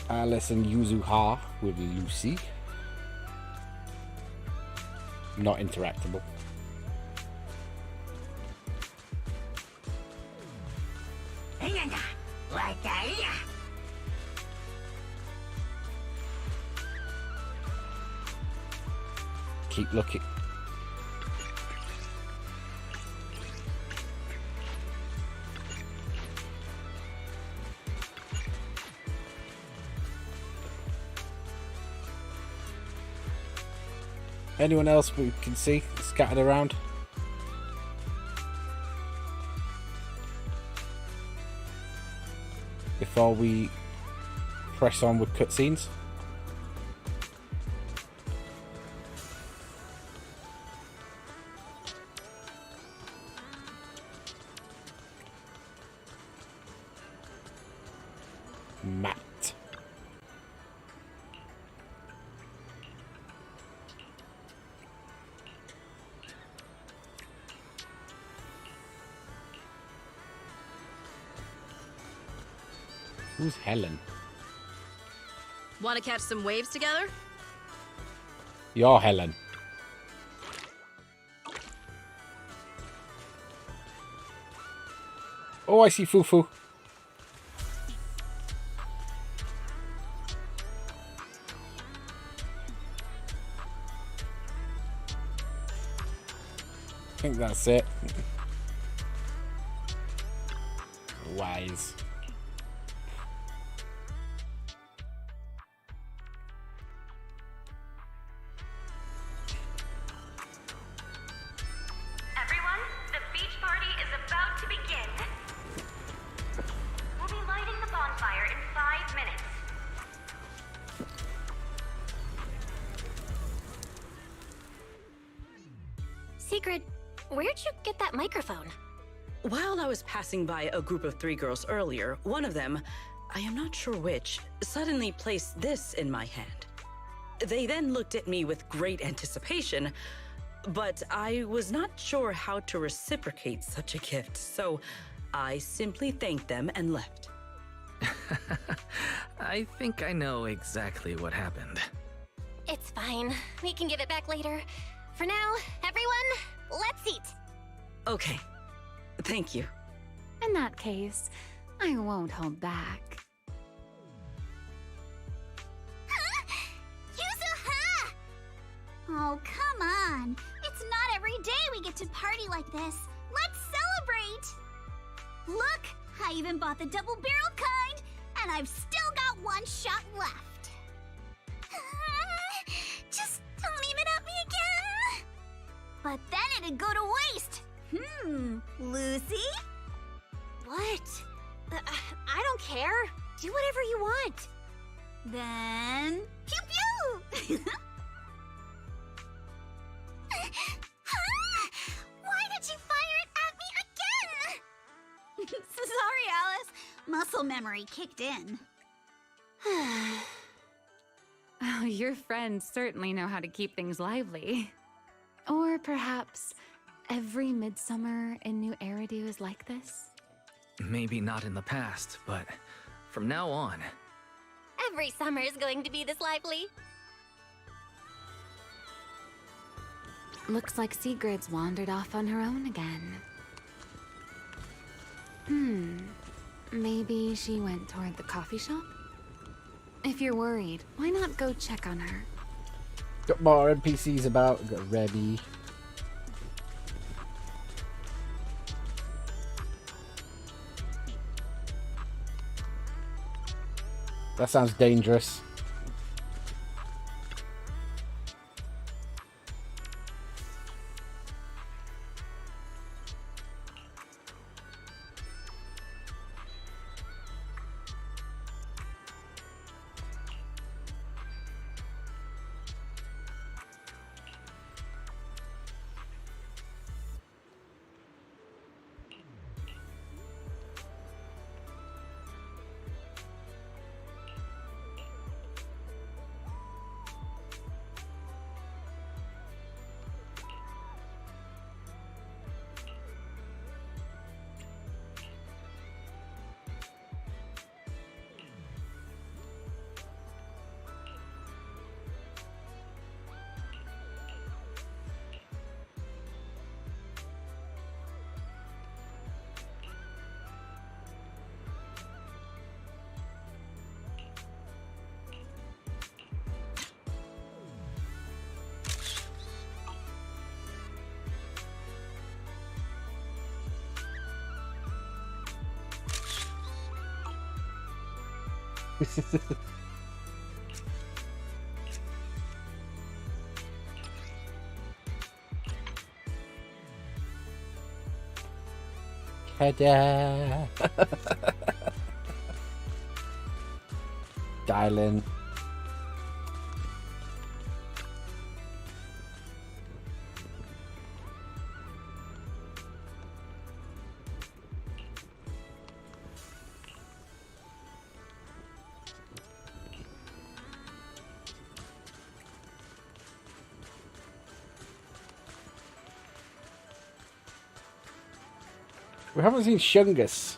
Alice and Yuzuha with Lucy. Not interactable. Keep looking. Anyone else we can see scattered around? Before we press on with cutscenes. Matt. Who's Helen? Want to catch some waves together? You're Helen. Oh, I see Fufu. I think that's it. Wise. Everyone, the beach party is about to begin. We'll be lighting the bonfire in 5 minutes. Secret, where'd you get that microphone? While I was passing by a group of 3 girls earlier, one of them, I am not sure which, suddenly placed this in my hand. They then looked at me with great anticipation, but I was not sure how to reciprocate such a gift, so I simply thanked them and left. I think I know exactly what happened. It's fine. We can give it back later. For now, everyone, let's eat. Okay. Thank you. In that case, I won't hold back. Yuzuha! Oh, come on. It's not every day we get to party like this. Let's celebrate! Look, I even bought the double-barrel kind, and I've still got 1 shot left. Just don't even But then it'd go to waste. Lucy? What? I don't care. Do whatever you want. Then... pew pew! Why did you fire it at me again? Sorry, Alice. Muscle memory kicked in. Oh, your friends certainly know how to keep things lively. Or perhaps every midsummer in New Eridu is like this? Maybe not in the past, but from now on. Every summer is going to be this lively. Looks like Sigrid's wandered off on her own again. Maybe she went toward the coffee shop? If you're worried, why not go check on her? Got more NPCs about. We've got Rebby. That sounds dangerous. Ta-da! Dial in. We haven't seen Shungus.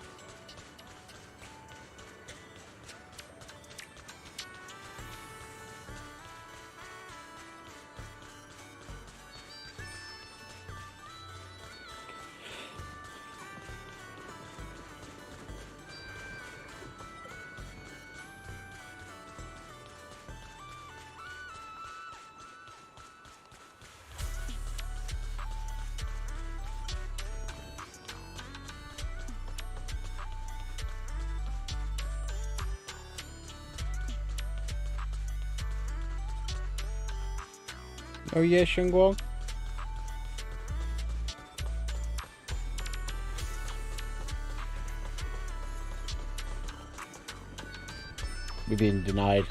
Oh yeah, Shungwon. We've been denied.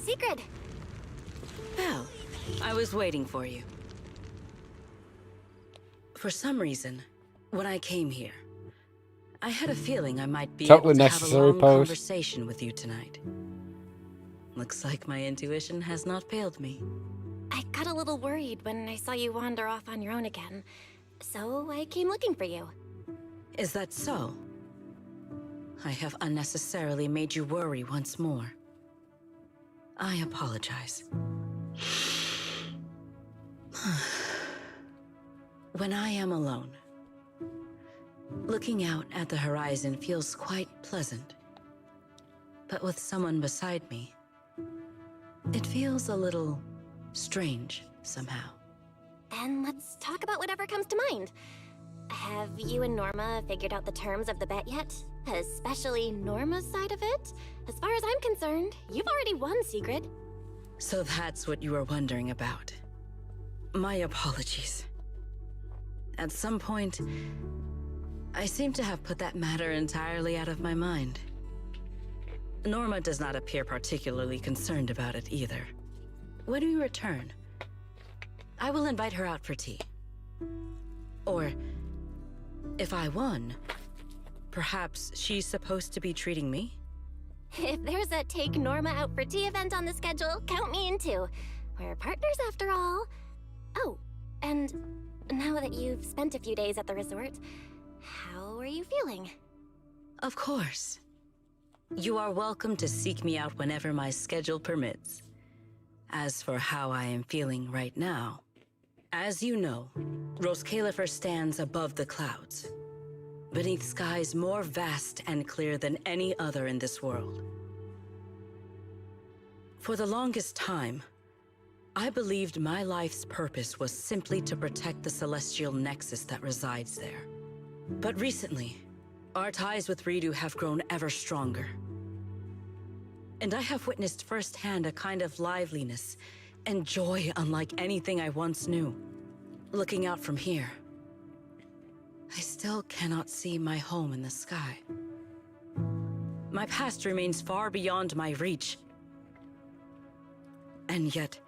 Sigrid! Well, I was waiting for you. For some reason, when I came here, I had a feeling I might be Totally able to have a necessary long pose. conversation with you tonight. Looks like my intuition has not failed me. I got a little worried when I saw you wander off on your own again, so I came looking for you. Is that so? I have unnecessarily made you worry once more. I apologize. When I am alone, looking out at the horizon feels quite pleasant. But with someone beside me, it feels a little strange. somehow. Then let's talk about whatever comes to mind. Have you and Norma figured out the terms of the bet yet? Especially Norma's side of it? As far as I'm concerned, you've already won, Sigrid. So that's what you were wondering about. My apologies. At some point, I seem to have put that matter entirely out of my mind. Norma does not appear particularly concerned about it either. When we return, I will invite her out for tea. Or, if I won, perhaps she's supposed to be treating me? If there's a Take Norma Out for Tea event on the schedule, count me in too. We're partners after all. Oh, and now that you've spent a few days at the resort, how are you feeling? Of course. You are welcome to seek me out whenever my schedule permits. As for how I am feeling right now, as you know, Roskalifer stands above the clouds, beneath skies more vast and clear than any other in this world. For the longest time, I believed my life's purpose was simply to protect the celestial nexus that resides there. But recently, our ties with Ridu have grown ever stronger. And I have witnessed firsthand a kind of liveliness and joy unlike anything I once knew. Looking out from here, I still cannot see my home in the sky. My past remains far beyond my reach. And yet,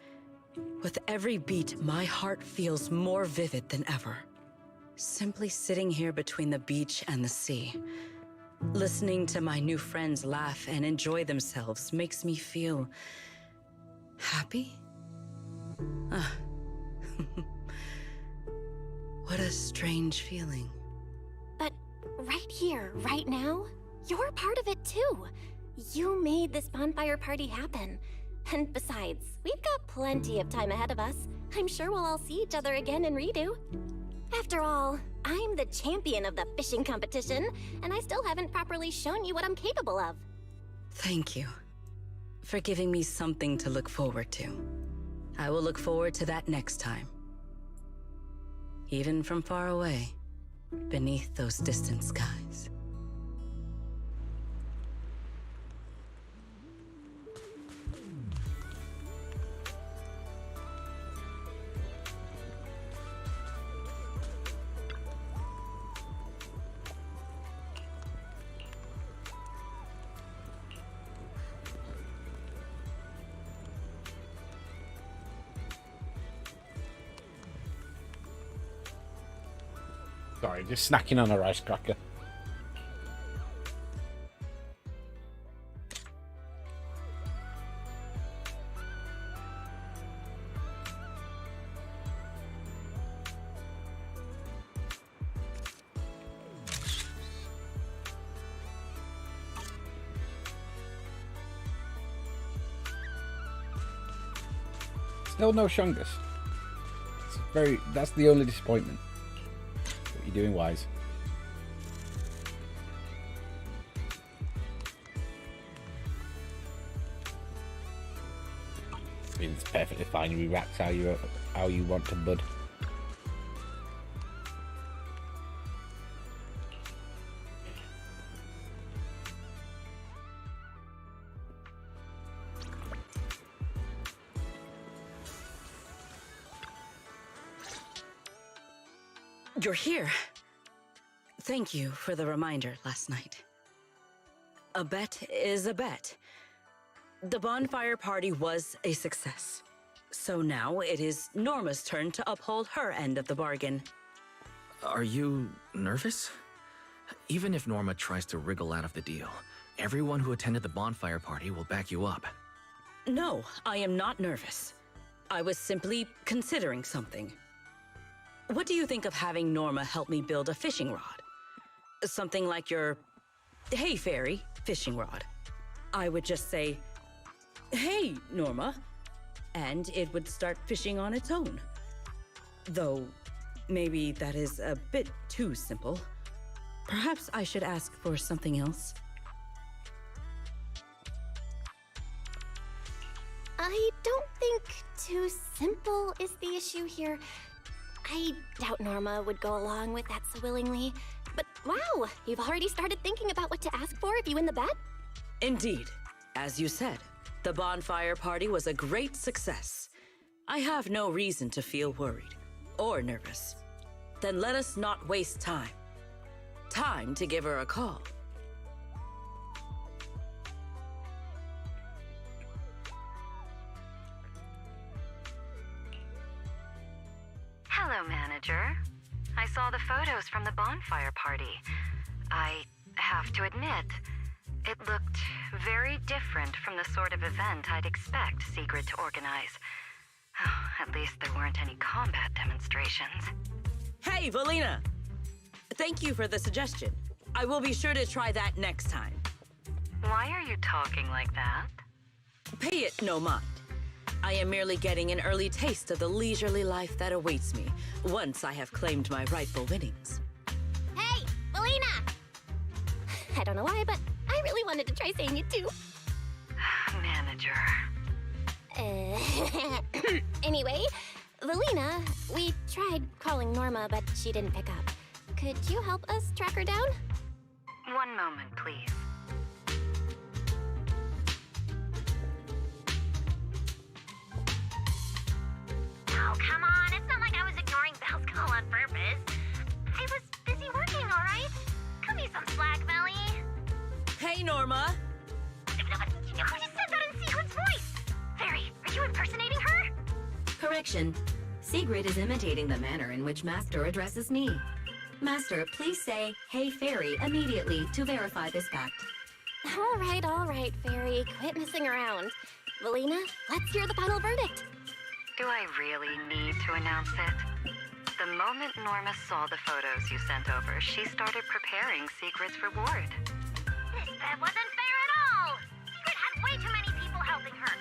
with every beat, my heart feels more vivid than ever. Simply sitting here between the beach and the sea, listening to my new friends laugh and enjoy themselves makes me feel happy. What a strange feeling. But right here, right now, you're part of it too. You made this bonfire party happen. And besides, we've got plenty of time ahead of us. I'm sure we'll all see each other again in Ridu. After all, I'm the champion of the fishing competition, and I still haven't properly shown you what I'm capable of. Thank you for giving me something to look forward to. I will look forward to that next time. Even from far away, beneath those distant skies. Sorry, just snacking on a rice cracker. Still no Shungus. That's the only disappointment. But you're doing wise. I mean, it's perfectly fine. You react how you want to, bud. You're here. Thank you for the reminder last night. A bet is a bet. The bonfire party was a success. So now it is Norma's turn to uphold her end of the bargain. Are you nervous? Even if Norma tries to wriggle out of the deal, everyone who attended the bonfire party will back you up. No, I am not nervous. I was simply considering something. What do you think of having Norma help me build a fishing rod? Something like your Hey Fairy fishing rod. I would just say, "Hey, Norma," and it would start fishing on its own. Though, maybe that is a bit too simple. Perhaps I should ask for something else. I don't think too simple is the issue here. I doubt Norma would go along with that so willingly. But wow, you've already started thinking about what to ask for if you win the bet? Indeed. As you said, the bonfire party was a great success. I have no reason to feel worried or nervous. Then let us not waste time. Time to give her a call. Hello, manager. I saw the photos from the bonfire party. I have to admit, it looked very different from the sort of event I'd expect Sigrid to organize. Oh, at least there weren't any combat demonstrations. Hey, Valina! Thank you for the suggestion. I will be sure to try that next time. Why are you talking like that? Pay it no mind. I am merely getting an early taste of the leisurely life that awaits me once I have claimed my rightful winnings. Hey, Melina! I don't know why, but I really wanted to try saying it too. Manager. Anyway, Valina, we tried calling Norma, but she didn't pick up. Could you help us track her down? One moment, please. Oh, come on. It's not like I was ignoring Belle's call on purpose. I was busy working, all right? Cut me some slack, Melly. Hey, Norma! Who just said that in Sigrid's voice? Fairy, are you impersonating her? Correction. Sigrid is imitating the manner in which Master addresses me. Master, please say, "Hey, Fairy," immediately to verify this fact. All right, Fairy. Quit messing around. Valina, let's hear the final verdict. Do I really need to announce it? The moment Norma saw the photos you sent over, she started preparing Sigrid's reward. This bet wasn't fair at all. Sigrid had way too many people helping her.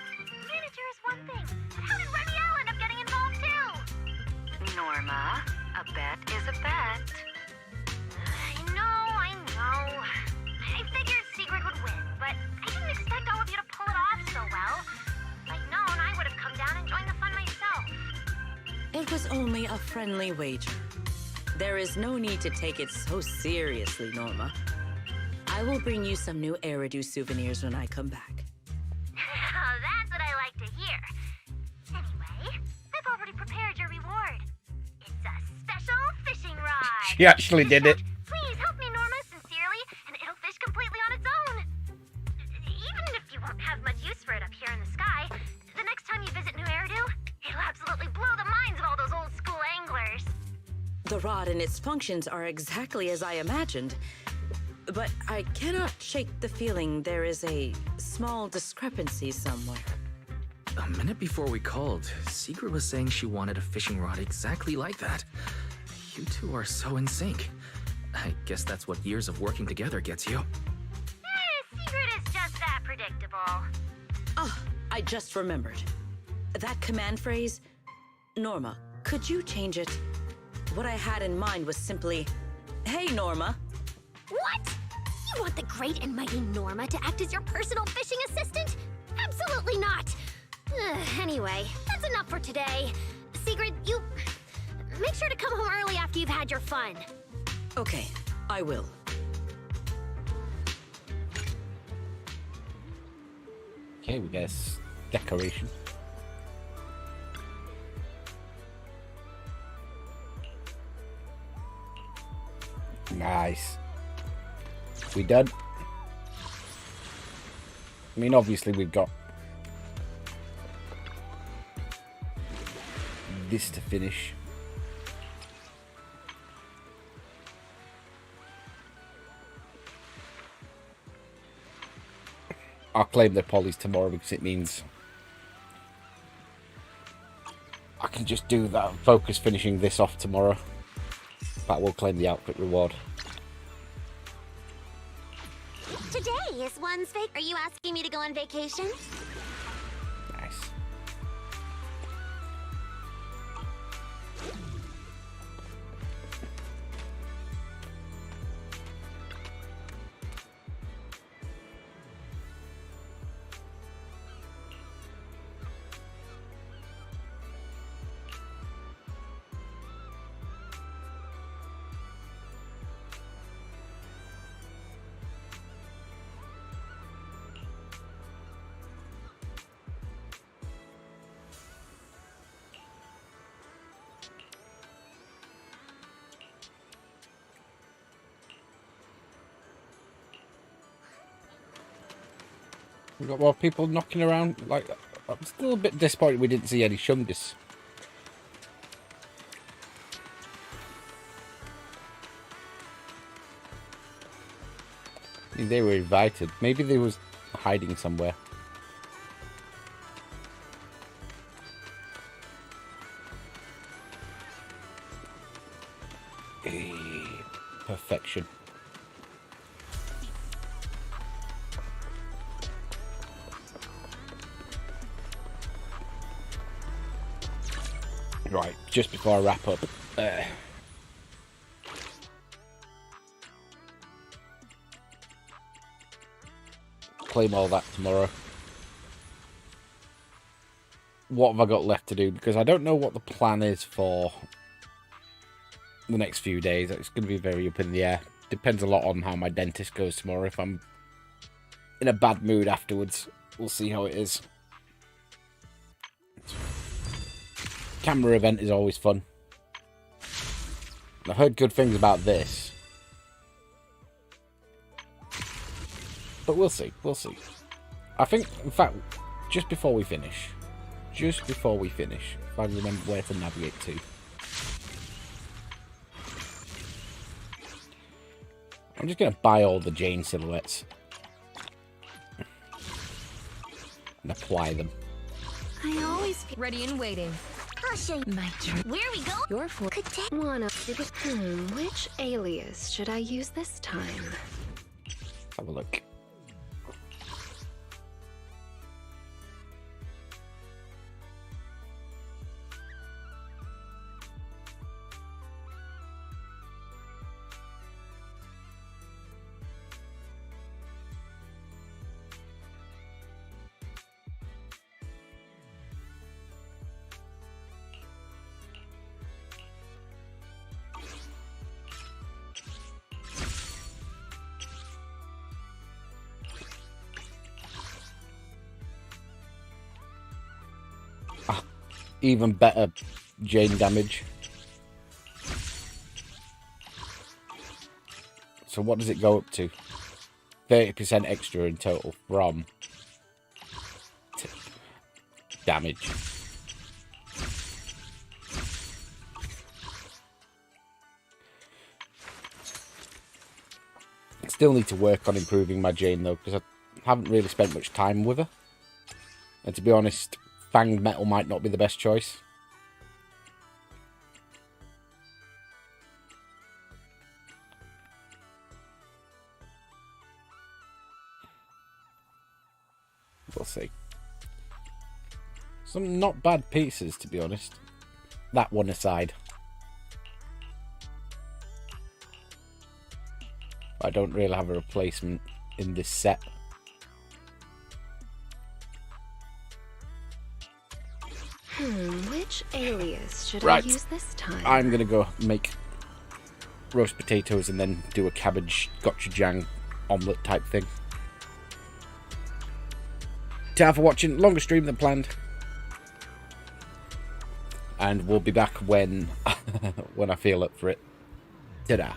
Manager is one thing, but how did Remiel end up getting involved too? Norma, a bet is a bet. I know. I figured Sigrid would win, but I didn't expect all of you to pull it off so well. If I'd known, I would have come down and joined the fun myself. It was only a friendly wager. There is no need to take it so seriously, Norma. I will bring you some new Eridu souvenirs when I come back. That's what I like to hear. Anyway, I've already prepared your reward. It's a special fishing rod. She actually did it. Please help me, Norma, sincerely, and it'll fish completely on its own. Even if you won't have much use for it up here in the sky, the next time you visit New Eridu, it'll absolutely blow the minds of all those old school anglers. The rod and its functions are exactly as I imagined, but I cannot shake the feeling there is a small discrepancy somewhere. A minute before we called, Sigrid was saying she wanted a fishing rod exactly like that. You two are so in sync. I guess that's what years of working together gets you. Sigrid is just that predictable. Ah, I just remembered. That command phrase, Norma, could you change it? What I had in mind was simply, "Hey, Norma." What? You want the great and mighty Norma to act as your personal fishing assistant? Absolutely not! Anyway, that's enough for today. Sigrid, you... make sure to come home early after you've had your fun. Okay, I will. Okay, we guess decoration. Nice. We done? I mean, obviously we've got this to finish. I'll claim the polys tomorrow because it means I can just do that, focus finishing this off tomorrow. But we'll claim the outfit reward. Today is one's Are you asking me to go on vacation? Nice. We've got more people knocking around. Like, I'm still a bit disappointed we didn't see any Shungus. I mean, they were invited. Maybe they was hiding somewhere. Perfection. Right, just before I wrap up, claim all that tomorrow. What have I got left to do? Because I don't know what the plan is for the next few days. It's going to be very up in the air. Depends a lot on how my dentist goes tomorrow. If I'm in a bad mood afterwards, we'll see how it is. Camera event is always fun. I've heard good things about this. But we'll see. We'll see. I think, in fact, just before we finish, if I remember where to navigate to. I'm just going to buy all the Jane silhouettes. And apply them. I always feel ready and waiting. I'll show you My turn. where we go. Your for wanna which alias should I use this time? Have a look. Even better Jane damage. So what does it go up to? 30% extra in total from damage. Still need to work on improving my Jane though, because I haven't really spent much time with her. And to be honest, fanged metal might not be the best choice. We'll see. Some not bad pieces, to be honest. That one aside. I don't really have a replacement in this set. Which alias should Right. I use this time? I'm going to go make roast potatoes and then do a cabbage gochujang omelette type thing. Ta for watching. Longer stream than planned. And we'll be back when when I feel up for it. Ta-da.